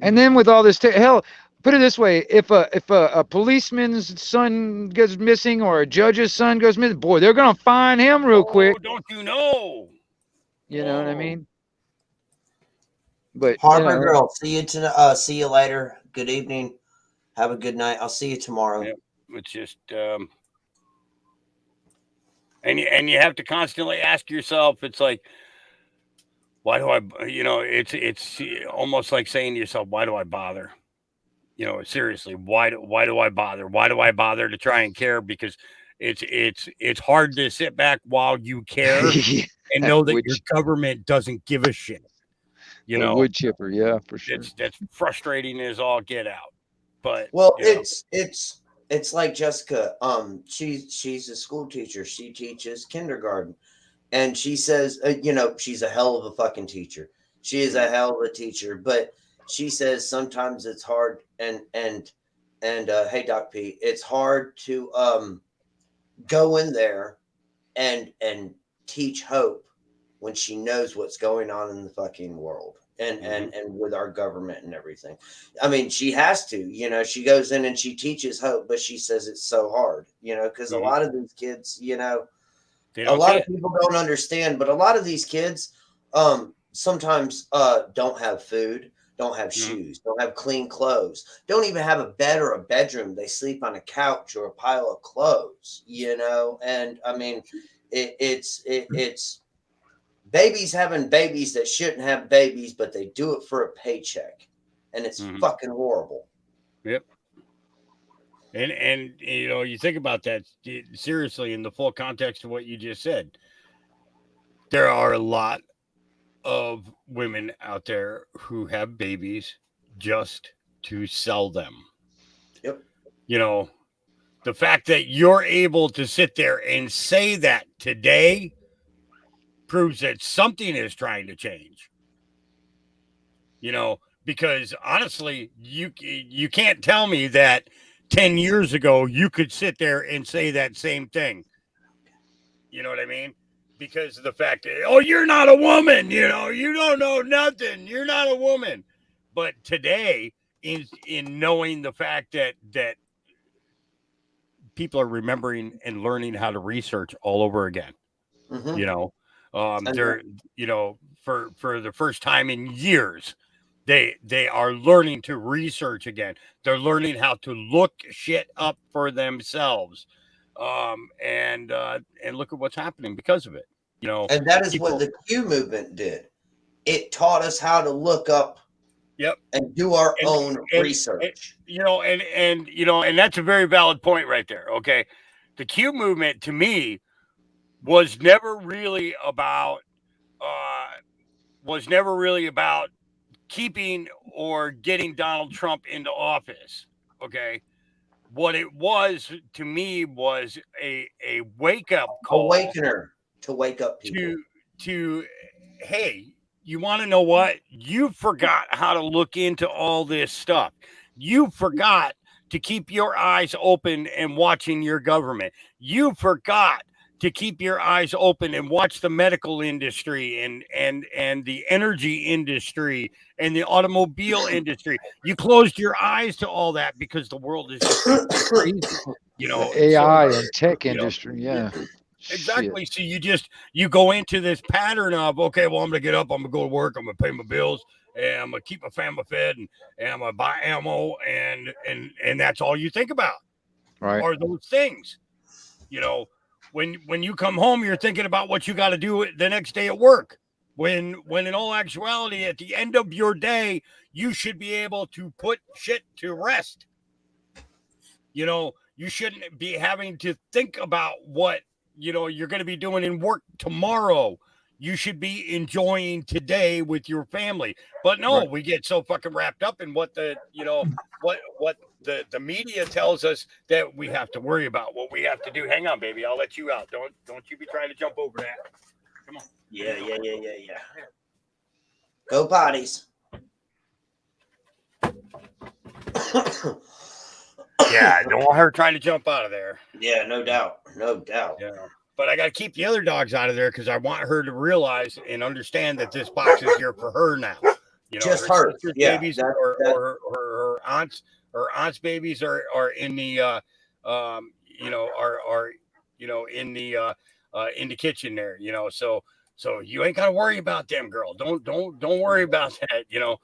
Speaker 4: And then with all this, hell, put it this way: if a policeman's son goes missing or a judge's son goes missing, boy, they're gonna find him real quick.
Speaker 16: Don't you know?
Speaker 4: You know what I mean? But
Speaker 1: Harbor Girl, see you later. Good evening. Have a good night. I'll see you tomorrow.
Speaker 16: Yeah, it's just and you have to constantly ask yourself, it's like, why do I, it's almost like saying to yourself, why do I bother? Seriously, why do I bother? Why do I bother to try and care? Because it's hard to sit back while you care and know that your government doesn't give a shit.
Speaker 4: Wood chipper, yeah, for sure.
Speaker 16: That's frustrating as all get out. But
Speaker 1: it's like Jessica. She's a school teacher. She teaches kindergarten, and she says, she's a hell of a fucking teacher. She is a hell of a teacher, but she says sometimes it's hard. And hey, Doc P, it's hard to go in there and teach hope when she knows what's going on in the fucking world. And with our government and everything. I mean, she has to, she goes in and she teaches hope, but she says it's so hard, because a lot of these kids, a lot of people don't understand, but a lot of these kids sometimes don't have food, don't have shoes, don't have clean clothes, don't even have a bed or a bedroom. They sleep on a couch or a pile of clothes, and I mean, it's babies having babies that shouldn't have babies, but they do it for a paycheck, and it's fucking horrible.
Speaker 16: Yep. And you think about that seriously in the full context of what you just said. There are a lot of women out there who have babies just to sell them.
Speaker 1: Yep.
Speaker 16: The fact that you're able to sit there and say that today proves that something is trying to change. Because honestly, you can't tell me that 10 years ago you could sit there and say that same thing. You know what I mean? Because of the fact that, oh, you're not a woman, you don't know nothing. You're not a woman. But today, in knowing the fact that people are remembering and learning how to research all over again, they're, for the first time in years, they are learning to research again. They're learning how to look shit up for themselves. And look at what's happening because of it.
Speaker 1: And that is what the Q movement did. It taught us how to look up and do our own research.
Speaker 16: And that's a very valid point right there. Okay. The Q movement to me was never really about keeping or getting Donald Trump into office. Okay. What it was to me was a wake-up call.
Speaker 1: Awakener to wake up people.
Speaker 16: To hey, you want to know what? You forgot how to look into all this stuff. You forgot to keep your eyes open and watching your government. You forgot to keep your eyes open and watch the medical industry and the energy industry and the automobile industry. You closed your eyes to all that because the world is just crazy.
Speaker 4: The AI and tech industry, yeah.
Speaker 16: Exactly. Shit. So you go into this pattern of, okay, well, I'm gonna get up, I'm gonna go to work, I'm gonna pay my bills, and I'm gonna keep my family fed, and I'm gonna buy ammo, and that's all you think about.
Speaker 4: Right.
Speaker 16: Are those things. When you come home, you're thinking about what you got to do the next day at work. When in all actuality, at the end of your day, you should be able to put shit to rest. You shouldn't be having to think about what you're going to be doing in work tomorrow. You should be enjoying today with your family. But no, right. We get so fucking wrapped up in what the media tells us that we have to worry about, what we have to do. Hang on, baby. I'll let you out. Don't you be trying to jump over that. Come on.
Speaker 1: Yeah. Go potties.
Speaker 16: Yeah, don't want her trying to jump out of there.
Speaker 1: Yeah, no doubt.
Speaker 16: Yeah. but I got to keep the other dogs out of there because I want her to realize and understand that this box is here for her now. You know,
Speaker 1: Just her.
Speaker 16: sister's
Speaker 1: Yeah,
Speaker 16: babies
Speaker 1: that-
Speaker 16: or
Speaker 1: that-
Speaker 16: her aunt's babies are in the in the kitchen there. You know, so you ain't got to worry about them, girl. Don't worry about that. You know,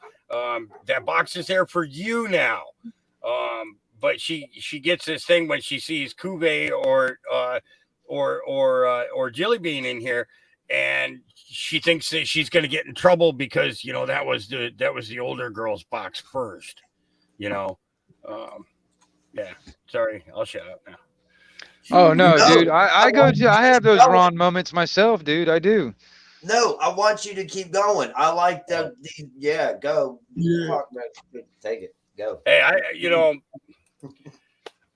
Speaker 16: that box is there for you now. But she gets this thing when she sees Cuvée or Jelly Bean in here, and she thinks that she's going to get in trouble because, you know, that was the older girl's box first, you know. Yeah, sorry, I'll shut up now.
Speaker 4: Oh no,
Speaker 1: No,
Speaker 4: dude. I have those Ron moments myself, dude. I do.
Speaker 1: No, I want you to keep going. I like the yeah, go. Fuck, man. Take it. Go.
Speaker 16: Hey,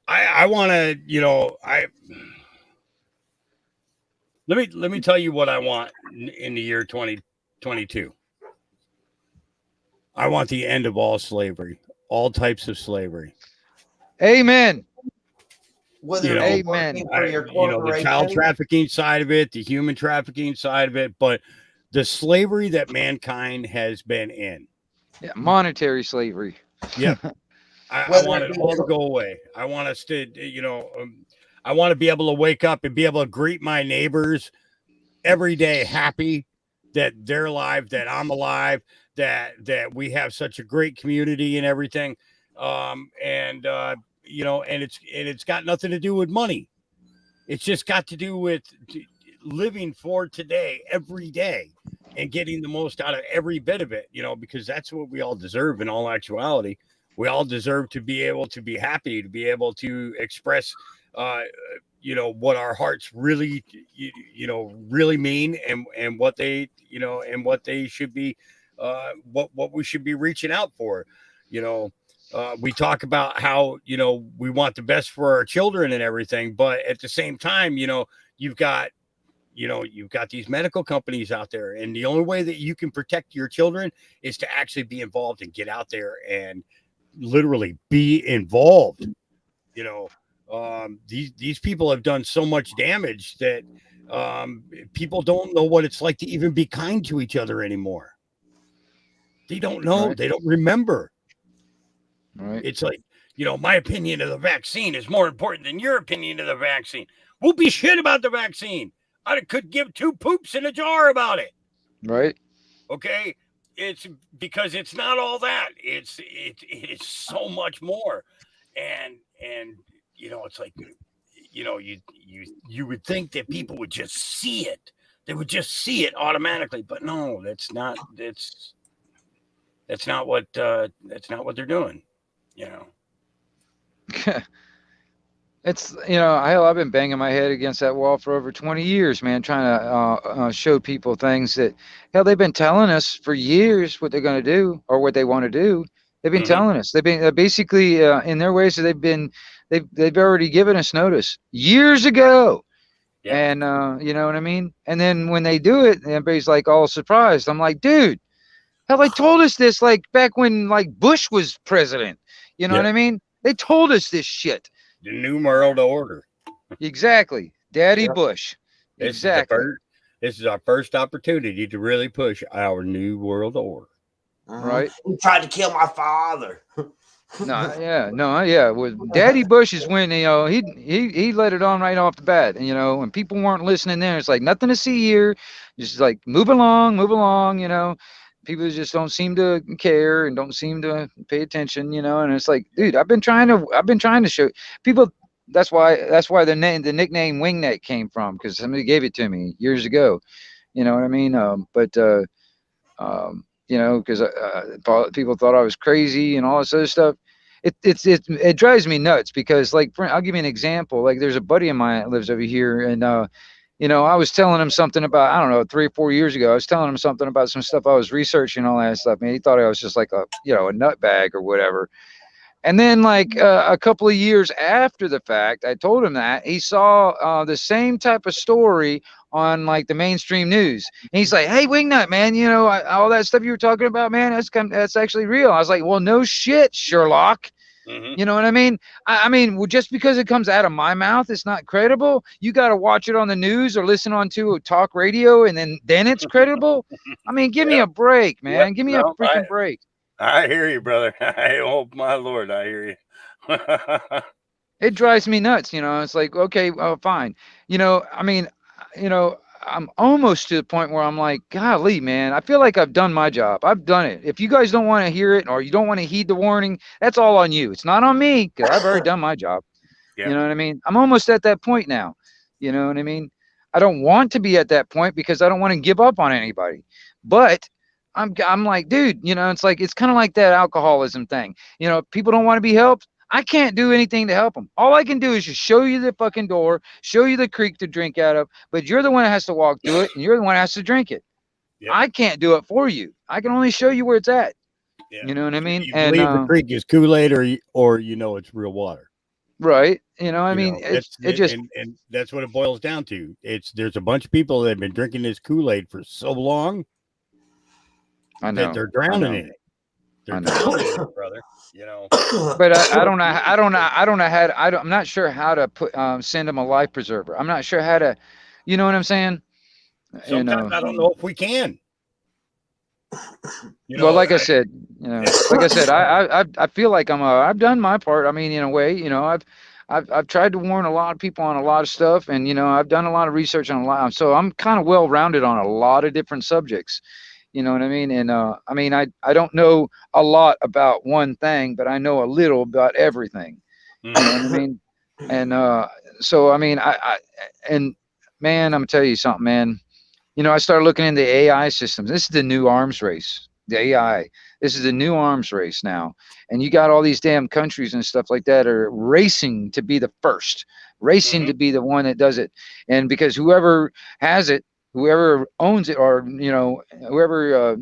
Speaker 16: I want to, you know, let me tell you what I want in the year 2022. I want the end of all slavery, all types of slavery.
Speaker 4: Amen.
Speaker 1: Whether
Speaker 4: amen.
Speaker 16: The child trafficking side of it, the human trafficking side of it, but the slavery that mankind has been in.
Speaker 4: Yeah, monetary slavery.
Speaker 16: Yeah. I want it all to go away. I want us to, I want to be able to wake up and be able to greet my neighbors every day, happy that they're alive, that I'm alive, that we have such a great community and everything. And it's got nothing to do with money. It's just got to do with living for today, every day, and getting the most out of every bit of it, because that's what we all deserve in all actuality. We all deserve to be able to be happy, to be able to express, what our hearts really, really mean, and what they, and what they should be, what we should be reaching out for. We talk about how, we want the best for our children and everything, but at the same time, you've got these medical companies out there, and the only way that you can protect your children is to actually be involved and get out there and literally be involved. These people have done so much damage that people don't know what it's like to even be kind to each other anymore. They don't know.
Speaker 4: Right.
Speaker 16: They don't remember.
Speaker 4: Right.
Speaker 16: It's like, my opinion of the vaccine is more important than your opinion of the vaccine. We'll be shit about the vaccine. I could give two poops in a jar about it.
Speaker 4: Right.
Speaker 16: Okay. It's because it's not all that. It's so much more. And it's like, you would think that people would just see it. They would just see it automatically, but no, that's not what they're doing.
Speaker 4: It's, I've been banging my head against that wall for over 20 years, man, trying to show people things that, hell, they've been telling us for years what they're going to do or what they want to do. They've been telling us. They've been basically in their ways that they've already given us notice years ago. Yeah. And you know what I mean? And then when they do it, everybody's like all surprised. I'm like, dude, hell, they told us this like back when like Bush was president. You know what I mean? They told us this shit.
Speaker 16: The New World Order.
Speaker 4: Exactly. Daddy Bush. Exactly.
Speaker 16: This is our first opportunity to really push our New World Order.
Speaker 4: Right.
Speaker 1: He tried to kill my father.
Speaker 4: With Daddy Bush is when, he let it on right off the bat. And, when people weren't listening there, it's like nothing to see here. Just like move along. People just don't seem to care and don't seem to pay attention, and it's like, dude, I've been trying to show people. That's why the nickname Wingneck came from, because somebody gave it to me years ago. You know what I mean? Because people thought I was crazy and all this other stuff. It drives me nuts because, like, I'll give you an example. Like, there's a buddy of mine that lives over here, and I was telling him something about, I don't know, 3 or 4 years ago, I was telling him something about some stuff I was researching, all that stuff. Man, he thought I was just like a nutbag or whatever. And then like a couple of years after the fact, I told him that he saw the same type of story on like the mainstream news. And he's like, hey, Wingnut, man, all that stuff you were talking about, man, that's actually real. I was like, well, no shit, Sherlock. You know what I mean? I mean, well, just because it comes out of my mouth, it's not credible. You got to watch it on the news or listen on to talk radio, and then it's credible. I mean, give me a break, man. Give me a freaking break.
Speaker 16: I hear you, brother. Oh my Lord, I hear you.
Speaker 4: It drives me nuts. You know, it's like, okay, well, fine. You know, I mean, you know, I'm almost to the point where I'm like, golly, man, I feel like I've done my job. I've done it. If you guys don't want to hear it or you don't want to heed the warning, that's all on you. It's not on me because I've already done my job.
Speaker 16: Yep.
Speaker 4: You know what I mean? I'm almost at that point now. You know what I mean? I don't want to be at that point because I don't want to give up on anybody. But I'm like, dude, you know, it's like, it's kind of like that alcoholism thing. You know, people don't want to be helped. I can't do anything to help them. All I can do is just show you the fucking door, show you the creek to drink out of, but you're the one that has to walk through it and you're the one that has to drink it. Yep. I can't do it for you. I can only show you where it's at. Yeah. You know what I mean?
Speaker 16: You believe the creek is Kool-Aid or you know it's real water.
Speaker 4: Right. You know, I mean, it just
Speaker 16: and that's what it boils down to. There's a bunch of people that have been drinking this Kool-Aid for so long that they're drowning in it. They're drowning in it, brother. You know,
Speaker 4: but I don't know how to, I'm not sure how to put send them a life preserver. I'm not sure how to, you know what I'm saying?
Speaker 16: Sometimes I don't know if we can.
Speaker 4: You know, well, like I said, you know, like I said, I feel like I've done my part. I mean, in a way, you know, I've tried to warn a lot of people on a lot of stuff, and you know, I've done a lot of research on a lot, so I'm kind of well rounded on a lot of different subjects. You know what I mean? And I mean, I don't know a lot about one thing, but I know a little about everything. You know what I mean? And so I mean, and man, I'm gonna tell you something, man. You know, I started looking into AI systems. This is the new arms race, the AI. This is the new arms race now. And you got all these damn countries and stuff like that are racing to be the first, racing to be the one that does it. And because whoever has it, whoever owns it, or, you know, whoever,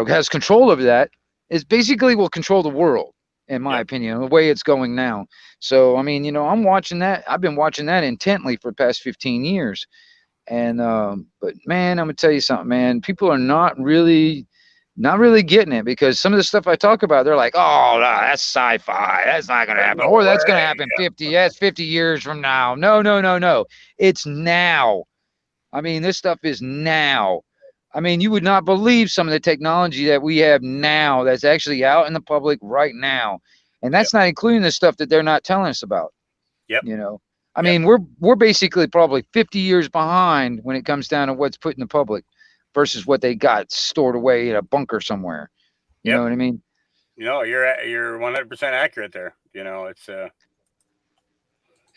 Speaker 4: has control over that is basically will control the world, in my opinion, the way it's going now. So, I mean, you know, I'm watching that. I've been watching that intently for the past 15 years. And but man, I'm gonna tell you something, man. People are not really getting it, because some of the stuff I talk about, they're like, oh, no, that's sci-fi, that's not gonna happen, or that's gonna happen 50 years from now. No, it's now. I mean, this stuff is now. I mean, you would not believe some of the technology that we have now that's actually out in the public right now, and that's not including the stuff that they're not telling us about. You know, I mean, we're basically probably 50 years behind when it comes down to what's put in the public versus what they got stored away in a bunker somewhere. You know what I mean?
Speaker 16: You know, you're 100% accurate there. You know, it's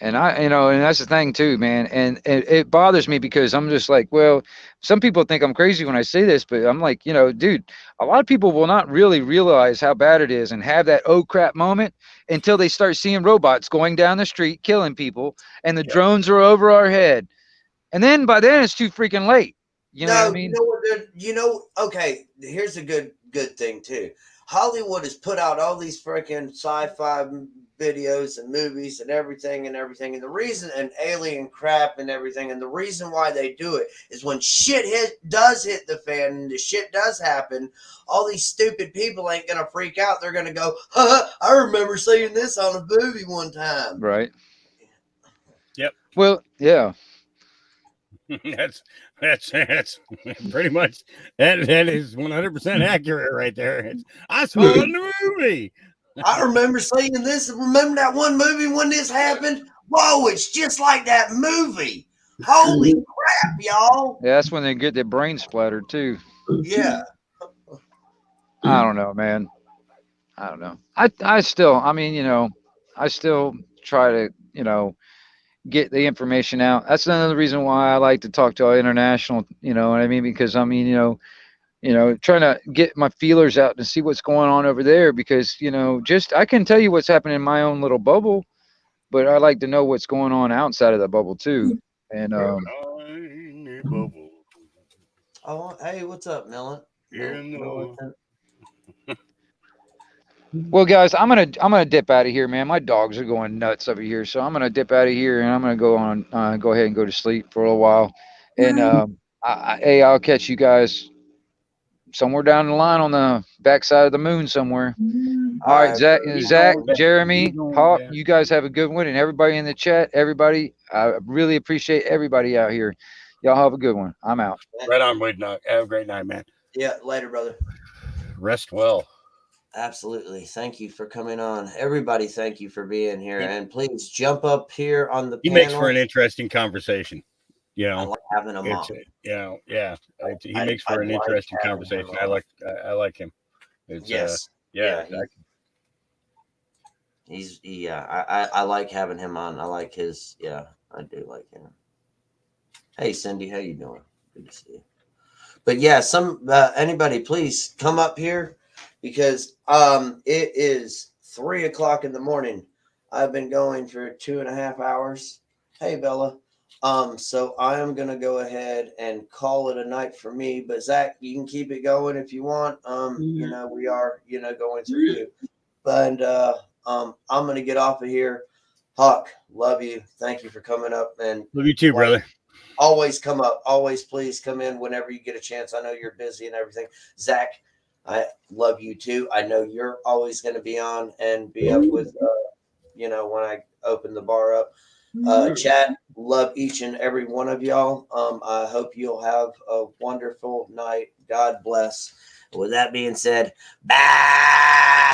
Speaker 4: and and that's the thing too, man. And it bothers me because I'm just like, well, some people think I'm crazy when I say this, but I'm like, you know, dude, a lot of people will not really realize how bad it is and have that oh crap moment until they start seeing robots going down the street killing people and the drones are over our head. And then by then it's too freaking late. You know what I mean?
Speaker 1: Okay, here's a good thing too. Hollywood has put out all these freaking sci-fi videos and movies and everything. And the reason, and alien crap and everything, and the reason why they do it is when shit does hit the fan and the shit does happen, all these stupid people ain't gonna freak out. They're gonna go, I remember seeing this on a movie one time.
Speaker 4: Right.
Speaker 16: Yep.
Speaker 4: Well, yeah.
Speaker 16: That's pretty much that is 100% accurate right there. I saw it in the movie.
Speaker 1: I remember seeing this. Remember that one movie when this happened? Whoa, it's just like that movie. Holy crap, y'all.
Speaker 4: Yeah, that's when they get their brain splattered too.
Speaker 1: Yeah.
Speaker 4: I don't know, man. I don't know. I still try to, you know, get the information out. That's another reason why I like to talk to our international, you know what I mean? Because I mean, you know, trying to get my feelers out and see what's going on over there, because, you know, I can tell you what's happening in my own little bubble, but I like to know what's going on outside of the bubble too. And
Speaker 1: hey, what's up, Millen?
Speaker 4: Well, guys, I'm gonna dip out of here, man. My dogs are going nuts over here, so I'm gonna dip out of here and I'm gonna go ahead and go to sleep for a while. And I'll catch you guys somewhere down the line on the backside of the moon somewhere. All right, Zach, Jeremy, Hawk, you guys have a good one, and everybody in the chat, everybody, I really appreciate everybody out here. Y'all have a good one. I'm out.
Speaker 16: Right on, Woodnock. Have a great night, man.
Speaker 1: Yeah, later, brother.
Speaker 16: Rest well.
Speaker 1: Absolutely. Thank you for coming on. Everybody, thank you for being here. And please jump up here on the
Speaker 16: He
Speaker 1: panel.
Speaker 16: makes for an interesting conversation. You know,
Speaker 1: I like having him on.
Speaker 16: He makes for an interesting conversation. I like him. It's,
Speaker 1: yes. I like having him on. I like his. Yeah, I do like him. Hey, Cindy, how you doing? Good to see you. But yeah, anybody, please come up here because it is 3 o'clock in the morning. I've been going for 2.5 hours. Hey, Bella. So I am gonna go ahead and call it a night for me. But Zach, you can keep it going if you want. You know, we are, going through you. But I'm gonna get off of here. Hawk, love you. Thank you for coming up, and
Speaker 16: love you too, brother.
Speaker 1: Always come up. Always please come in whenever you get a chance. I know you're busy and everything. Zach, I love you too. I know you're always going to be on and be up with, when I open the bar up. Chat, love each and every one of y'all. I hope you'll have a wonderful night. God bless. With that being said, bye.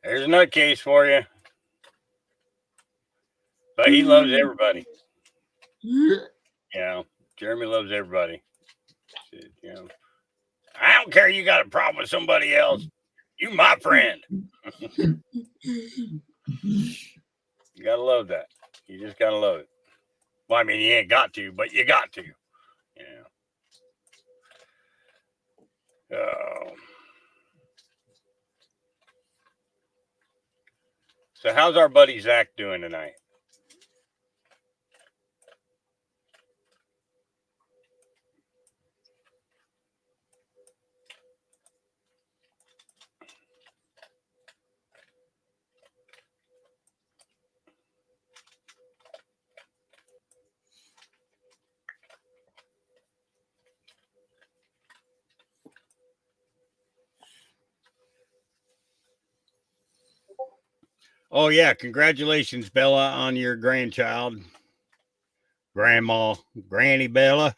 Speaker 16: There's a nutcase for you. But he loves everybody. Jeremy loves everybody. I don't care you got a problem with somebody else. You my friend. You gotta love that. You just gotta love it. Well, I mean, you ain't got to, but you got to. So how's our buddy Zach doing tonight? Oh, yeah. Congratulations, Bella, on your grandchild. Grandma, Granny Bella.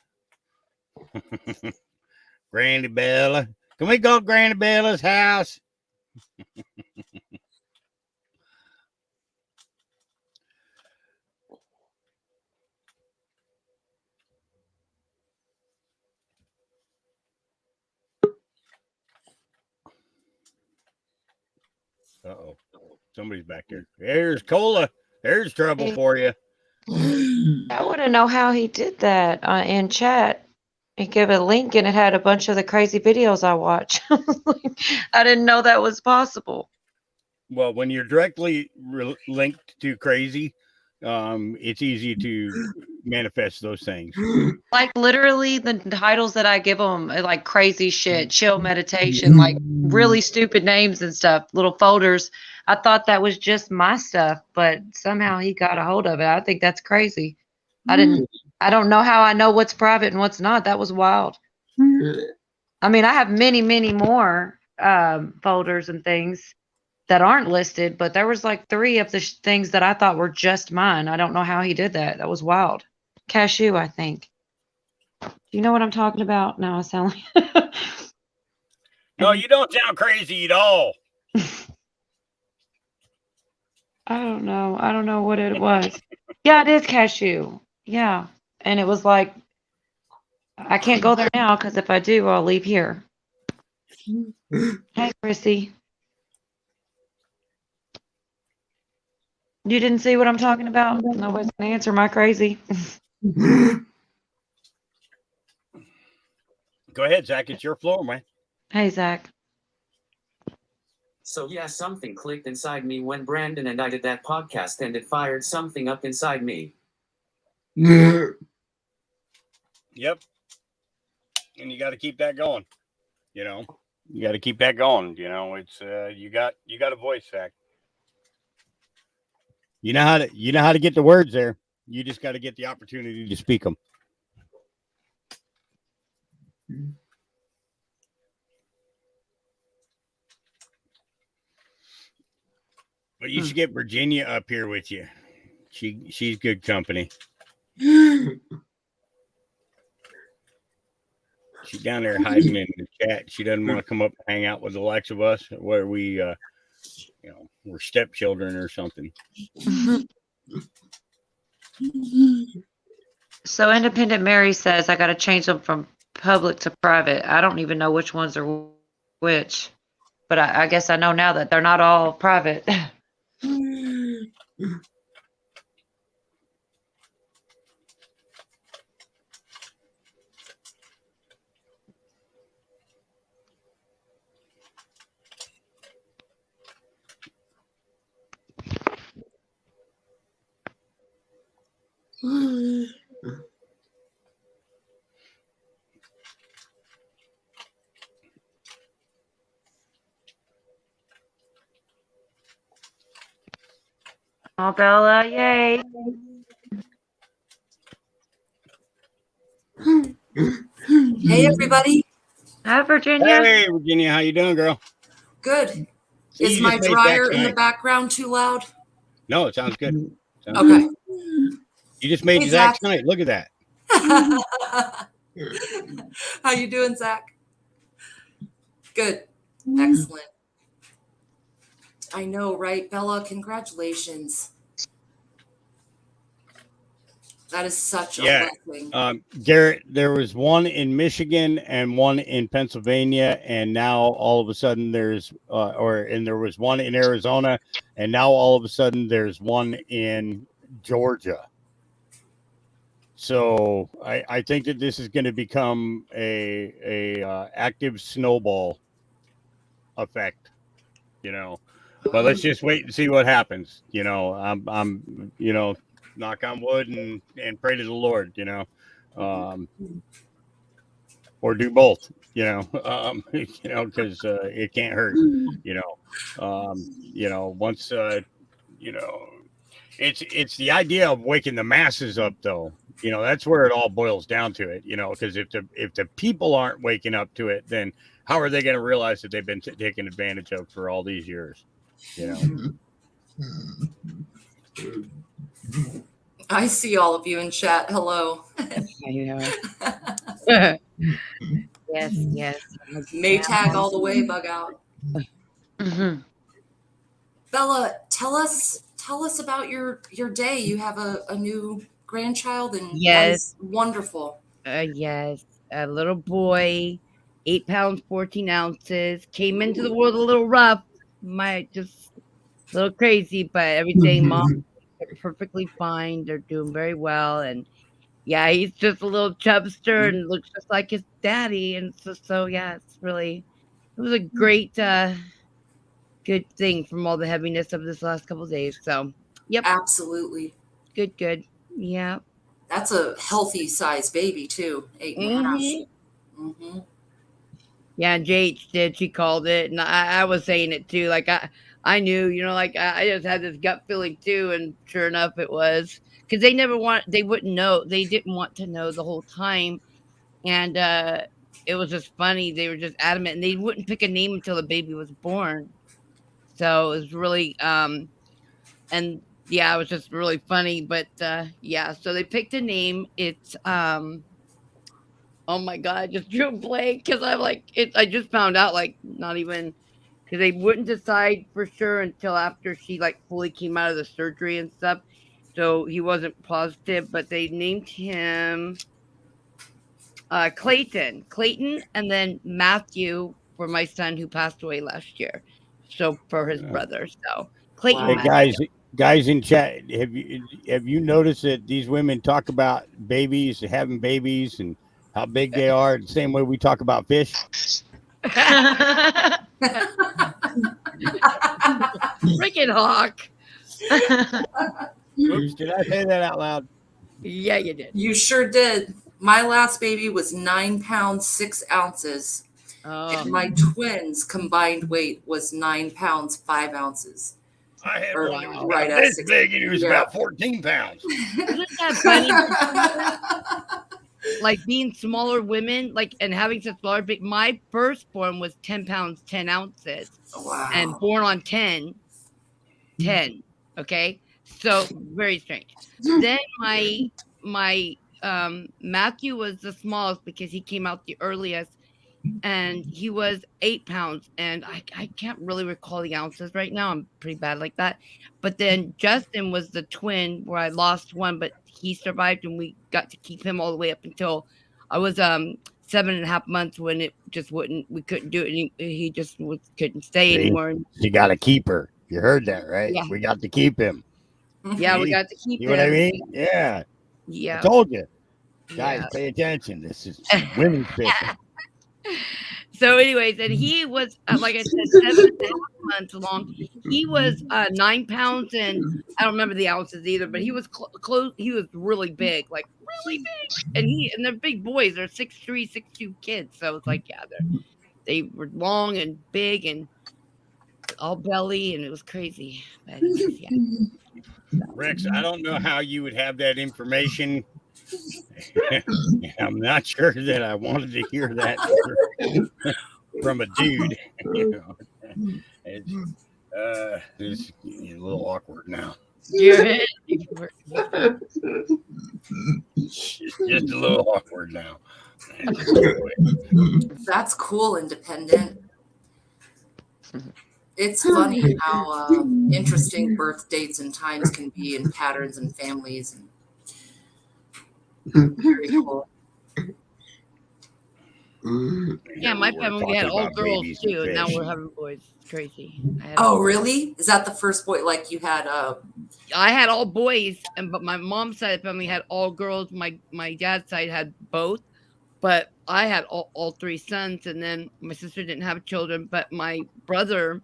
Speaker 16: Granny Bella. Can we go to Granny Bella's house? Uh-oh. Somebody's back there. There's Cola. There's trouble for you.
Speaker 17: I want to know how he did that in chat. He gave a link and it had a bunch of the crazy videos I watch. I didn't know that was possible.
Speaker 16: Well, when you're directly linked to crazy, it's easy to manifest those things.
Speaker 17: Like literally the titles that I give them, like crazy shit, chill meditation, like really stupid names and stuff, little folders. I thought that was just my stuff, but somehow he got a hold of it. I think that's crazy. I don't know how I know what's private and what's not. That was wild. I mean, I have many, many more folders and things that aren't listed, but there was like 3 of the things that I thought were just mine. I don't know how he did that. That was wild. Cashew, I think. Do you know what I'm talking about? No, I sound like...
Speaker 16: No, you don't sound crazy at all.
Speaker 17: I don't know. I don't know what it was. Yeah, it is cashew. Yeah. And it was like, I can't go there now because if I do, I'll leave here. Hey, Chrissy. You didn't see what I'm talking about? Nobody's going to answer my crazy.
Speaker 16: Go ahead, Zach. It's your floor, man.
Speaker 17: Hey, Zach.
Speaker 9: So yeah, something clicked inside me when Brandon and I did that podcast, and it fired something up inside me.
Speaker 16: Yep. And you got to keep that going. You got to keep that going. It's you got a voice, Zach. You know how to get the words there. You just got to get the opportunity to speak them. But you should get Virginia up here with you. She's good company. She's down there hiding in the chat. She doesn't want to come up and hang out with the likes of us, where we, we're stepchildren or something.
Speaker 17: So Independent Mary says I got to change them from public to private. I don't even know which ones are which, but I guess I know now that they're not all private. Oh, Bella, yay.
Speaker 18: Hey, everybody.
Speaker 17: Hi, Virginia.
Speaker 16: Hey, Virginia. How you doing, girl?
Speaker 18: Good.
Speaker 16: So
Speaker 18: Is my dryer in the background too loud?
Speaker 16: No, it sounds good. Sounds
Speaker 18: Okay.
Speaker 16: good. You just made
Speaker 18: Hey,
Speaker 16: Zach's
Speaker 18: Zach.
Speaker 16: night. Look at that.
Speaker 18: How you doing, Zach? Good. Excellent. I know, right, Bella? Congratulations. That is such a blessing.
Speaker 16: Garrett, there was one in Michigan and one in Pennsylvania, and now all of a sudden there's there was one in Arizona, and now all of a sudden there's one in Georgia. So I think that this is going to become a active snowball effect, But let's just wait and see what happens. I'm knock on wood and pray to the Lord, or do both, because it can't hurt, once, it's the idea of waking the masses up, though. That's where it all boils down to it, because if the people aren't waking up to it, then how are they going to realize that they've been taken advantage of for all these years,
Speaker 18: I see all of you in chat. Hello.
Speaker 19: Yes.
Speaker 18: Maytag all the way, bug out. Bella, tell us about your day. You have a new grandchild, and that is wonderful.
Speaker 19: Yes, a little boy, 8 pounds 14 ounces. Came into the world a little rough, just a little crazy, but everything, mom, they're perfectly fine. They're doing very well, and yeah, he's just a little chubster and looks just like his daddy, and so yeah, it was a great good thing from all the heaviness of this last couple of days. So yep,
Speaker 18: absolutely
Speaker 19: good. Yeah,
Speaker 18: that's a healthy size baby too. 8.5. Mm-hmm.
Speaker 19: Yeah, and JH did. She called it, and I was saying it too. Like I knew, I just had this gut feeling too, and sure enough, it was, because they wouldn't know. They didn't want to know the whole time, and it was just funny. They were just adamant, and they wouldn't pick a name until the baby was born. So it was really, and yeah, it was just really funny. But yeah, so they picked a name. It's oh my God, I just drew a blank because I'm like, I just found out, like, not even, because they wouldn't decide for sure until after she like fully came out of the surgery and stuff. So he wasn't positive, but they named him Clayton, and then Matthew for my son who passed away last year. So for his brother, so Clayton.
Speaker 16: Hey, guys in chat, have you noticed that these women talk about babies, having babies, and how big they are, the same way we talk about fish?
Speaker 19: Freaking hawk.
Speaker 16: Oops, did I say that out loud?
Speaker 19: Yeah, you did.
Speaker 18: You sure did. My last baby was 9 pounds 6 ounces. And my twins' combined weight was 9 pounds 5 ounces.
Speaker 16: I had
Speaker 18: one
Speaker 16: that was right at this big, and he was about 14 pounds.
Speaker 19: Isn't that funny? like being smaller women, like and having such large big. My firstborn was 10 pounds 10 ounces,
Speaker 18: Wow.
Speaker 19: and born on 10. Okay, so very strange. Then my Matthew was the smallest because he came out the earliest, and he was 8 pounds, and I can't really recall the ounces right now. I'm pretty bad like that. But then Justin was the twin where I lost one, but he survived, and we got to keep him all the way up until I was 7.5 months, when it just wouldn't, we couldn't do it, and he just couldn't stay
Speaker 20: See,
Speaker 19: anymore.
Speaker 20: you got to keep her. You heard that, right?
Speaker 19: Yeah.
Speaker 20: We got to keep him.
Speaker 19: Yeah, we
Speaker 20: See?
Speaker 19: got to keep
Speaker 20: You know what I
Speaker 19: him.
Speaker 20: mean? Yeah.
Speaker 19: Yeah.
Speaker 20: I told you. Guys,
Speaker 19: Yeah.
Speaker 20: pay attention. This is women's fishing.
Speaker 19: So, anyways, and he was, like I said, 7.5 months long. He was 9 pounds, and I don't remember the ounces either, but he was close. He was really big, like really big. And they're big boys. They're 6'3", 6'2" kids. So it's like, yeah, they were long and big and all belly, and it was crazy. But anyways, yeah.
Speaker 16: Rex, I don't know how you would have that information. I'm not sure that I wanted to hear that from a dude. You know, it's a little awkward now. It's just a little awkward now.
Speaker 18: That's cool, independent. It's funny how interesting birth dates and times can be, and patterns and families. And very cool.
Speaker 19: Yeah, my family, we had all girls too, and now we're having boys. It's crazy.
Speaker 18: Oh, really? Is that the first boy? Like you had
Speaker 19: I had all boys, but my mom's side of the family had all girls. My dad's side had both, but I had all three sons, and then my sister didn't have children, but my brother,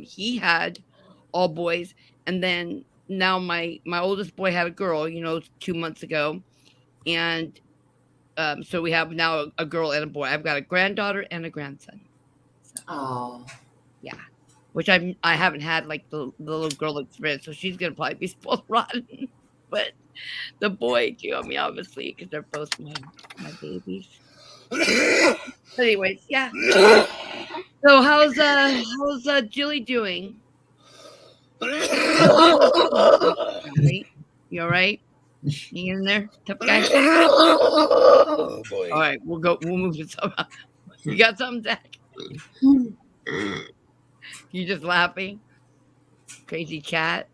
Speaker 19: he had all boys, and then now my oldest boy had a girl, 2 months ago, and so we have now a girl and a boy. I've got a granddaughter and a grandson. So,
Speaker 18: oh,
Speaker 19: yeah, which I haven't had like the little girl experience, so she's gonna probably be spoiled rotten. But the boy too, I mean, obviously, because they're both my babies. But anyways, yeah. So how's Jilly doing? You all right? You in there, tough guy?
Speaker 1: Oh boy.
Speaker 19: All right, we'll move to something. You got something, Zach? You just laughing? Crazy cat.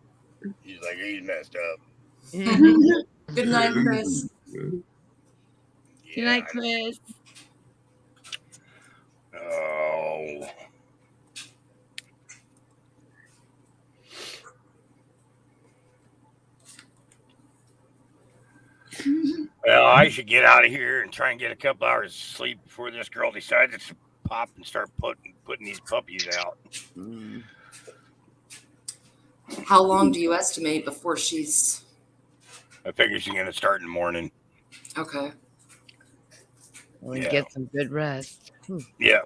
Speaker 16: He's like, he's messed up.
Speaker 18: Good night, Chris.
Speaker 19: Good night, Chris.
Speaker 16: Oh. Well, I should get out of here and try and get a couple hours of sleep before this girl decides to pop and start putting these puppies out.
Speaker 18: How long do you estimate before she's...
Speaker 16: I figure she's going to start in the morning.
Speaker 18: Okay.
Speaker 19: Well, get some good rest.
Speaker 16: Yeah.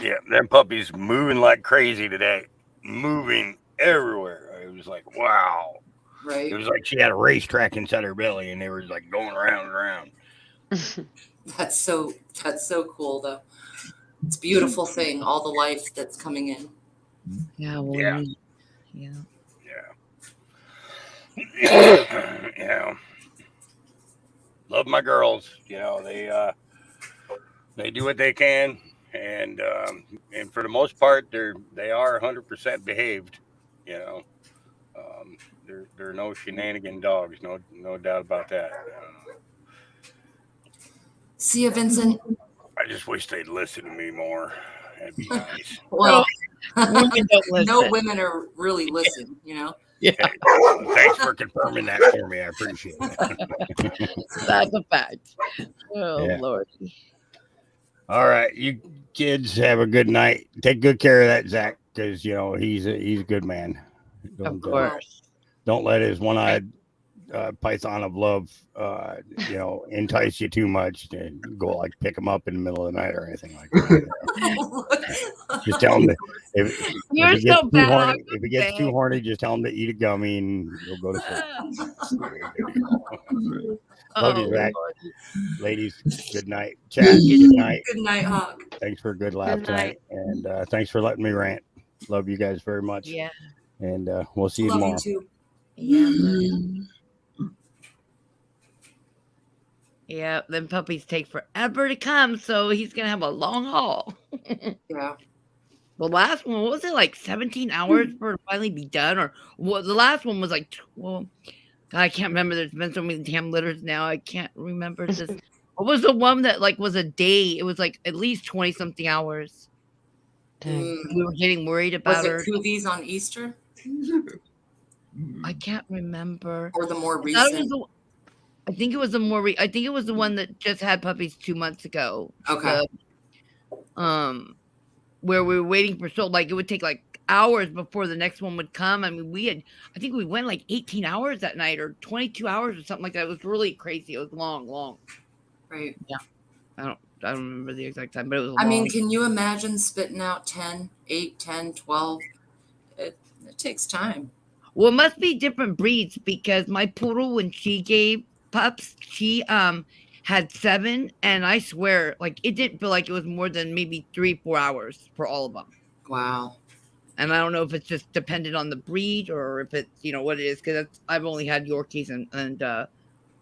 Speaker 16: Yeah. Them puppies moving like crazy today. Moving everywhere. It was like, wow.
Speaker 18: Right.
Speaker 16: It was like she had a racetrack inside her belly and they were like going around and around.
Speaker 18: That's so cool, though. It's a beautiful thing, all the life that's coming in.
Speaker 19: Yeah. Well,
Speaker 16: yeah.
Speaker 19: Yeah.
Speaker 16: Yeah. Love my girls. They do what they can, and for the most part, they are 100% behaved. They're no shenanigan dogs. No doubt about that.
Speaker 18: See you, Vincent.
Speaker 16: I just wish they'd listen to me more. That'd be nice.
Speaker 18: Well,
Speaker 19: women don't listen.
Speaker 18: No women are really listen,
Speaker 19: Yeah.
Speaker 16: Thanks for confirming that for me. I appreciate it.
Speaker 19: That's a fact. Oh,
Speaker 16: Yeah.
Speaker 19: Lord.
Speaker 16: All right, you kids have a good night. Take good care of that Zach, because he's a good man.
Speaker 19: Of course.
Speaker 16: Don't let his one-eyed python of love, entice you too much to go like pick him up in the middle of the night or anything like that. Just tell him that if he gets too horny, just tell him to eat a gummy and he'll go to sleep.
Speaker 20: Love you,
Speaker 17: Oh,
Speaker 20: Zach.
Speaker 17: Lordy.
Speaker 20: Ladies, good night. Chat, good night.
Speaker 18: Good night, Hawk.
Speaker 20: Thanks for a good laugh
Speaker 17: Good
Speaker 20: tonight. And thanks for letting me rant. Love you guys very much.
Speaker 17: Yeah.
Speaker 20: And we'll see you
Speaker 18: Love
Speaker 20: tomorrow.
Speaker 18: you too.
Speaker 17: Yeah. Yeah, them puppies take forever to come, so he's gonna have a long haul.
Speaker 18: Yeah.
Speaker 17: The last one, what was it, like 17 hours for it to finally be done? Or well, the last one was like, well, God, I can't remember. There's been so many damn litters now. I can't remember this. What was the one that like was a day? It was like at least 20 something hours. We were getting worried about
Speaker 18: Was it
Speaker 17: her.
Speaker 18: Coovies on Easter?
Speaker 17: I can't remember.
Speaker 18: Or the more
Speaker 17: I thought it was
Speaker 18: recent?
Speaker 17: I think it was the more. I think it was the one that just had puppies 2 months ago.
Speaker 18: Okay.
Speaker 17: Where we were waiting for it would take like hours before the next one would come. I mean, I think we went like 18 hours that night or 22 hours or something like that. It was really crazy. It was long.
Speaker 18: Right.
Speaker 17: Yeah. I don't remember the exact time, but it was
Speaker 18: I
Speaker 17: long.
Speaker 18: mean, can you imagine spitting out 8, 10, 12? It takes time.
Speaker 17: Well, it must be different breeds because my poodle, when she gave pups, she had 7, and I swear, like, it didn't feel like it was more than maybe 3-4 hours for all of them.
Speaker 18: Wow.
Speaker 17: And I don't know if it's just dependent on the breed or if it's, what it is, because I've only had Yorkies and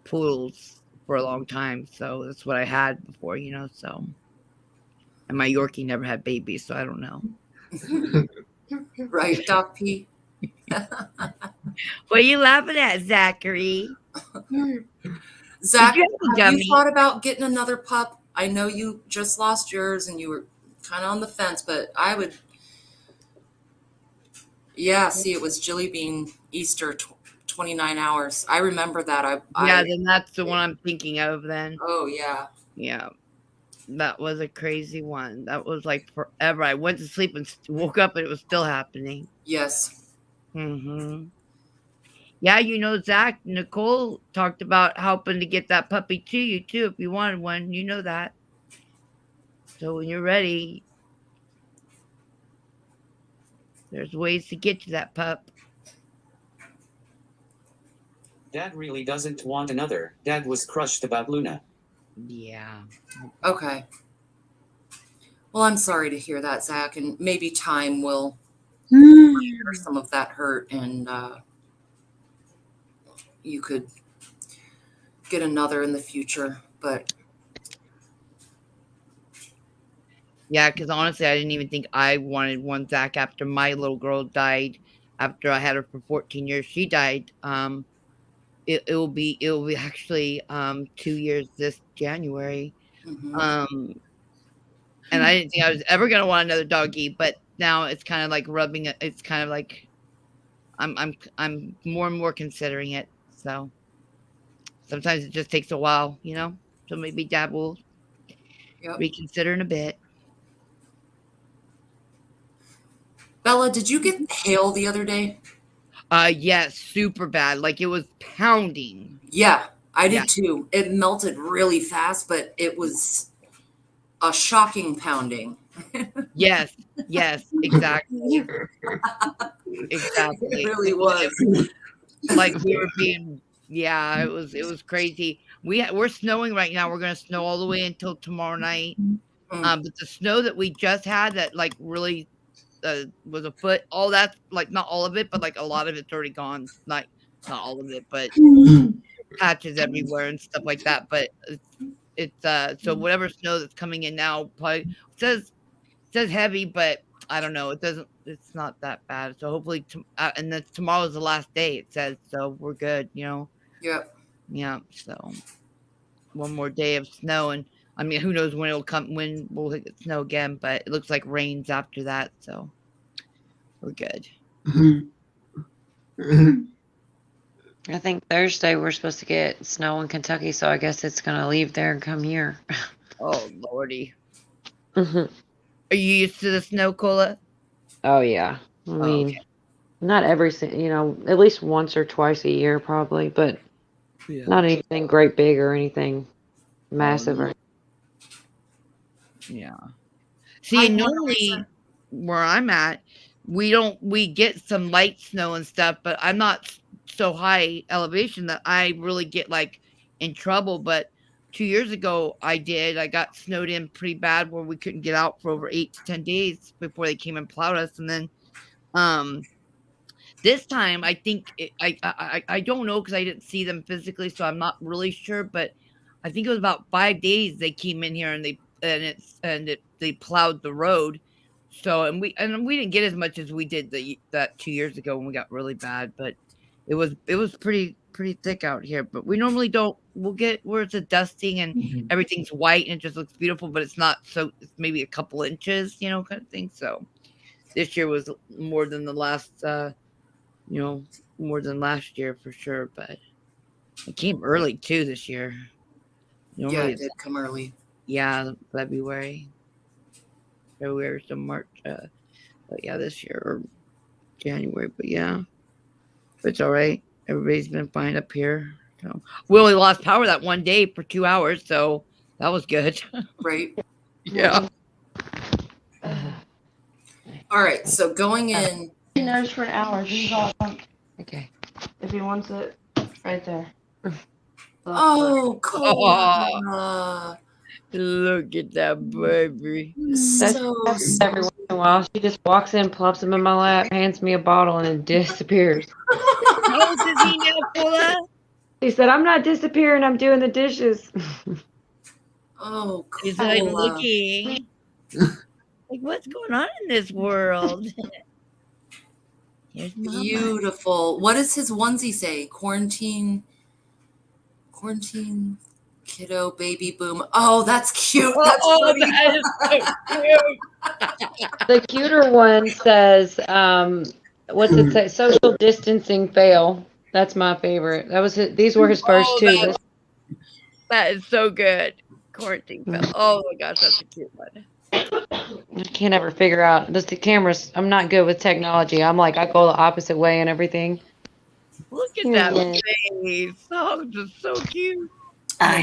Speaker 17: poodles for a long time, so that's what I had before, so. And my Yorkie never had babies, so I don't know.
Speaker 18: Right, Doc P.
Speaker 17: What are you laughing at, Zachary?
Speaker 18: Zach,
Speaker 17: Did
Speaker 18: have you thought about getting another pup? I know you just lost yours and you were kind of on the fence, but I would. Yeah, see, it was Jilly Bean Easter, 29 hours. I remember that.
Speaker 17: Then that's the one I'm thinking of then.
Speaker 18: Oh, yeah.
Speaker 17: Yeah. That was a crazy one. That was like forever. I went to sleep and woke up and it was still happening.
Speaker 18: Yes.
Speaker 17: Mm-hmm. Yeah, Zach, Nicole talked about helping to get that puppy to you too if you wanted one. You know that. So when you're ready, there's ways to get to that pup.
Speaker 9: Dad really doesn't want another. Dad was crushed about Luna.
Speaker 17: Yeah.
Speaker 18: Okay. Well, I'm sorry to hear that, Zach, and maybe time will clear some of that hurt and you could get another in the future, but
Speaker 17: yeah, because honestly, I didn't even think I wanted one, Zach, after my little girl died. After I had her for 14 years, she died. It will be actually 2 years this January.
Speaker 18: Mm-hmm.
Speaker 17: And I didn't think I was ever gonna want another doggy, but now it's kind of like rubbing it. It's kind of like I'm more and more considering it. So sometimes it just takes a while, So maybe Dad will reconsider in a bit.
Speaker 18: Bella, did you get hail the other day?
Speaker 17: Yes, super bad. Like it was pounding.
Speaker 18: Yeah, I did too. It melted really fast, but it was a shocking pounding.
Speaker 17: Yes, exactly. Exactly.
Speaker 18: It really was.
Speaker 17: Like we were being, it was crazy. We're snowing right now. We're gonna snow all the way until tomorrow night. But the snow that we just had that like really was a foot, all that, like not all of it, but like a lot of it's already gone. Not all of it, but patches everywhere and stuff like that. But it's so whatever snow that's coming in now probably says heavy, but I don't know. It's not that bad. So hopefully, and then tomorrow's the last day. It says so. We're good.
Speaker 18: Yep.
Speaker 17: Yeah. So one more day of snow, and I mean, who knows when it'll come? When we'll get snow again? But it looks like rains after that. So we're good.
Speaker 21: I think Thursday we're supposed to get snow in Kentucky, so I guess it's gonna leave there and come here.
Speaker 17: Oh lordy. Are you used to the snow, Cola?
Speaker 21: Oh yeah. I mean, not every, at least once or twice a year probably, but not anything great big or anything massive or.
Speaker 17: Yeah. See, normally where I'm at, we get some light snow and stuff, but I'm not so high elevation that I really get like,
Speaker 19: in trouble. But 2 years ago, I got snowed in pretty bad where we couldn't get out for over 8 to 10 days before they came and plowed us. And then this time, I think I don't know because I didn't see them physically, so I'm not really sure. But I think it was about 5 days they came in here and they plowed the road. So and we didn't get as much as we did that 2 years ago when we got really bad, but it was pretty thick out here. But we normally don't. We'll get where it's a dusting and everything's white and it just looks beautiful, but it's not. So it's maybe a couple inches, kind of thing. So this year was more than the last. More than last year for sure, but it came early too this year.
Speaker 18: Normally it did come early.
Speaker 19: Yeah, February to March. But yeah, this year or January. But yeah, it's all right. Everybody's been fine up here. So we only lost power that one day for 2 hours, so that was good.
Speaker 18: Right.
Speaker 19: Yeah.
Speaker 18: All right. So going in.
Speaker 21: He knows for an hour. Okay. If he wants it, right there.
Speaker 18: Oh, cool.
Speaker 19: Look at that baby.
Speaker 21: So every once in a while, she just walks in, plops him in my lap, hands me a bottle, and then disappears.
Speaker 19: How old is he now, Paula?
Speaker 21: He said, "I'm not disappearing. I'm doing the dishes."
Speaker 18: Oh, cool.
Speaker 19: He's like looking. Like, what's going on in this world?
Speaker 18: Beautiful. What does his onesie say? Quarantine, kiddo, baby boom. Oh, that's cute. That's funny.
Speaker 19: That is so cute.
Speaker 21: The cuter one says, what's it say? Social distancing fail. That's my favorite. These were his first two.
Speaker 19: That is so good. Quarantine fail. Oh my gosh, that's a cute one.
Speaker 21: I can't ever figure out the cameras. I'm not good with technology. I'm like, I go the opposite way and everything.
Speaker 19: Look at that face. Oh, just so cute.
Speaker 3: I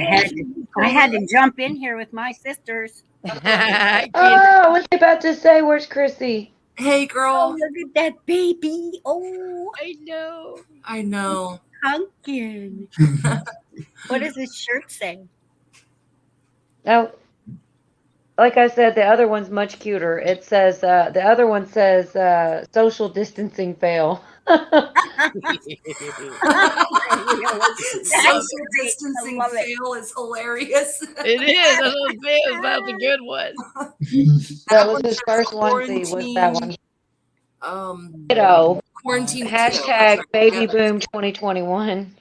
Speaker 3: had to jump in here with my sisters.
Speaker 21: Oh, what's he about to say? Where's Chrissy?
Speaker 18: Hey, girl.
Speaker 3: Oh, look at that baby. Oh,
Speaker 18: I know.
Speaker 3: Pumpkin. What does his shirt say?
Speaker 21: Oh, like I said, the other one's much cuter. It says, the other one says, social distancing fail.
Speaker 18: Social distancing fail is hilarious.
Speaker 19: It is. That's a good one.
Speaker 21: That was his first onesie. Was that one? Kiddo.
Speaker 18: Quarantine.
Speaker 21: Hashtag baby boom 2021.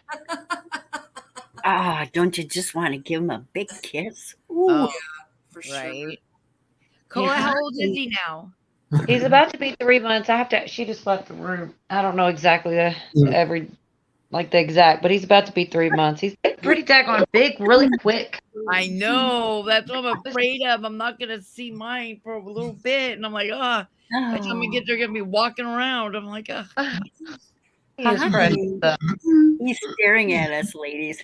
Speaker 3: Don't you just want to give him a big kiss? Ooh.
Speaker 19: Oh,
Speaker 18: for sure.
Speaker 19: Right. Cole, how old is he now?
Speaker 21: He's about to be 3 months. She just left the room. I don't know exactly the exact, but he's about to be 3 months. He's pretty daggone big, really quick.
Speaker 19: I know. That's what I'm afraid of. I'm not going to see mine for a little bit. And I'm like, by the time I get there, going to be walking around. I'm like,
Speaker 3: He's staring at us, ladies.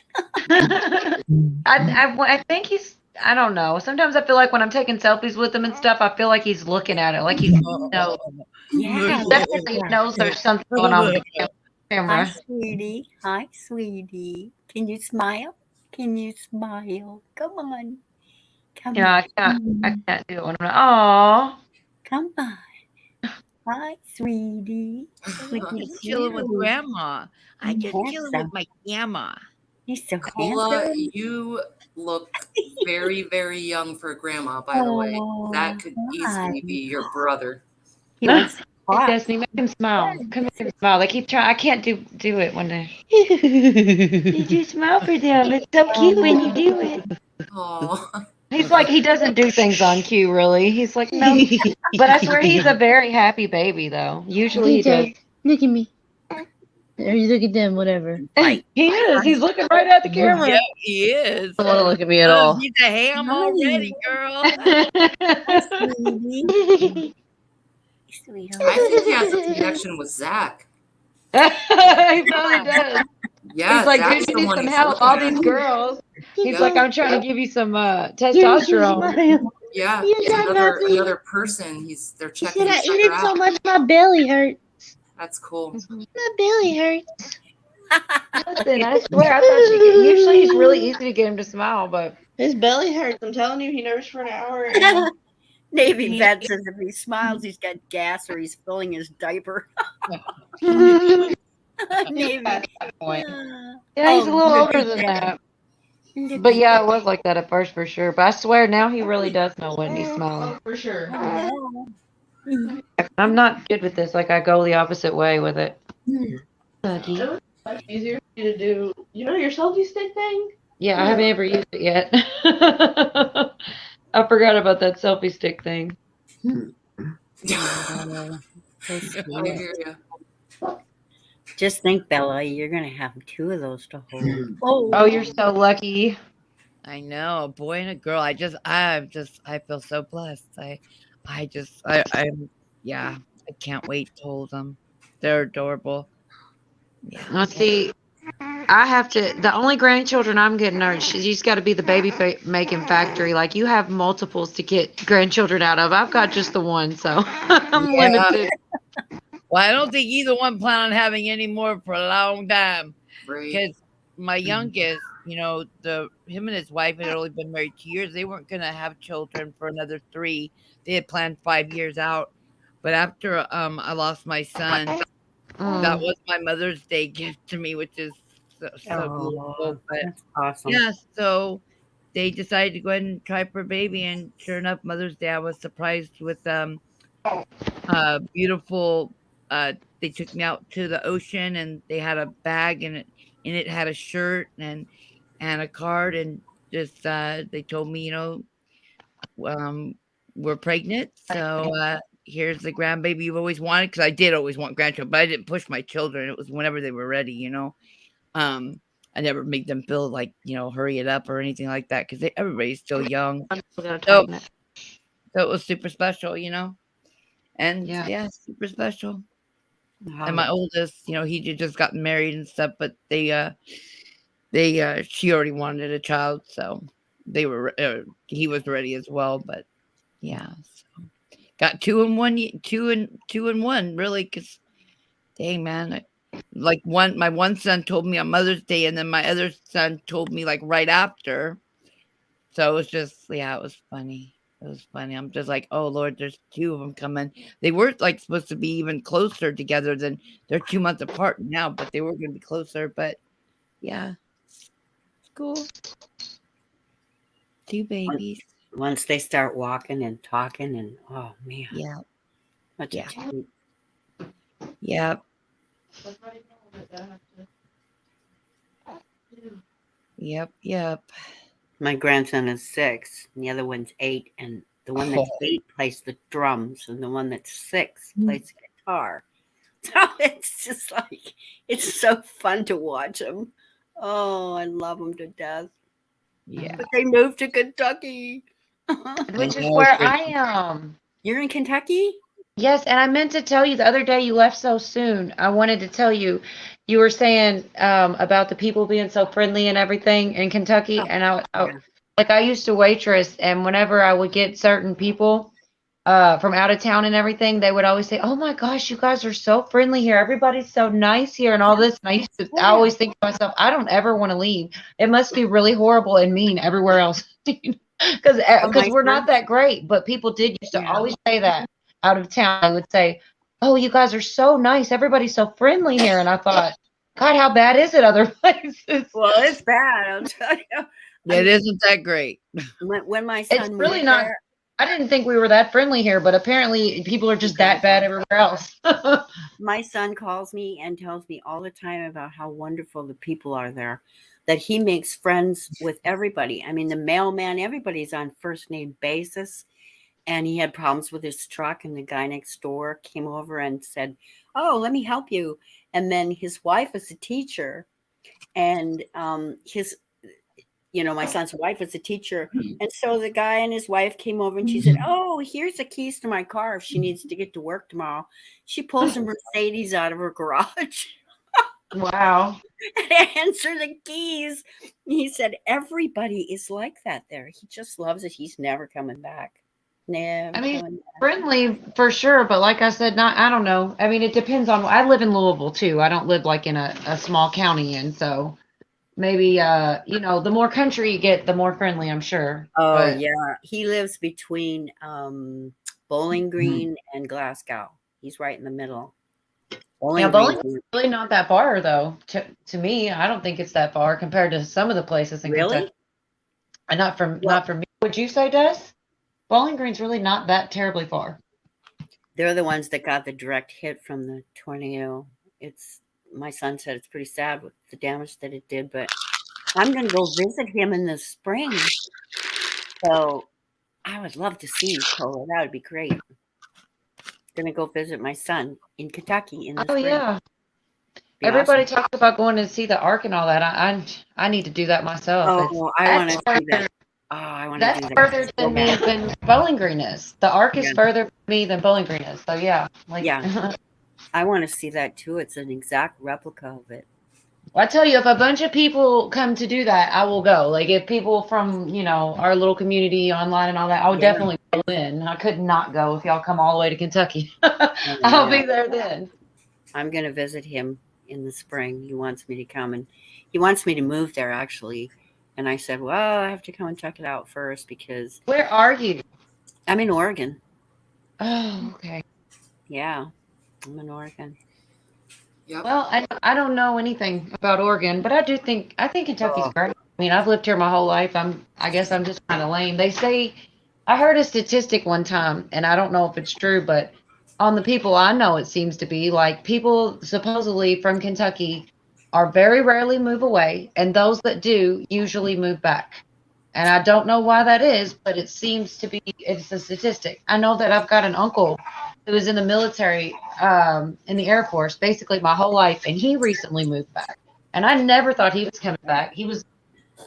Speaker 21: I think I don't know. Sometimes I feel like when I'm taking selfies with him and stuff, I feel like he's looking at it, like he knows.
Speaker 3: Yeah,
Speaker 21: Definitely knows there's something going on with the camera.
Speaker 3: Hi, sweetie. Can you smile? Come on.
Speaker 21: I can't do it when I'm not.
Speaker 3: Come on. Hi, sweetie.
Speaker 19: I'm chilling with grandma. I just chilling with my grandma.
Speaker 3: You're so
Speaker 18: Paula,
Speaker 3: handsome.
Speaker 18: you look very, very young for grandma, by the way. That could easily be your brother.
Speaker 21: Destiny, make him smile. Come make him smile. They keep trying. I can't do it one day. Did you smile for them? It's so cute when you do it.
Speaker 18: Oh.
Speaker 21: He's like, he doesn't do things on cue, really. He's like, no. But I swear he's a very happy baby, though. Usually he does.
Speaker 22: Look at me. Or you look at them, whatever.
Speaker 21: He is. He's looking right at the camera.
Speaker 19: Yeah, he is.
Speaker 21: Don't want to look at me at all.
Speaker 19: He's a ham already, girl.
Speaker 18: I think he has a connection with Zach.
Speaker 21: He probably does.
Speaker 18: Yeah,
Speaker 21: he's like,
Speaker 18: Zach's
Speaker 21: dude,
Speaker 18: the
Speaker 21: you need
Speaker 18: one
Speaker 21: some
Speaker 18: he's
Speaker 21: help.
Speaker 18: looking
Speaker 21: All
Speaker 18: at.
Speaker 21: these girls. He's like, I'm trying to give you some testosterone.
Speaker 18: Yeah, another person. They're checking
Speaker 22: I
Speaker 18: each
Speaker 22: eat
Speaker 18: other
Speaker 22: it so
Speaker 18: out.
Speaker 22: much my belly hurts.
Speaker 18: That's cool.
Speaker 22: My belly hurts.
Speaker 21: Listen, I swear, I thought usually he's really easy to get him to smile, but
Speaker 5: his belly hurts. I'm telling you, he nursed for an hour. And
Speaker 3: Navy vet says if he smiles, he's got gas or he's filling his diaper. Navy.
Speaker 21: Yeah, he's a little older than that. But yeah, it was like that at first for sure. But I swear now he really does know when he's smiling.
Speaker 5: For sure.
Speaker 21: I'm not good with this. Like I go the opposite way with it.
Speaker 5: It was much easier for you to do. You know your selfie stick thing?
Speaker 21: Yeah, I haven't ever used it yet. I forgot about that selfie stick thing.
Speaker 18: I hear you.
Speaker 3: Just think, Bella, you're gonna have 2 of those to hold.
Speaker 21: Oh, you're so lucky.
Speaker 19: I know, a boy and a girl. I feel so blessed. I can't wait to hold them. They're adorable. Yeah.
Speaker 21: Let's see. I have to. The only grandchildren I'm getting are she's got to be the baby making factory. Like you have multiples to get grandchildren out of. I've got just the one, so I'm limited.
Speaker 19: Well, I don't think either one plan on having any more for a long time. Because my youngest, him and his wife had only been married 2 years. They weren't going to have children for another 3. They had planned 5 years out. But after I lost my son, that was my Mother's Day gift to me, which is so beautiful. But
Speaker 3: that's awesome.
Speaker 19: yeah, so they decided to go ahead and try for a baby. And sure enough, Mother's Day, I was surprised with beautiful. They took me out to the ocean and they had a bag and it had a shirt and a card and just they told me, we're pregnant, so here's the grandbaby you've always wanted, because I did always want grandchildren, but I didn't push my children. It was whenever they were ready, I never made them feel like, hurry it up or anything like that, because everybody's still young. So it was super special, and yeah, super special.
Speaker 3: Wow.
Speaker 19: And my oldest, he just got married and stuff, but she already wanted a child, so he was ready as well. But yeah, so got 2 in 1, 2 in 1, really, because dang, man, my one son told me on Mother's Day, and then my other son told me like right after. So it was just, it was funny. It was funny. I'm just like, oh Lord, there's 2 of them coming. They weren't like supposed to be even closer together than they're 2 months apart now, but they were going to be closer. But yeah, it's cool. 2 babies.
Speaker 3: Once they start walking and talking, and oh man,
Speaker 19: yeah,
Speaker 3: such a treat.
Speaker 19: Yeah. Yep.
Speaker 3: My grandson is 6, and the other one's 8, and the one that's 8 plays the drums, and the one that's 6 plays the guitar. So it's just like, it's so fun to watch them. Oh, I love them to death.
Speaker 19: Yeah.
Speaker 3: But they moved to Kentucky.
Speaker 21: Which is where I am.
Speaker 3: You're in Kentucky?
Speaker 21: Yes, and I meant to tell you the other day you left so soon. I wanted to tell you, you were saying about the people being so friendly and everything in Kentucky, and I used to waitress, and whenever I would get certain people from out of town and everything, they would always say, "Oh my gosh, you guys are so friendly here. Everybody's so nice here," and all this. And I always think to myself, I don't ever want to leave. It must be really horrible and mean everywhere else, because we're not that great. But people did used to always say that. Out of town, I would say, "Oh, you guys are so nice. Everybody's so friendly here." And I thought, God, how bad is it other places?
Speaker 3: Well, it's bad, I'll tell you.
Speaker 19: It isn't that great.
Speaker 3: When my son
Speaker 21: It's really
Speaker 3: moved
Speaker 21: not.
Speaker 3: there,
Speaker 21: I didn't think we were that friendly here, but apparently people are just that bad everywhere else.
Speaker 3: my son calls me and tells me all the time about how wonderful the people are there, that he makes friends with everybody. I mean, the mailman, everybody's on first name basis. And he had problems with his truck, and the guy next door came over and said, "Oh, let me help you." And then his wife is a teacher, and my son's wife is a teacher. And so the guy and his wife came over, and she said, "Oh, here's the keys to my car if she needs to get to work tomorrow." She pulls a Mercedes out of her garage.
Speaker 21: Wow.
Speaker 3: And answer the keys. He said, everybody is like that there. He just loves it. He's never coming back. Never
Speaker 21: I mean,
Speaker 3: going.
Speaker 21: friendly for sure, but like I said, not. I don't know. I mean, it depends on. I live in Louisville too. I don't live like in a small county, and so maybe the more country you get, the more friendly, I'm sure.
Speaker 3: Oh
Speaker 21: But
Speaker 3: yeah, he lives between Bowling Green and Glasgow. He's right in the middle.
Speaker 21: yeah,
Speaker 3: Bowling
Speaker 21: Bowling
Speaker 3: Green.
Speaker 21: is really not that far though. To me, I don't think it's that far compared to some of the places in
Speaker 3: Really?
Speaker 21: Kentucky. And not from
Speaker 3: Well,
Speaker 21: me. Would you say, Des? Bowling Green's really not that terribly far.
Speaker 3: they're the ones that got the direct hit from the tornado. It's my son said it's pretty sad with the damage that it did, but I'm going to go visit him in the spring. So I would love to see Cola. That would be great. Going to go visit my son in Kentucky in the
Speaker 21: Oh
Speaker 3: spring.
Speaker 21: yeah.
Speaker 3: Be
Speaker 21: Everybody
Speaker 3: awesome.
Speaker 21: talks about going to see the Ark and all that. I need to do that myself.
Speaker 3: Oh, I want to see that. Oh, I want to do
Speaker 21: That's
Speaker 3: that.
Speaker 21: further
Speaker 3: so
Speaker 21: than me
Speaker 3: bad.
Speaker 21: than Bowling Green is. The Ark is
Speaker 3: Yeah.
Speaker 21: further from me than Bowling Green is. So yeah,
Speaker 3: Yeah. I want to see that too. It's an exact replica of it.
Speaker 21: Well, I tell you, if a bunch of people come to do that, I will go. Like if people from our little community online and all that, I would
Speaker 3: Yeah.
Speaker 21: definitely go in. I could not go if y'all come all the way to Kentucky. I'll be there then.
Speaker 3: I'm going to visit him in the spring. He wants me to come, and he wants me to move there actually. And I said, well, I have to come and check it out first because
Speaker 21: Where are you?
Speaker 3: I'm in Oregon.
Speaker 21: Oh, okay.
Speaker 3: Yeah, I'm in Oregon.
Speaker 18: Yep.
Speaker 21: Well, I don't know anything about Oregon, but I think Kentucky's great. I mean, I've lived here my whole life. I guess I'm just kind of lame. They say I heard a statistic one time, and I don't know if it's true, but on the people I know, it seems to be like people supposedly from Kentucky are very rarely move away, and those that do usually move back. And I don't know why that is, but it seems to be, it's a statistic. I know that I've got an uncle who was in the military, in the Air Force, basically my whole life, and he recently moved back. And I never thought he was coming back. He was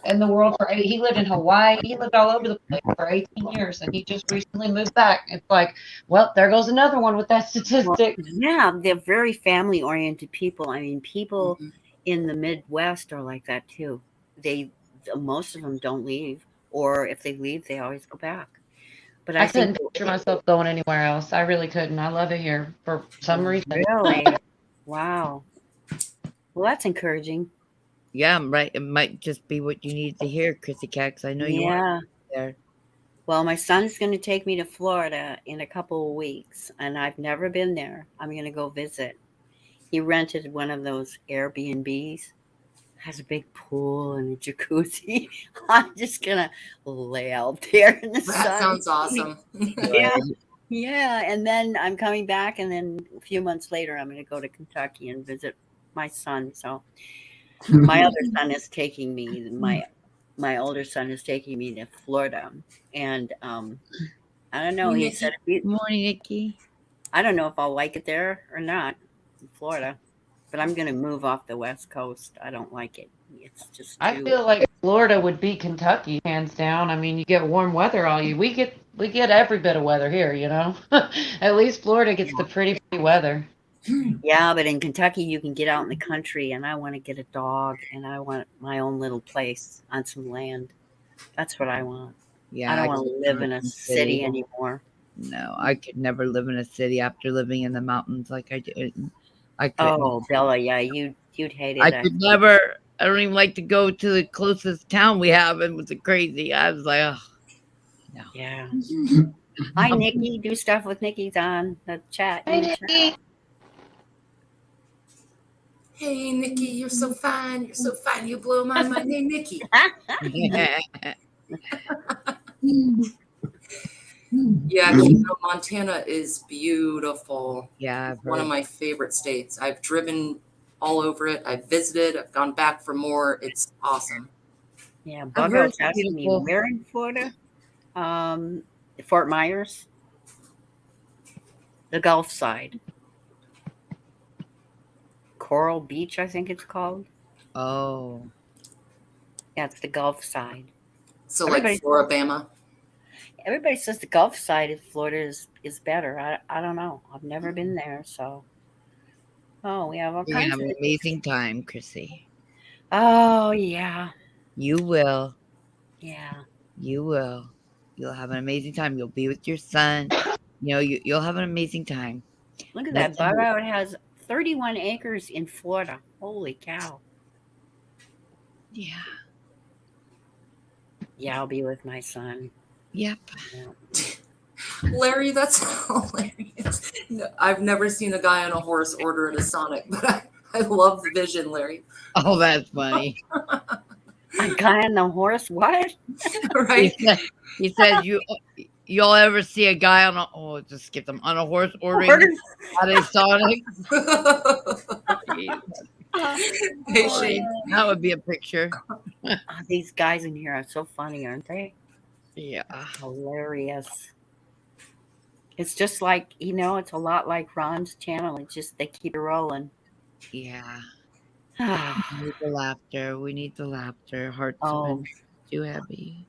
Speaker 21: in the world he lived in Hawaii. He lived all over the place for 18 years, and he just recently moved back. It's like, well, there goes another one with that statistic.
Speaker 3: Well, yeah, they're very family-oriented people. I mean, people in the Midwest are like that too. Most of them don't leave, or if they leave, they always go back. But
Speaker 21: I
Speaker 3: I think
Speaker 21: couldn't picture myself going anywhere else. I really couldn't. I love it here for some reason.
Speaker 3: Really, wow. Well, that's encouraging.
Speaker 19: Yeah, I'm right. It might just be what you need to hear, Chrissy Cat, 'cause I know you want to be there.
Speaker 3: Well, my son's going to take me to Florida in a couple of weeks, and I've never been there. I'm going to go visit. He rented one of those Airbnbs. Has a big pool and a jacuzzi. I'm just gonna lay out there in the sun.
Speaker 18: That sounds awesome.
Speaker 3: Yeah, yeah. And then I'm coming back, and then a few months later, I'm going to go to Kentucky and visit my son. So my other son is taking me. My older son is taking me to Florida, and I don't know. He said,
Speaker 19: "Morning, Nikki."
Speaker 3: I don't know if I'll like it there or not in Florida. But I'm going to move off the West Coast. I don't like it. It's just
Speaker 21: I feel like Florida would be Kentucky, hands down. I mean, you get warm weather all year. We get every bit of weather here, you know. At least Florida gets the pretty weather.
Speaker 3: Yeah, but in Kentucky, you can get out in the country, and I want to get a dog, and I want my own little place on some land. That's what I want.
Speaker 19: Yeah,
Speaker 3: I don't want
Speaker 19: could
Speaker 3: to live
Speaker 19: never
Speaker 3: in a city anymore.
Speaker 19: No, I could never live in a city after living in the mountains like I did. I couldn't.
Speaker 3: Oh, Bella, yeah, you'd hate it.
Speaker 19: I could never. I don't even like to go to the closest town we have, and it was crazy. I was like, oh, no.
Speaker 3: Yeah. Hi, Nikki. Do stuff with Nikki's on the chat.
Speaker 18: Hey, Nikki. Hey, Nikki, you're so fine. You're so fine. You blow my mind. Hey, Nikki. Yeah, Montana is beautiful.
Speaker 19: Yeah,
Speaker 18: one of my favorite states. I've driven all over it. I've visited. I've gone back for more. It's awesome.
Speaker 3: Yeah, Bughouse asking me where in Florida? Fort Myers, the Gulf side, Coral Beach, I think it's called.
Speaker 19: Oh,
Speaker 3: yeah, it's the Gulf side.
Speaker 18: So like Floribama.
Speaker 3: Everybody says the Gulf side of Florida is better. I don't know. I've never been there, so. Oh, we have all
Speaker 19: you're
Speaker 3: kinds
Speaker 19: gonna have
Speaker 3: of
Speaker 19: an amazing time, Chrissy.
Speaker 3: Oh yeah.
Speaker 19: You will.
Speaker 3: Yeah.
Speaker 19: You will. You'll have an amazing time. You'll be with your son. You know, you'll have an amazing time.
Speaker 3: Look at that. Bug Out has 31 acres in Florida. Holy cow.
Speaker 19: Yeah.
Speaker 3: Yeah, I'll be with my son.
Speaker 19: Yep.
Speaker 3: Yeah.
Speaker 18: Larry, that's hilarious. No, I've never seen a guy on a horse order at a Sonic, but I love the vision, Larry.
Speaker 19: Oh, that's funny.
Speaker 3: A guy on the horse? What?
Speaker 18: Right?
Speaker 19: He said you'll ever see a guy on a just skip them on a horse ordering at a Sonic.
Speaker 18: Hey, Shane.
Speaker 19: That would be a picture.
Speaker 3: Oh, these guys in here are so funny, aren't they?
Speaker 19: Yeah.
Speaker 3: Hilarious. It's just like, you know, it's a lot like Ron's channel. It's just they keep it rolling.
Speaker 19: Yeah. We need the laughter. We need the laughter. Hearts have been too heavy.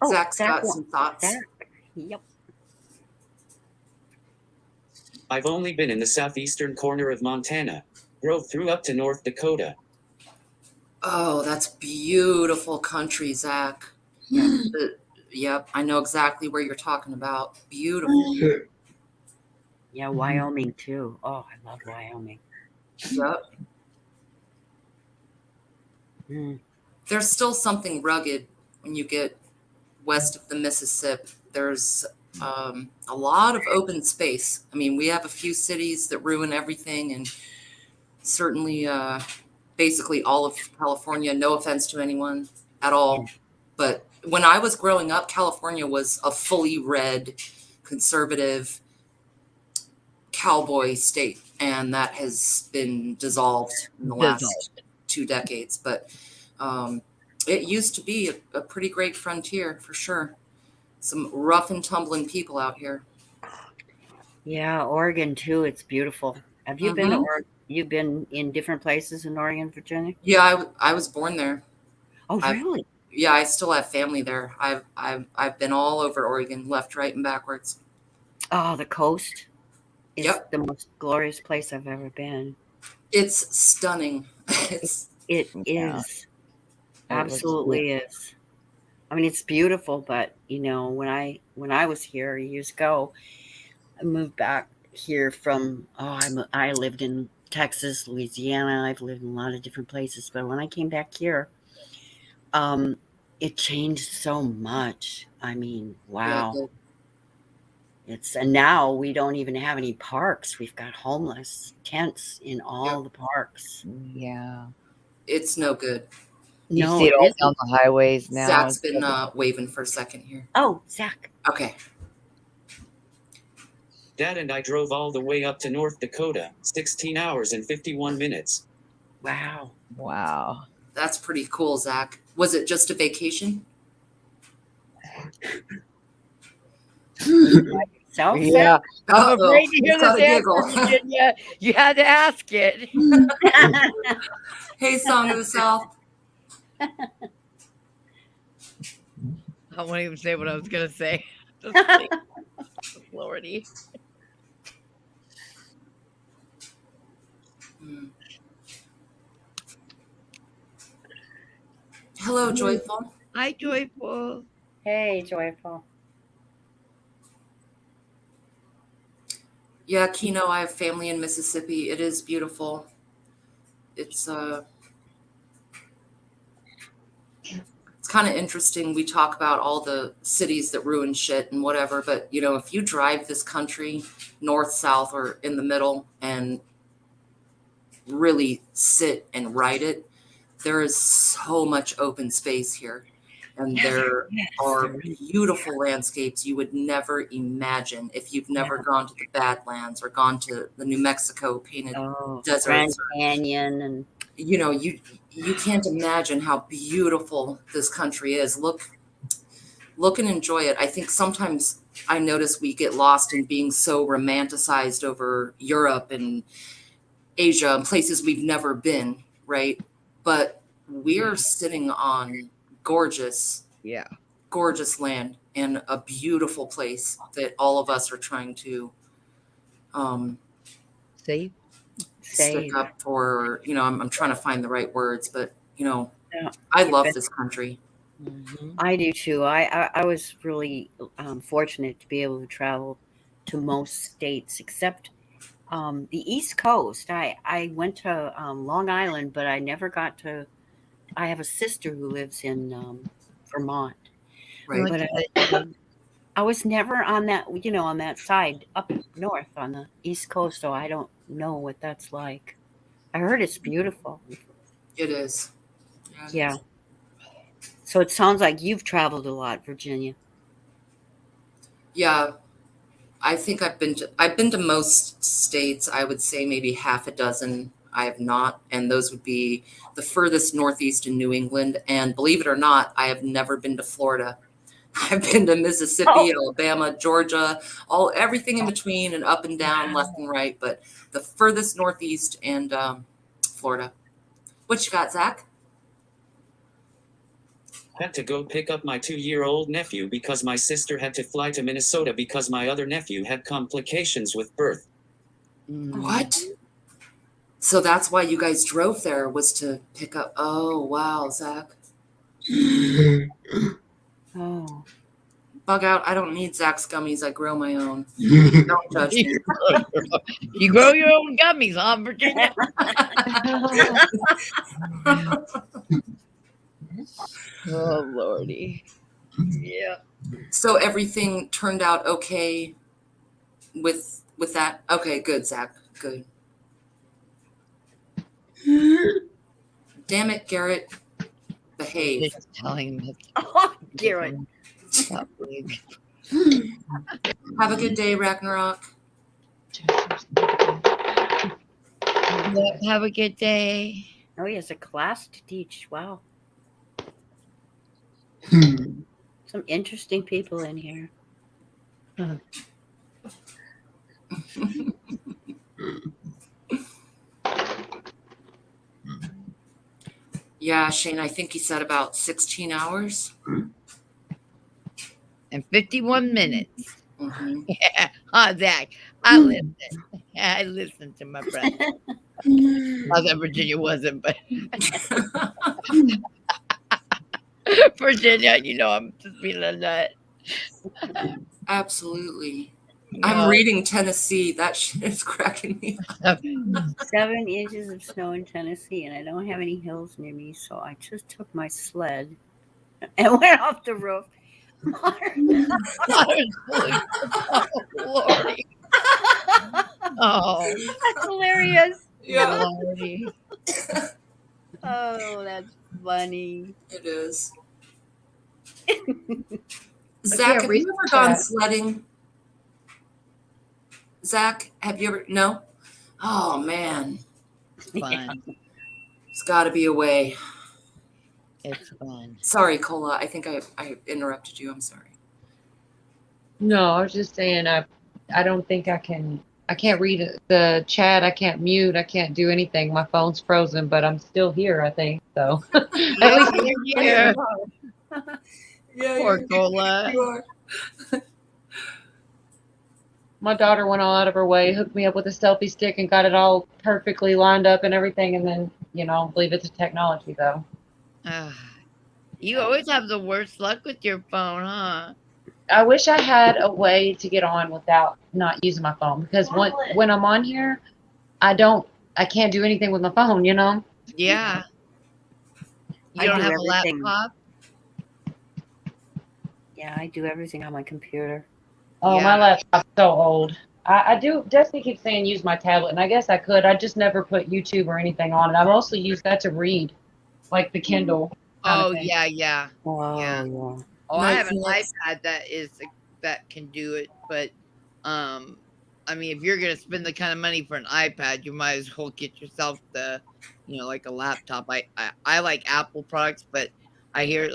Speaker 3: Oh,
Speaker 18: Zach's got some thoughts.
Speaker 3: Zach. Yep.
Speaker 9: I've only been in the southeastern corner of Montana. Drove through up to North Dakota.
Speaker 18: Oh, that's beautiful country, Zach. Yep, I know exactly where you're talking about. Beautiful.
Speaker 3: Yeah, Wyoming too. Oh, I love Wyoming.
Speaker 18: Yep. There's still something rugged when you get west of the Mississippi. There's a lot of open space. I mean, we have a few cities that ruin everything, and certainly basically all of California, no offense to anyone at all. But when I was growing up, California was a fully red, conservative cowboy state, and that has been dissolved in the last 2 decades. But it used to be a pretty great frontier for sure. Some rough and tumbling people out here.
Speaker 3: Yeah, Oregon too. It's beautiful. Have you been to Oregon? You've been in different places in Oregon, Virginia?
Speaker 18: Yeah, I was born there.
Speaker 3: Oh, really?
Speaker 18: Yeah, I still have family there. I've been all over Oregon, left, right, and backwards.
Speaker 3: Oh, the coast is the most glorious place I've ever been.
Speaker 18: It's stunning.
Speaker 3: It is. Absolutely is. I mean, it's beautiful, but you know, when I was here years ago, I moved back here from I lived in Texas, Louisiana. I've lived in a lot of different places, but when I came back here, it changed so much. I mean, wow. And now we don't even have any parks. We've got homeless tents in all the parks.
Speaker 19: Yeah.
Speaker 18: It's no good.
Speaker 19: You see it all down the highways now.
Speaker 18: Zach's been waving for a second here.
Speaker 3: Oh, Zach.
Speaker 18: Okay.
Speaker 9: Dad and I drove all the way up to North Dakota, 16 hours and 51 minutes.
Speaker 3: Wow.
Speaker 19: Wow.
Speaker 18: That's pretty cool, Zach. Was it just a vacation?
Speaker 19: Yeah. I'm afraid to hear this answer, Virginia. You had to ask it.
Speaker 18: Hey, Song of the South.
Speaker 19: I won't even say what I was going to say. Lordy.
Speaker 18: Hello, Joyful.
Speaker 19: Hi, Joyful.
Speaker 3: Hey, Joyful.
Speaker 18: Yeah, Keno, I have family in Mississippi. It is beautiful. It's kind of interesting. We talk about all the cities that ruin shit and whatever, but you know, if you drive this country north, south, or in the middle and really sit and write it, there is so much open space here. And there are beautiful landscapes you would never imagine if you've never gone to the Badlands or gone to the New Mexico painted deserts.
Speaker 3: Grand Canyon, and
Speaker 18: you know, you can't imagine how beautiful this country is. Look and enjoy it. I think sometimes I notice we get lost in being so romanticized over Europe and Asia and places we've never been, right? But we're sitting on gorgeous land and a beautiful place that all of us are trying to stick up for. You know, I'm trying to find the right words, but you know, I love this country.
Speaker 3: I do too. I was really fortunate to be able to travel to most states except the East Coast. I went to Long Island, but I never got to. I have a sister who lives in Vermont,
Speaker 18: Right.
Speaker 3: but I was never on that, on that side up north on the East Coast, so I don't know what that's like. I heard it's beautiful.
Speaker 18: It is. Yeah. It
Speaker 3: Yeah.
Speaker 18: is.
Speaker 3: So it sounds like you've traveled a lot, Virginia.
Speaker 18: Yeah. I think I've been to most states. I would say maybe half a dozen. I have not, and those would be the furthest northeast in New England. And believe it or not, I have never been to Florida. I've been to Mississippi, Alabama, Georgia, everything in between and up and down, left and right. But the furthest northeast and Florida. What you got, Zach?
Speaker 9: Had to go pick up my 2-year-old nephew because my sister had to fly to Minnesota because my other nephew had complications with birth.
Speaker 18: What? So that's why you guys drove there, was to pick up. Oh, wow, Zach.
Speaker 3: Oh.
Speaker 18: Bug out. I don't need Zach's gummies. I grow my own. Don't judge me.
Speaker 19: You grow your own gummies, huh, Virginia? Oh, Lordy. Yeah.
Speaker 18: So everything turned out okay with that? Okay, good, Zach. Good. Damn it, Garrett. Behave.
Speaker 19: Just telling him.
Speaker 3: Oh, Garrett.
Speaker 18: Have a good day, Ragnarok.
Speaker 19: Have a good day.
Speaker 3: Oh, he has a class to teach. Wow. Some interesting people in here.
Speaker 18: Yeah, Shane, I think he said about 16 hours.
Speaker 19: And 51 minutes.
Speaker 18: Mm-hmm.
Speaker 19: Yeah. Oh, Zach, I listened. I listened to my brother. I thought Virginia wasn't, but Virginia, I'm just being a nut.
Speaker 18: Absolutely. I'm reading Tennessee. That shit is cracking me up.
Speaker 3: 7 inches of snow in Tennessee, and I don't have any hills near me, so I just took my sled and went off the roof.
Speaker 19: Oh, Lordy. Oh,
Speaker 3: that's hilarious.
Speaker 18: Yeah.
Speaker 19: Lordy.
Speaker 3: Oh, that's funny.
Speaker 18: It is. Zach, have you ever gone sledding? Zach, have you ever? No? Oh, man.
Speaker 19: Fun.
Speaker 18: It's got to be a way.
Speaker 19: It's fun.
Speaker 18: Sorry, Cola. I think I interrupted you. I'm sorry.
Speaker 21: No, I was just saying I don't think I can't read the chat. I can't mute. I can't do anything. My phone's frozen, but I'm still here, I think. So at least you're here.
Speaker 18: Yeah,
Speaker 19: poor Cola.
Speaker 18: You are.
Speaker 21: My daughter went all out of her way, hooked me up with a selfie stick and got it all perfectly lined up and everything. And then, leave it to technology though.
Speaker 19: You always have the worst luck with your phone, huh?
Speaker 21: I wish I had a way to get on without not using my phone, because when I'm on here, I can't do anything with my phone,
Speaker 19: Yeah. You
Speaker 3: I
Speaker 19: don't
Speaker 3: do
Speaker 19: have
Speaker 3: everything.
Speaker 19: a laptop?
Speaker 3: Yeah, I do everything on my computer.
Speaker 21: Oh,
Speaker 19: Yeah.
Speaker 21: my laptop's so old. I do. Destiny keeps saying use my tablet, and I guess I could. I just never put YouTube or anything on it. I mostly use that to read, like the Kindle.
Speaker 19: Oh, yeah.
Speaker 3: Oh,
Speaker 19: Yeah.
Speaker 3: yeah.
Speaker 19: Oh, I have an
Speaker 18: Nice.
Speaker 19: iPad that can do it, but if you're gonna spend the kind of money for an iPad, you might as well get yourself the, like a laptop. I like Apple products, but I hear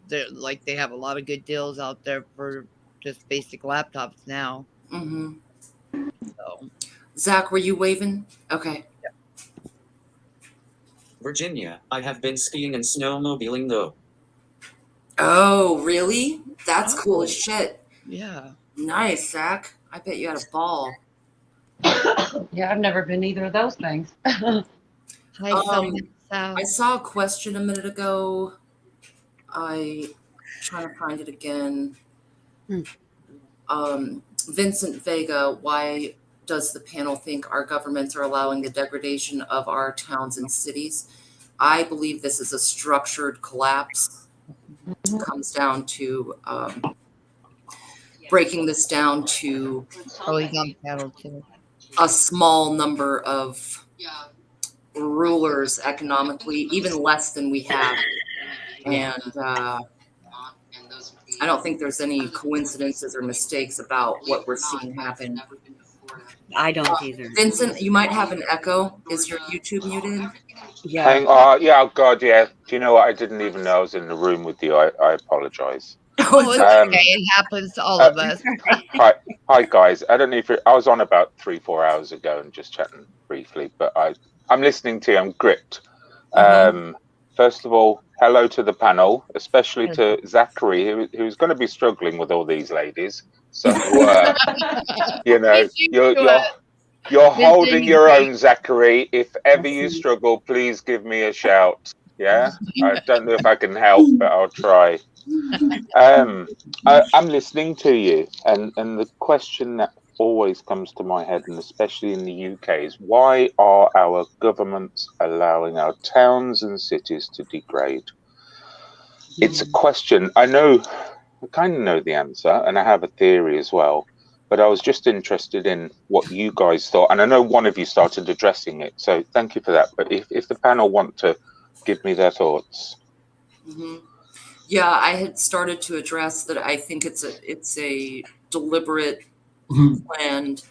Speaker 19: they have a lot of good deals out there for just basic laptops now.
Speaker 18: Mm-hmm.
Speaker 19: So
Speaker 18: Zach, were you waving? Okay.
Speaker 9: Virginia, I have been skiing and snowmobiling though.
Speaker 18: Oh, really? That's cool as shit.
Speaker 19: yeah.
Speaker 18: Nice, Zach. I bet you had a ball.
Speaker 21: Yeah, I've never been either of those things.
Speaker 19: Hi,
Speaker 18: I saw a question a minute ago. I trying to find it again. Vincent Vega, why does the panel think our governments are allowing the degradation of our towns and cities? I believe this is a structured collapse. It comes down to breaking this down to
Speaker 19: he's on panel too.
Speaker 18: a small number of rulers economically, even less than we have. And I don't think there's any coincidences or mistakes about what we're seeing happen.
Speaker 3: I don't either.
Speaker 18: Vincent, you might have an echo. Is your YouTube muted?
Speaker 3: Yeah.
Speaker 11: Yeah, oh God, yeah. Do you know what? I didn't even know I was in the room with you. I apologize.
Speaker 19: Oh, it's okay. It happens to all of us.
Speaker 11: Hi guys. I don't know if I was on about 3-4 hours ago and just chatting briefly, but I'm listening to you. I'm gripped. First of all, hello to the panel, especially to Zachary, who's going to be struggling with all these ladies. So you know, you're holding your own, Zachary. If ever you struggle, please give me a shout. Yeah, I don't know if I can help, but I'll try. I'm listening to you, and the question that always comes to my head, and especially in the UK, is why are our governments allowing our towns and cities to degrade? It's a question. I kind of know the answer, and I have a theory as well. But I was just interested in what you guys thought, and I know one of you started addressing it, so thank you for that. But if the panel want to give me their thoughts.
Speaker 18: Yeah, I had started to address that. I think it's a deliberate, planned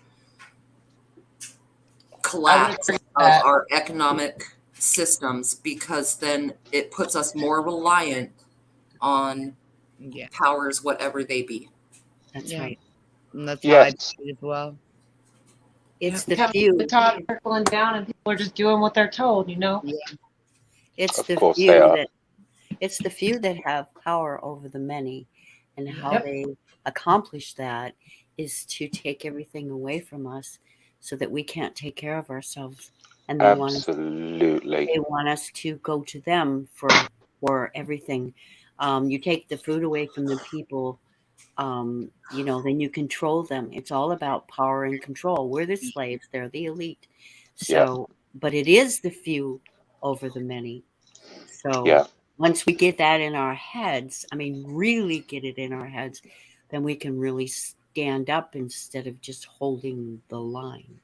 Speaker 18: collapse of our economic systems, because then it puts us more reliant on powers, whatever they be.
Speaker 3: That's right.
Speaker 19: And that's how I see it as well.
Speaker 3: It's the few.
Speaker 21: The top trickling down, and people are just doing what they're told. You know.
Speaker 19: Yeah.
Speaker 3: It's
Speaker 11: Of
Speaker 3: the
Speaker 11: course
Speaker 3: few
Speaker 11: they are.
Speaker 3: it's the few that have power over the many, and how they accomplish that is to take everything away from us so that we can't take care of ourselves. And they
Speaker 11: Absolutely.
Speaker 3: want us to go to them for everything. You take the food away from the people, you know, then you control them. It's all about power and control. We're the slaves, they're the elite. So, but it is the few over the many. So once we get that in our heads, I mean, really get it in our heads, then we can really stand up instead of just holding the line.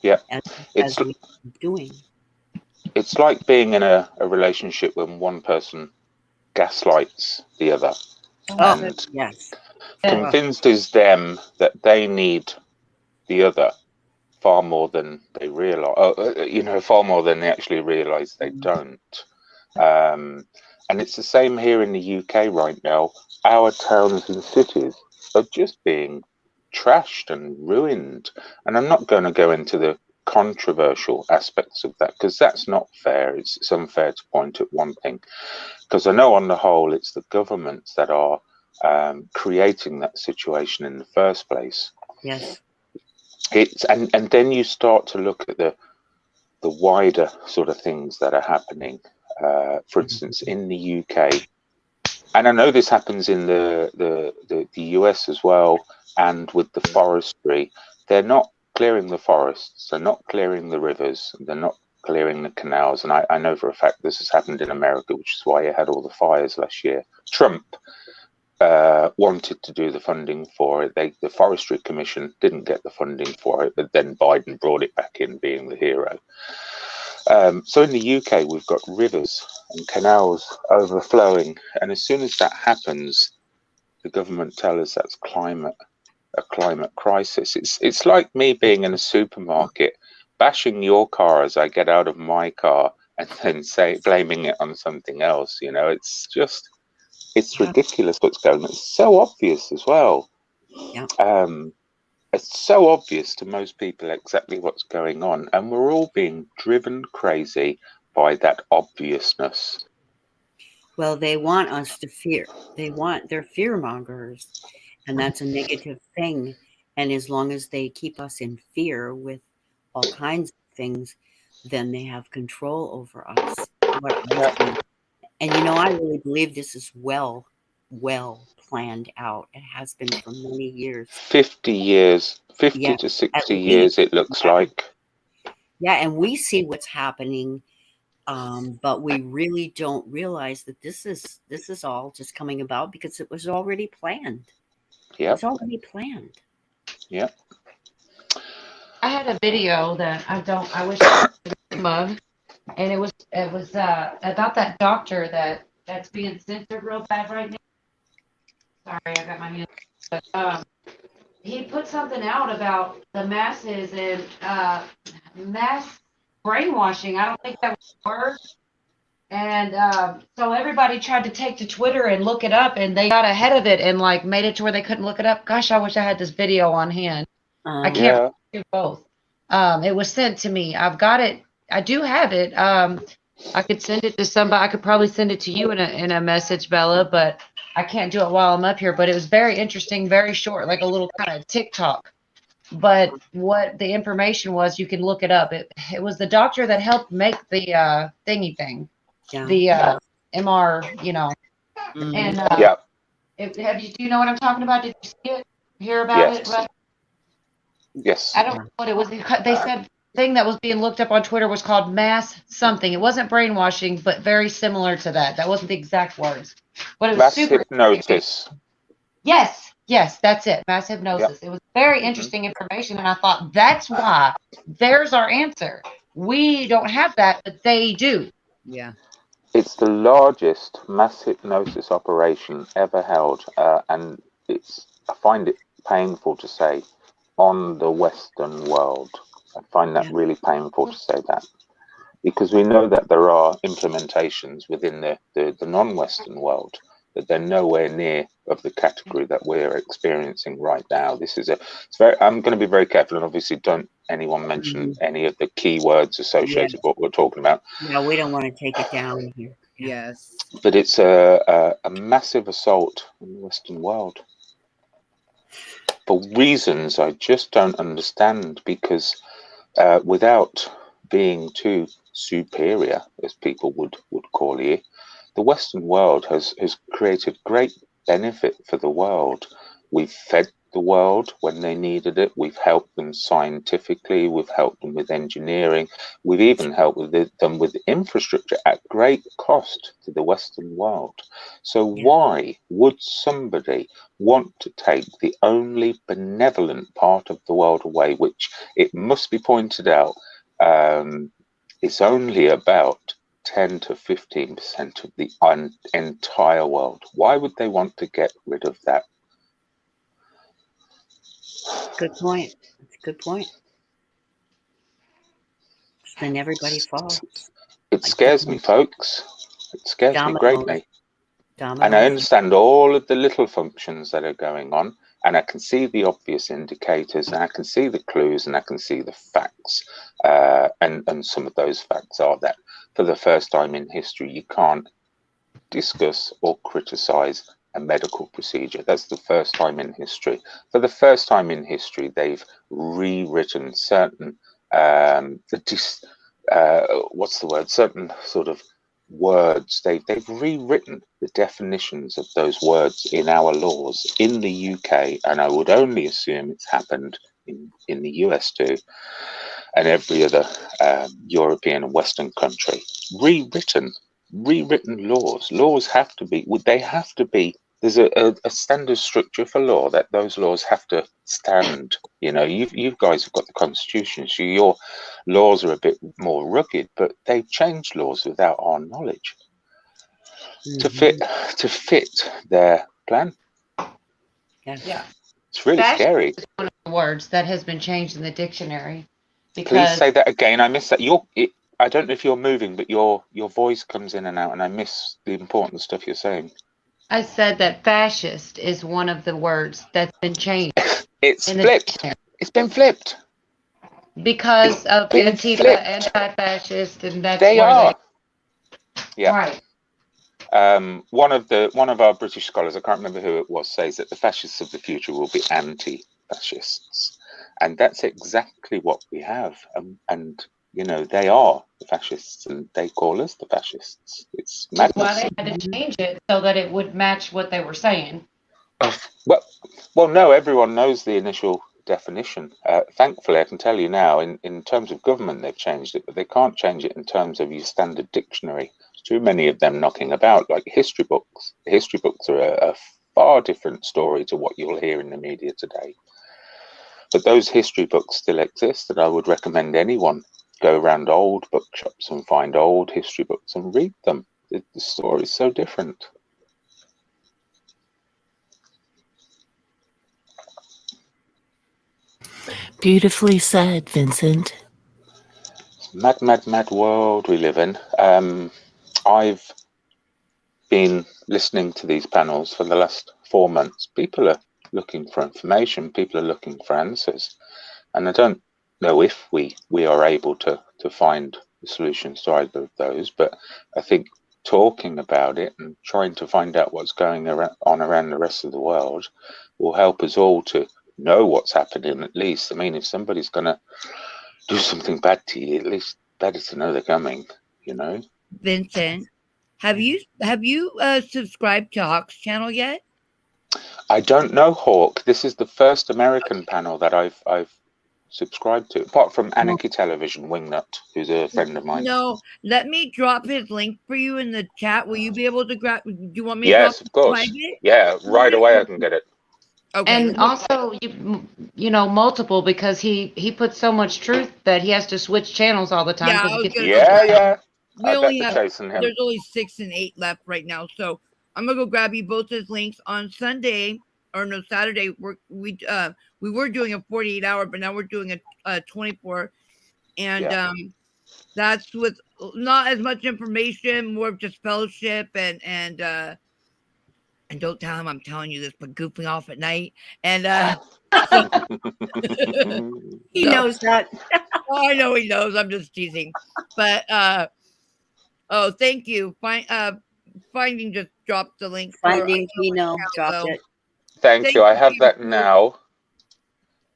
Speaker 11: Yeah.
Speaker 3: As we keep doing.
Speaker 11: It's like being in a relationship when one person gaslights the other. And convinced is them that they need the other far more than they realize, far more than they actually realize they don't. And it's the same here in the UK right now. Our towns and cities are just being trashed and ruined. And I'm not going to go into the controversial aspects of that, because that's not fair. It's unfair to point at one thing, because I know on the whole it's the governments that are creating that situation in the first place.
Speaker 3: Yes.
Speaker 11: And then you start to look at the wider sort of things that are happening. For instance, in the UK, and I know this happens in the US as well, and with the forestry, they're not clearing the forests, they're not clearing the rivers, they're not clearing the canals. And I know for a fact this has happened in America, which is why you had all the fires last year. Trump wanted to do the funding for it. The Forestry Commission didn't get the funding for it, but then Biden brought it back in, being the hero. So in the UK, we've got rivers and canals overflowing, and as soon as that happens, the government tell us that's a climate crisis. It's like me being in a supermarket, bashing your car as I get out of my car, and then blaming it on something else. You know, it's ridiculous what's going on. It's so obvious as well. It's so obvious to most people exactly what's going on, and we're all being driven crazy by that obviousness.
Speaker 3: Well, they want us to fear. They're fear mongers, and that's a negative thing. And as long as they keep us in fear with all kinds of things, then they have control over us. And I really believe this is well planned out. It has been for many years.
Speaker 11: 50 years, 50
Speaker 3: Yeah,
Speaker 11: to
Speaker 3: at
Speaker 11: 60
Speaker 3: least.
Speaker 11: years, it looks like.
Speaker 3: Yeah, and we see what's happening, but we really don't realize that this is all just coming about because it was already planned. It
Speaker 11: Yep.
Speaker 3: was already planned.
Speaker 11: Yep.
Speaker 21: I had a video that I wish I could mug, and it was about that doctor that's being censored real bad right now. Sorry, I got my hand. But he put something out about the masses and mass brainwashing. I don't think that was a word. And so everybody tried to take to Twitter and look it up, and they got ahead of it and like made it to where they couldn't look it up. Gosh, I wish I had this video on hand. I can't do both. It was sent to me. I've got it. I do have it. I could send it to somebody. I could probably send it to you in a message, Bella, but I can't do it while I'm up here. But it was very interesting, very short, like a little kind of TikTok. But what the information was, you can look it up. It was the doctor that helped make the thingy thing, the MR, And
Speaker 11: yeah.
Speaker 21: Do you know what I'm talking about? Did you see it? Hear about it? Right?
Speaker 11: Yes.
Speaker 21: I don't know what it was. They said the thing that was being looked up on Twitter was called mass something. It wasn't brainwashing, but very similar to that. That wasn't the exact words, but it was
Speaker 11: Mass
Speaker 21: super.
Speaker 11: hypnosis.
Speaker 21: Yes, that's it. Mass hypnosis. It was very interesting information, and I thought that's why there's our answer. We don't have that, but they do.
Speaker 19: Yeah.
Speaker 11: It's the largest mass hypnosis operation ever held, and I find it painful to say, on the Western world. I find that really painful to say that, because we know that there are implementations within the non-Western world, but they're nowhere near of the category that we're experiencing right now. I'm going to be very careful, and obviously don't anyone mention any of the key words associated with what we're talking about.
Speaker 3: No, we don't want to take it down here.
Speaker 19: Yes.
Speaker 11: But it's a massive assault on the Western world for reasons I just don't understand, because without being too superior, as people would call you, the Western world has created great benefit for the world. We've fed the world when they needed it. We've helped them scientifically. We've helped them with engineering. We've even helped them with infrastructure at great cost to the Western world. So why would somebody want to take the only benevolent part of the world away, which it must be pointed out, it's only about 10 to 15% of the entire world? Why would they want to get rid of that?
Speaker 3: Good point. That's a good point. Then everybody falls.
Speaker 11: It scares me, folks. It scares me greatly. And I understand all of the little functions that are going on, and I can see the obvious indicators, and I can see the clues, and I can see the facts. And some of those facts are that for the first time in history, you can't discuss or criticize a medical procedure. That's the first time in history. For the first time in history, they've rewritten certain certain sort of words. They've rewritten the definitions of those words in our laws in the UK, and I would only assume it's happened in the US too, and every other European and Western country. Rewritten laws. Laws have to be. There's a standard structure for law that those laws have to stand. You guys have got the Constitution, so your laws are a bit more rugged, but they've changed laws without our knowledge to fit their plan.
Speaker 21: Yeah.
Speaker 11: It's really scary.
Speaker 21: Is one of the words that has been changed in the dictionary.
Speaker 11: Please say that again. I missed that. I don't know if you're moving, but your voice comes in and out, and I miss the important stuff you're saying.
Speaker 21: I said that fascist is one of the words that's been changed.
Speaker 11: It's flipped. It's been flipped.
Speaker 21: Because of Antifa, anti-fascist, and that's
Speaker 11: they
Speaker 21: where
Speaker 11: are. Yeah.
Speaker 21: Right.
Speaker 11: One of our British scholars, I can't remember who it was, says that the fascists of the future will be anti-fascists. And that's exactly what we have. And you know, they are the fascists and they call us the fascists. It's
Speaker 21: That's why
Speaker 11: madness.
Speaker 21: they had to change it so that it would match what they were saying.
Speaker 11: Well, no, everyone knows the initial definition. Thankfully, I can tell you now, in terms of government, they've changed it, but they can't change it in terms of your standard dictionary. There's too many of them knocking about, like history books. History books are a far different story to what you'll hear in the media today. But those history books still exist, and I would recommend anyone go around old bookshops and find old history books and read them. The story is so different.
Speaker 7: Beautifully said, Vincent.
Speaker 11: Mad, mad, mad world we live in. I've been listening to these panels for the last 4 months. People are looking for information. People are looking for answers. And I don't know if we are able to find the solutions to either of those, but I think talking about it and trying to find out what's going on around the rest of the world will help us all to know what's happening, at least. I mean, if somebody's going to do something bad to you, at least better to know they're coming, you know?
Speaker 19: Vincent, have you subscribed to Hawk's channel yet?
Speaker 11: I don't know, Hawk. This is the first American panel that I've subscribed to, apart from Anarchy Television, Wingnut, who's a friend of mine.
Speaker 19: No, let me drop his link for you in the chat. Will you be able to grab? Do you want me to
Speaker 11: Yes,
Speaker 19: drop
Speaker 11: of course.
Speaker 19: private?
Speaker 11: Yeah, right away I can get it.
Speaker 19: Okay.
Speaker 21: And also, you know, multiple, because he puts so much truth that he has to switch channels all the time.
Speaker 19: Yeah,
Speaker 21: 'cause
Speaker 19: I
Speaker 21: he
Speaker 19: was
Speaker 21: gets-
Speaker 19: gonna
Speaker 11: Yeah.
Speaker 19: We
Speaker 11: I
Speaker 19: only
Speaker 11: bet
Speaker 19: have
Speaker 11: they're chasing him.
Speaker 19: there's only 6 and 8 left right now, so I'm gonna go grab you both his links on Sunday or no Saturday. We were doing a 48-hour, but now we're doing a 24, and that's with not as much information, more of just fellowship and don't tell him I'm telling you this, but goofing off at night and
Speaker 3: He knows that.
Speaker 19: Oh, I know he knows. I'm just teasing. But oh, thank you. Finding just dropped the link.
Speaker 3: Finding Pino dropped it.
Speaker 11: Thank you. I have that now.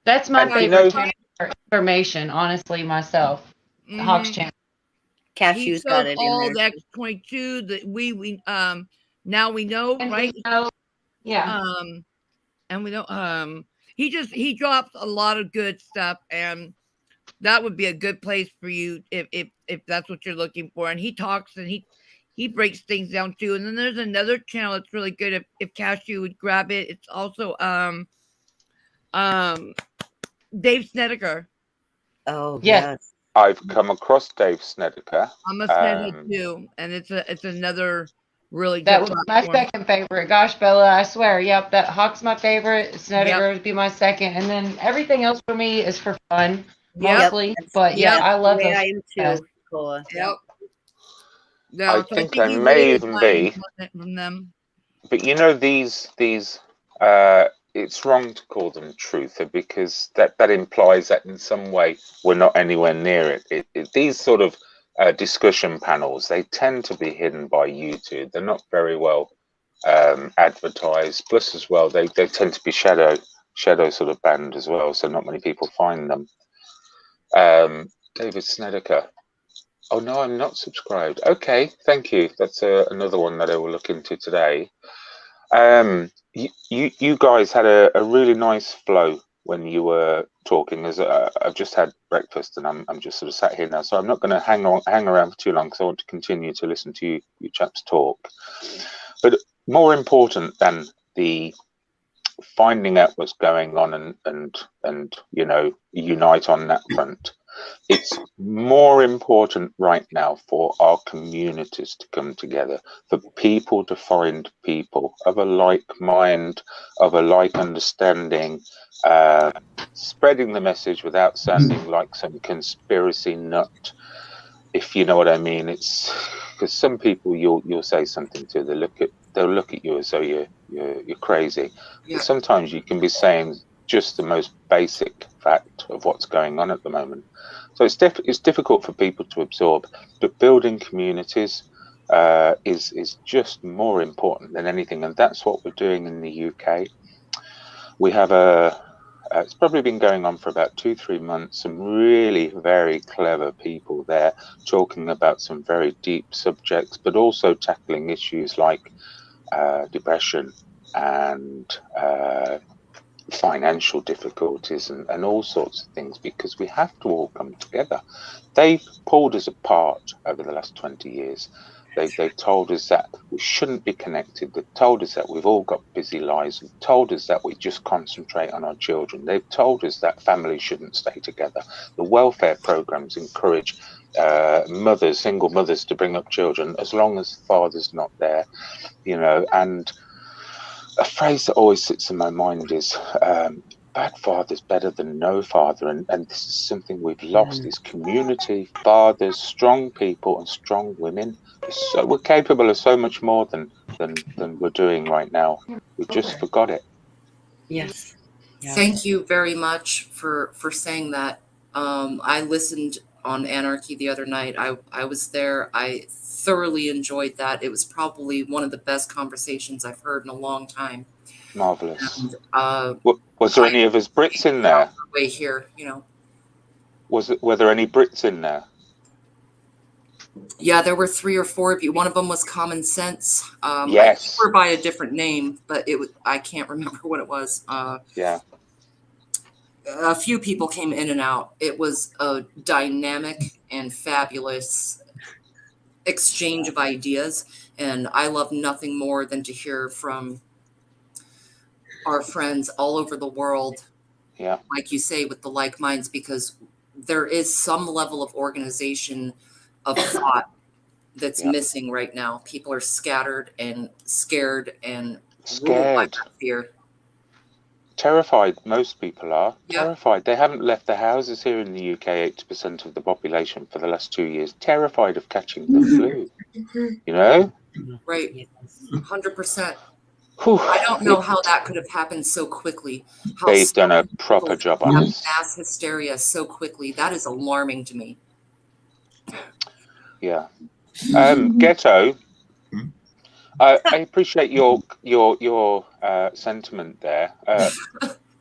Speaker 21: That's my
Speaker 11: And you
Speaker 21: favorite
Speaker 11: know-
Speaker 21: channel for information, honestly, myself. The Hawks channel.
Speaker 19: He
Speaker 3: Cashew's
Speaker 19: shows
Speaker 3: got it in
Speaker 19: all
Speaker 3: there.
Speaker 19: the X22 that we now we know,
Speaker 21: And
Speaker 19: right?
Speaker 21: we know, yeah.
Speaker 19: And we know he drops a lot of good stuff, and that would be a good place for you if that's what you're looking for. And he talks and he breaks things down too. And then there's another channel that's really good if Cashew would grab it. It's also Dave Snedeker.
Speaker 3: Oh
Speaker 21: yes.
Speaker 11: I've come across Dave Snedeker.
Speaker 19: I'm a Snedeker too, and it's another really
Speaker 21: That
Speaker 19: good
Speaker 21: was my
Speaker 19: platform.
Speaker 21: second favorite. Gosh, Bella, I swear. Yep, that Hawk's my favorite. Snedeker would be my second. And then everything else for me is for fun, mostly. But yeah, I love those.
Speaker 3: I am too, Cola.
Speaker 19: Yep.
Speaker 11: I think I may even be.
Speaker 19: From them.
Speaker 11: But you know, these it's wrong to call them truther, because that implies that in some way we're not anywhere near it. These sort of discussion panels, they tend to be hidden by YouTube. They're not very well advertised. Plus, as well, they tend to be shadow sort of banned as well, so not many people find them. David Snedeker. Oh no, I'm not subscribed. Okay, thank you. That's another one that I will look into today. You guys had a really nice flow when you were talking. As I've just had breakfast and I'm just sort of sat here now, so I'm not going to hang around for too long because I want to continue to listen to you chaps talk. But more important than the finding out what's going on and you know, unite on that front, it's more important right now for our communities to come together, for people to find people of a like mind, of a like understanding, spreading the message without sounding like some conspiracy nut, if you know what I mean. It's because some people you'll say something to, they'll look at you as though you're crazy.
Speaker 18: Yeah.
Speaker 11: But sometimes you can be saying just the most basic fact of what's going on at the moment. So it's difficult for people to absorb, but building communities is just more important than anything, and that's what we're doing in the UK. We have a It's probably been going on for about 2-3 months. Some really very clever people there talking about some very deep subjects, but also tackling issues like depression and financial difficulties and all sorts of things, because we have to all come together. They've pulled us apart over the last 20 years. They've told us that we shouldn't be connected. They've told us that we've all got busy lives. They've told us that we just concentrate on our children. They've told us that families shouldn't stay together. The welfare programs encourage mothers, single mothers, to bring up children as long as the father's not there, you know. And a phrase that always sits in my mind is bad father's better than no father, and this is something we've lost, is community, fathers, strong people and strong women. So we're capable of so much more than we're doing right now. We just forgot it.
Speaker 3: Yes.
Speaker 18: Thank you very much for saying that. I listened on Anarchy the other night. I was there. I thoroughly enjoyed that. It was probably one of the best conversations I've heard in a long time.
Speaker 11: Marvelous.
Speaker 18: And,
Speaker 11: was there any of us Brits in there?
Speaker 18: way here, you know.
Speaker 11: Were there any Brits in there?
Speaker 18: Yeah, there were 3 or 4 of you. One of them was Common Sense.
Speaker 11: Yes.
Speaker 18: I think we're by a different name, but I can't remember what it was.
Speaker 11: Yeah.
Speaker 18: A few people came in and out. It was a dynamic and fabulous exchange of ideas, and I love nothing more than to hear from our friends all over the world.
Speaker 11: Yeah.
Speaker 18: Like you say, with the like minds, because there is some level of organization of thought that's missing right now. People are scattered and scared and ruled by fear.
Speaker 11: Terrified, most people are. Terrified. They haven't left their houses here in the UK, 80% of the population, for the last 2 years. Terrified of catching the flu. You know?
Speaker 18: Right. 100%. I don't know how that could have happened so quickly. How
Speaker 11: They've done a proper job on us.
Speaker 18: Mass hysteria so quickly. That is alarming to me.
Speaker 11: Yeah. Ghetto, I appreciate your sentiment there.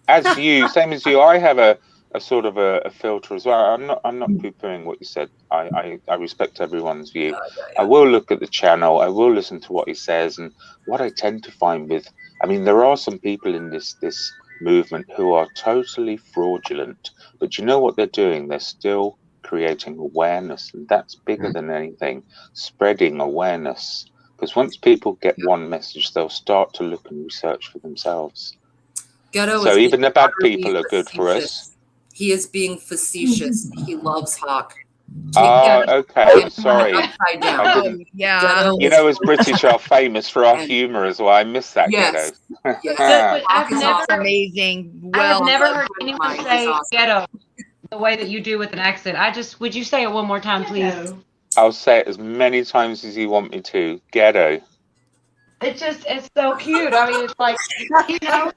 Speaker 11: As you, same as you, I have a sort of a filter as well. I'm not poo-pooing what you said. I respect everyone's view. I will look at the channel. I will listen to what he says, and what I tend to find with, I mean, there are some people in this movement who are totally fraudulent, but you know what they're doing? They're still creating awareness, and that's bigger than anything. Spreading awareness, because once people get one message, they'll start to look and research for themselves.
Speaker 18: Ghetto
Speaker 11: so
Speaker 18: is
Speaker 11: even the bad
Speaker 18: utterly
Speaker 11: people are good for us.
Speaker 18: He is being facetious. He loves Hawk.
Speaker 11: Okay, sorry.
Speaker 18: Upside down.
Speaker 11: I didn't.
Speaker 19: Yeah.
Speaker 11: You know, as British are famous for our humour as well. I miss that, Ghetto.
Speaker 21: But I've never,
Speaker 19: amazing.
Speaker 21: I have
Speaker 19: Well,
Speaker 21: never heard anyone
Speaker 18: Mine is
Speaker 21: say
Speaker 18: awesome.
Speaker 21: ghetto the way that you do with an accent. Would you say it one more time, please?
Speaker 11: I'll say it as many times as you want me to. Ghetto.
Speaker 21: It's so cute. I mean, it's like, you know.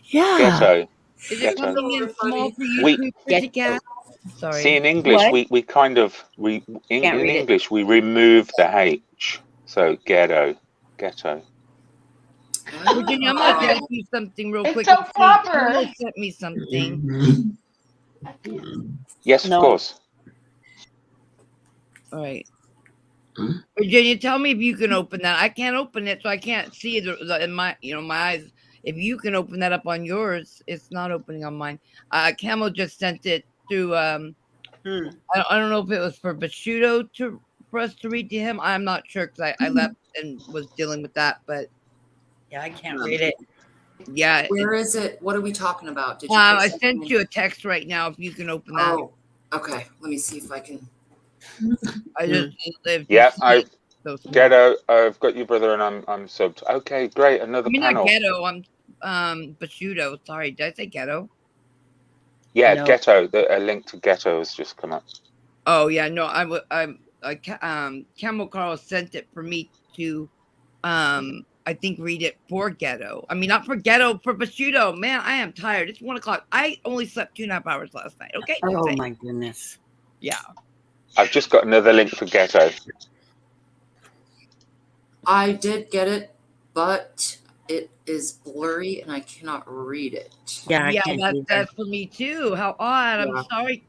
Speaker 19: Yeah.
Speaker 11: Ghetto.
Speaker 19: Is it
Speaker 11: Ghetto.
Speaker 19: something in small for you
Speaker 11: We-
Speaker 19: to Pretty Cat? Sorry.
Speaker 11: See, in English,
Speaker 19: What?
Speaker 11: we kind of in English we remove the H. So ghetto.
Speaker 19: Virginia, I'm gonna ask you something real
Speaker 21: It's
Speaker 19: quick.
Speaker 21: so proper.
Speaker 19: You sent me something.
Speaker 11: Yes, of course.
Speaker 19: All right. Virginia, tell me if you can open that. I can't open it, so I can't see it in my eyes. If you can open that up on yours, it's not opening on mine. Camel just sent it through. I don't know if it was for Bashudo for us to read to him. I'm not sure because I left and was dealing with that. But
Speaker 3: yeah, I can't read it.
Speaker 19: Yeah.
Speaker 18: Where is it? What are we talking about? Did you
Speaker 19: I sent you a text right now. If you can open that.
Speaker 18: Oh, okay. Let me see if I can.
Speaker 19: I just lived.
Speaker 11: Yeah, Ghetto. I've got you, brother, and I'm subbed. Okay, great. Another panel.
Speaker 19: Not Ghetto. I'm Bashudo. Sorry, did I say Ghetto?
Speaker 11: Yeah,
Speaker 19: No.
Speaker 11: Ghetto. A link to Ghetto has just come up.
Speaker 19: Oh yeah, no, Camel Carl sent it for me to, I think read it for Ghetto. I mean, not for Ghetto, for Bashudo. Man, I am tired. It's 1 o'clock. I only slept 2.5 hours last night. Okay.
Speaker 3: Oh my goodness.
Speaker 19: Yeah.
Speaker 11: I've just got another link for Ghetto.
Speaker 18: I did get it, but it is blurry and I cannot read it.
Speaker 3: Yeah,
Speaker 19: that's for me too. How odd. I'm
Speaker 18: Yeah.
Speaker 19: sorry,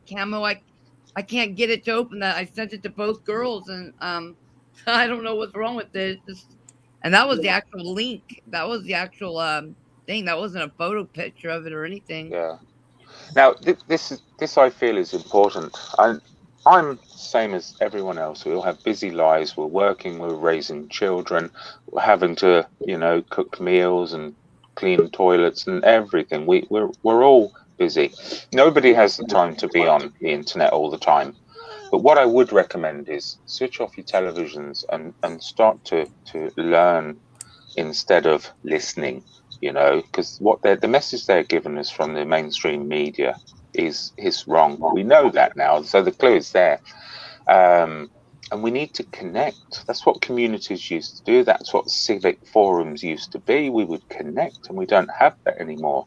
Speaker 19: Camo. I can't get it to open that. I sent it to both girls, and I don't know what's wrong with it. And that was the actual link. That was the actual thing. That wasn't a photo picture of it or anything.
Speaker 11: Yeah. Now, this I feel is important. I'm same as everyone else. We all have busy lives. We're working. We're raising children. We're having to, cook meals and clean toilets and everything. We're all busy. Nobody has the time to be on the internet all the time. But what I would recommend is switch off your televisions and start to learn instead of listening. Because the message they're giving us from the mainstream media is wrong. We know that now, so the clue is there. And we need to connect. That's what communities used to do. That's what civic forums used to be. We would connect, and we don't have that anymore.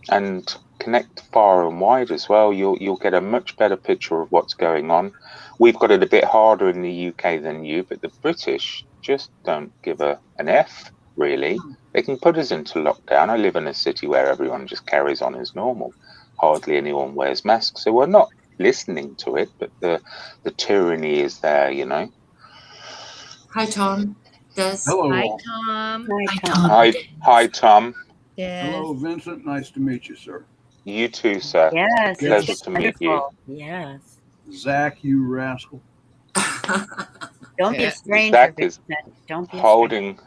Speaker 11: And connect far and wide as well. You'll get a much better picture of what's going on. We've got it a bit harder in the UK than you, but the British just don't give an F, really. They can put us into lockdown. I live in a city where everyone just carries on as normal. Hardly anyone wears masks, so we're not listening to it, but the tyranny is there,
Speaker 18: Hi, Tom. Des.
Speaker 8: Hello.
Speaker 19: Hi,
Speaker 8: all.
Speaker 19: Tom.
Speaker 11: Hi, Tom.
Speaker 19: Yes.
Speaker 8: Hello, Vincent. Nice to meet you, sir.
Speaker 11: You too, sir.
Speaker 3: Yes.
Speaker 11: Pleasure to meet you.
Speaker 3: Yes.
Speaker 8: Zach, you rascal.
Speaker 3: Don't be a stranger.
Speaker 11: Zach is
Speaker 3: Don't be
Speaker 11: holding.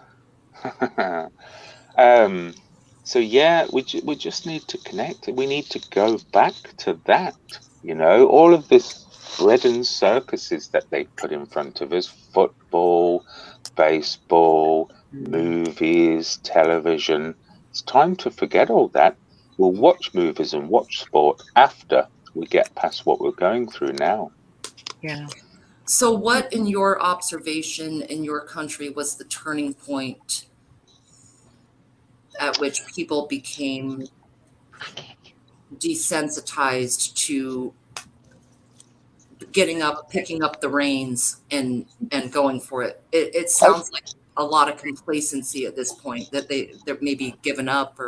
Speaker 11: So yeah, we just need to connect. We need to go back to that. All of this bread and circuses that they put in front of us: football, baseball, movies, television. It's time to forget all that. We'll watch movies and watch sport after we get past what we're going through now.
Speaker 3: Yeah.
Speaker 18: So what, in your observation in your country, was the turning point at which people became desensitized to getting up, picking up the reins and going for it? It sounds like a lot of complacency at this point, that they're maybe given up,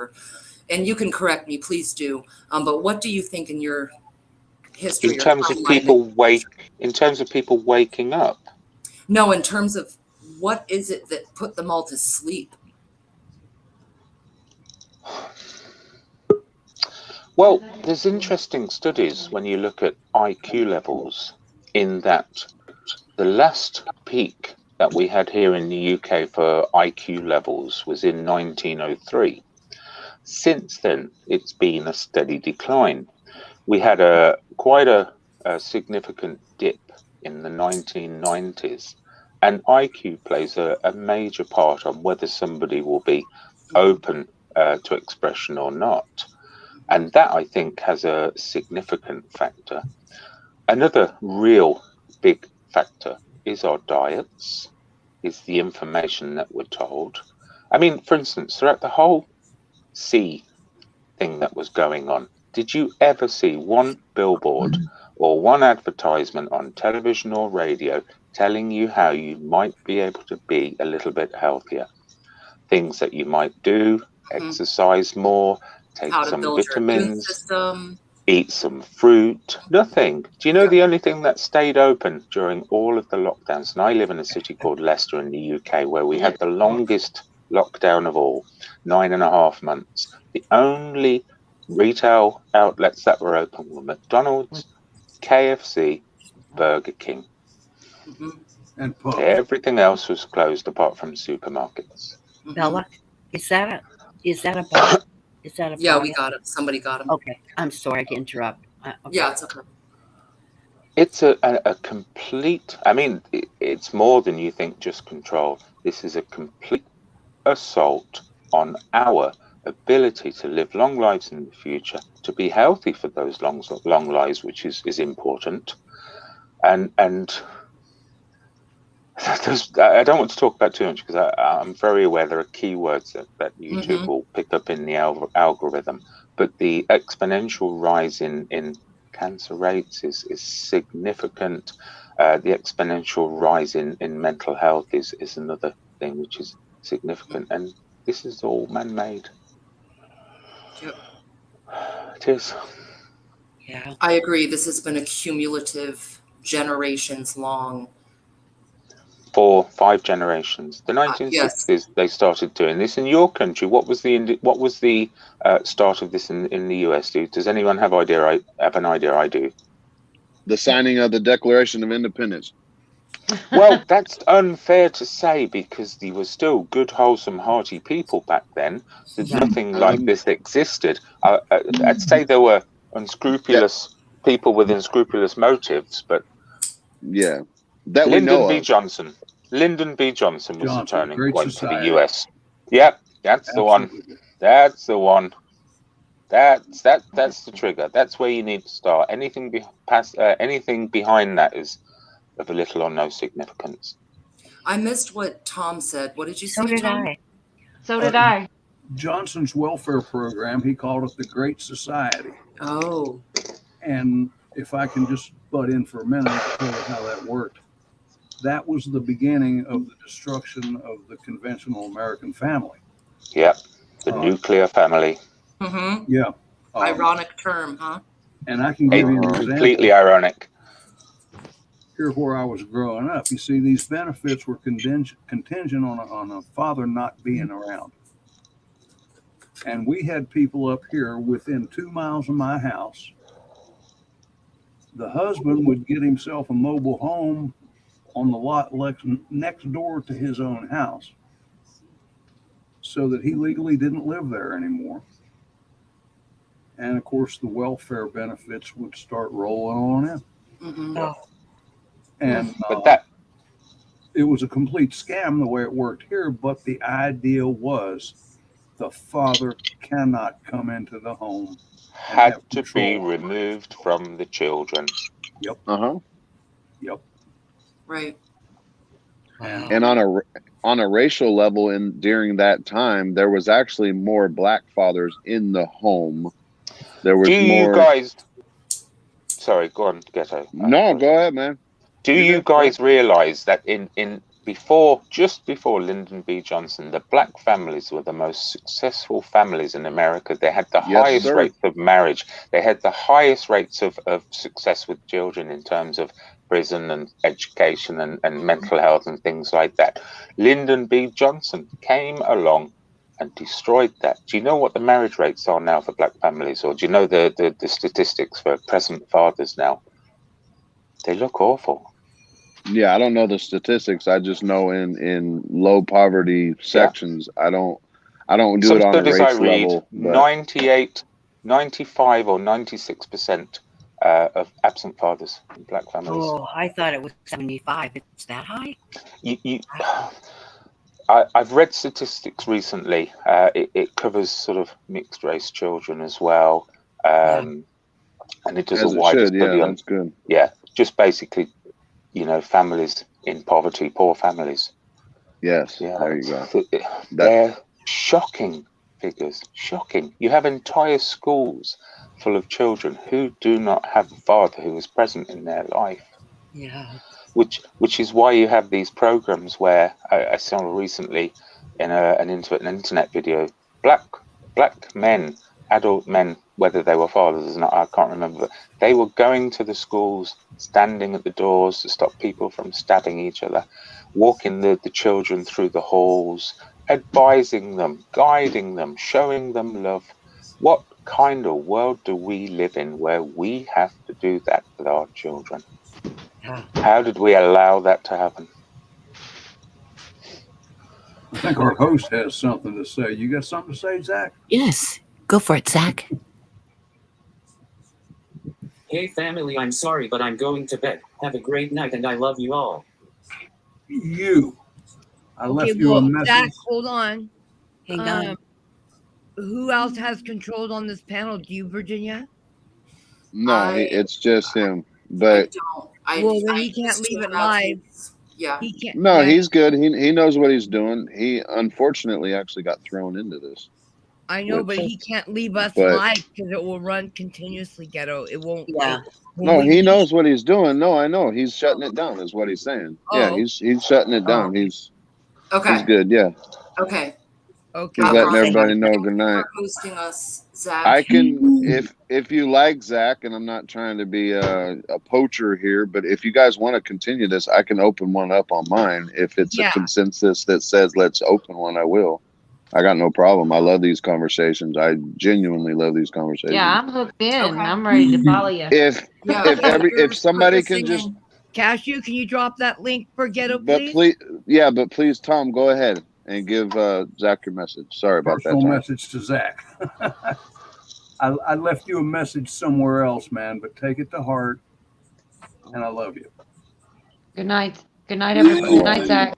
Speaker 18: and you can correct me, please do. But what do you think in your history?
Speaker 11: In terms of people waking up?
Speaker 18: No, in terms of what is it that put them all to sleep?
Speaker 11: Well, there's interesting studies when you look at IQ levels, in that the last peak that we had here in the UK for IQ levels was in 1903. Since then, it's been a steady decline. We had quite a significant dip in the 1990s, and IQ plays a major part on whether somebody will be open to expression or not. And that, I think, has a significant factor. Another real big factor is our diets, is the information that we're told. I mean, for instance, throughout the whole sea thing that was going on, did you ever see one billboard or one advertisement on television or radio telling you how you might be able to be a little bit healthier? Things that you might do: exercise more, take
Speaker 18: How to
Speaker 11: some
Speaker 18: build your immune
Speaker 11: vitamins,
Speaker 18: system.
Speaker 11: eat some fruit. Nothing. Do you know the only thing that stayed open during all of the lockdowns? And I live in a city called Leicester in the UK, where we had the longest lockdown of all, 9.5 months. The only retail outlets that were open were McDonald's, KFC, Burger King.
Speaker 8: And pubs.
Speaker 11: Everything else was closed apart from supermarkets.
Speaker 3: Bella, is that a bar? Is that a
Speaker 18: Yeah,
Speaker 3: bar?
Speaker 18: we got it. Somebody got him.
Speaker 3: Okay, I'm sorry to interrupt. Okay.
Speaker 18: Yeah, it's okay.
Speaker 11: It's a complete, I mean, it's more than you think, just control. This is a complete assault on our ability to live long lives in the future, to be healthy for those long lives, which is important. And I don't want to talk about too much, because I'm very aware there are keywords that YouTube will pick up in the algorithm. But the exponential rise in cancer rates is significant. The exponential rise in mental health is another thing, which is significant. And this is all man-made.
Speaker 18: Yep.
Speaker 11: It is.
Speaker 3: Yeah.
Speaker 18: I agree. This has been a cumulative, generations long.
Speaker 11: 4, 5 generations. The 1960s, they started doing this in your country. What was the start of this in the US? Does anyone have an idea? I do.
Speaker 12: The signing of the Declaration of Independence.
Speaker 11: Well, that's unfair to say because they were still good, wholesome, hearty people back then. Nothing like this existed. I'd say there were unscrupulous people with unscrupulous motives, but
Speaker 12: yeah, that we know of.
Speaker 11: Lyndon B. Johnson was the turning
Speaker 8: Great
Speaker 11: point
Speaker 8: Society.
Speaker 11: for the US. Yep, that's the one. That's the one. That's the trigger. That's where you need to start. Anything behind that is of a little or no significance.
Speaker 18: I missed what Tom said. What did you say,
Speaker 21: So did
Speaker 18: Tom?
Speaker 21: I. So did I.
Speaker 8: Johnson's welfare program, he called it the Great Society.
Speaker 18: Oh.
Speaker 8: And if I can just butt in for a minute to tell you how that worked. That was the beginning of the destruction of the conventional American family.
Speaker 11: Yep, the nuclear family.
Speaker 18: Mm-hmm.
Speaker 8: Yeah.
Speaker 18: Ironic term, huh?
Speaker 8: And I can give you an example.
Speaker 11: Completely ironic.
Speaker 8: Here where I was growing up, you see, these benefits were contingent on a father not being around. And we had people up here within 2 miles of my house. The husband would get himself a mobile home on the lot next door to his own house so that he legally didn't live there anymore. And of course, the welfare benefits would start rolling on in.
Speaker 18: Mm-hmm.
Speaker 8: And it was a complete scam the way it worked here, but the idea was the father cannot come into the home.
Speaker 11: Had to be removed from the children.
Speaker 8: Yep. Yep.
Speaker 18: Right.
Speaker 12: And on a racial level, during that time, there was actually more black fathers in the home. There was more.
Speaker 11: You guys? Sorry, go on, Ghetto.
Speaker 12: No, go ahead, man.
Speaker 11: Do you guys realize that just before Lyndon B. Johnson, the black families were the most successful families in America? They had the highest rates of marriage. They had the highest rates of success with children in terms of prison and education and mental health and things like that. Lyndon B. Johnson came along and destroyed that. Do you know what the marriage rates are now for black families? Or do you know the statistics for present fathers now? They look awful.
Speaker 12: Yeah, I don't know the statistics. I just know in low poverty sections, I don't do it on a race level.
Speaker 11: 98, 95 or 96% of absent fathers in black families.
Speaker 3: Oh, I thought it was 75. It's that high?
Speaker 11: I've read statistics recently. It covers sort of mixed race children as well. And it does a wider study on.
Speaker 12: That's good.
Speaker 11: Yeah, just basically, families in poverty, poor families.
Speaker 12: Yes,
Speaker 11: yeah,
Speaker 12: there you go.
Speaker 11: They're shocking figures. Shocking. You have entire schools full of children who do not have a father who is present in their life.
Speaker 3: Yeah.
Speaker 11: Which is why you have these programs where I saw recently in an internet video, black men, adult men, whether they were fathers or not, I can't remember, but they were going to the schools, standing at the doors to stop people from stabbing each other, walking the children through the halls, advising them, guiding them, showing them love. What kind of world do we live in where we have to do that with our children? How did we allow that to happen?
Speaker 8: I think our host has something to say. You got something to say, Zach?
Speaker 7: Yes. Go for it, Zach.
Speaker 9: Hey family, I'm sorry, but I'm going to bed. Have a great night and I love you all.
Speaker 8: I left you a message.
Speaker 19: Zach, hold on.
Speaker 3: Hang on.
Speaker 19: Who else has controls on this panel? Do you, Virginia?
Speaker 12: No, it's just him. But
Speaker 19: Well, then he can't leave it live.
Speaker 18: Yeah.
Speaker 19: He can't.
Speaker 12: no, he's good. He knows what he's doing. He unfortunately actually got thrown into this.
Speaker 19: I know, but he can't leave us live because it will run continuously, Ghetto. It won't.
Speaker 3: Yeah.
Speaker 12: No, he knows what he's doing. No, I know. He's shutting it down, is what he's saying. Yeah, he's shutting it down.
Speaker 18: Okay.
Speaker 12: He's good. Yeah.
Speaker 18: Okay.
Speaker 19: Okay.
Speaker 12: He's letting everybody know good night.
Speaker 18: For hosting us, Zach.
Speaker 12: I can, if you like Zach, and I'm not trying to be a poacher here, but if you guys want to continue this, I can open one up on mine. If it's a consensus that says let's open one, I will. I got no problem. I love these conversations. I genuinely love these conversations.
Speaker 21: Yeah, I'm hooked in. I'm ready to follow you.
Speaker 12: If somebody can just
Speaker 19: Cashew, can you drop that link for Ghetto, please?
Speaker 12: but please, Tom, go ahead and give Zach your message. Sorry about that.
Speaker 8: Personal
Speaker 12: Tom.
Speaker 8: message to Zach. I left you a message somewhere else, man, but take it to heart. And I love you.
Speaker 21: Good night. Good night, everybody. Good night, Zach.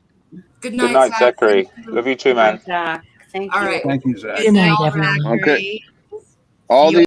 Speaker 18: Good
Speaker 11: Good night, Zachary. Love you too, man.
Speaker 3: Thank
Speaker 18: All
Speaker 3: you.
Speaker 18: right.
Speaker 8: Thank you, Zach.
Speaker 22: Good night, everyone.
Speaker 12: Okay. All these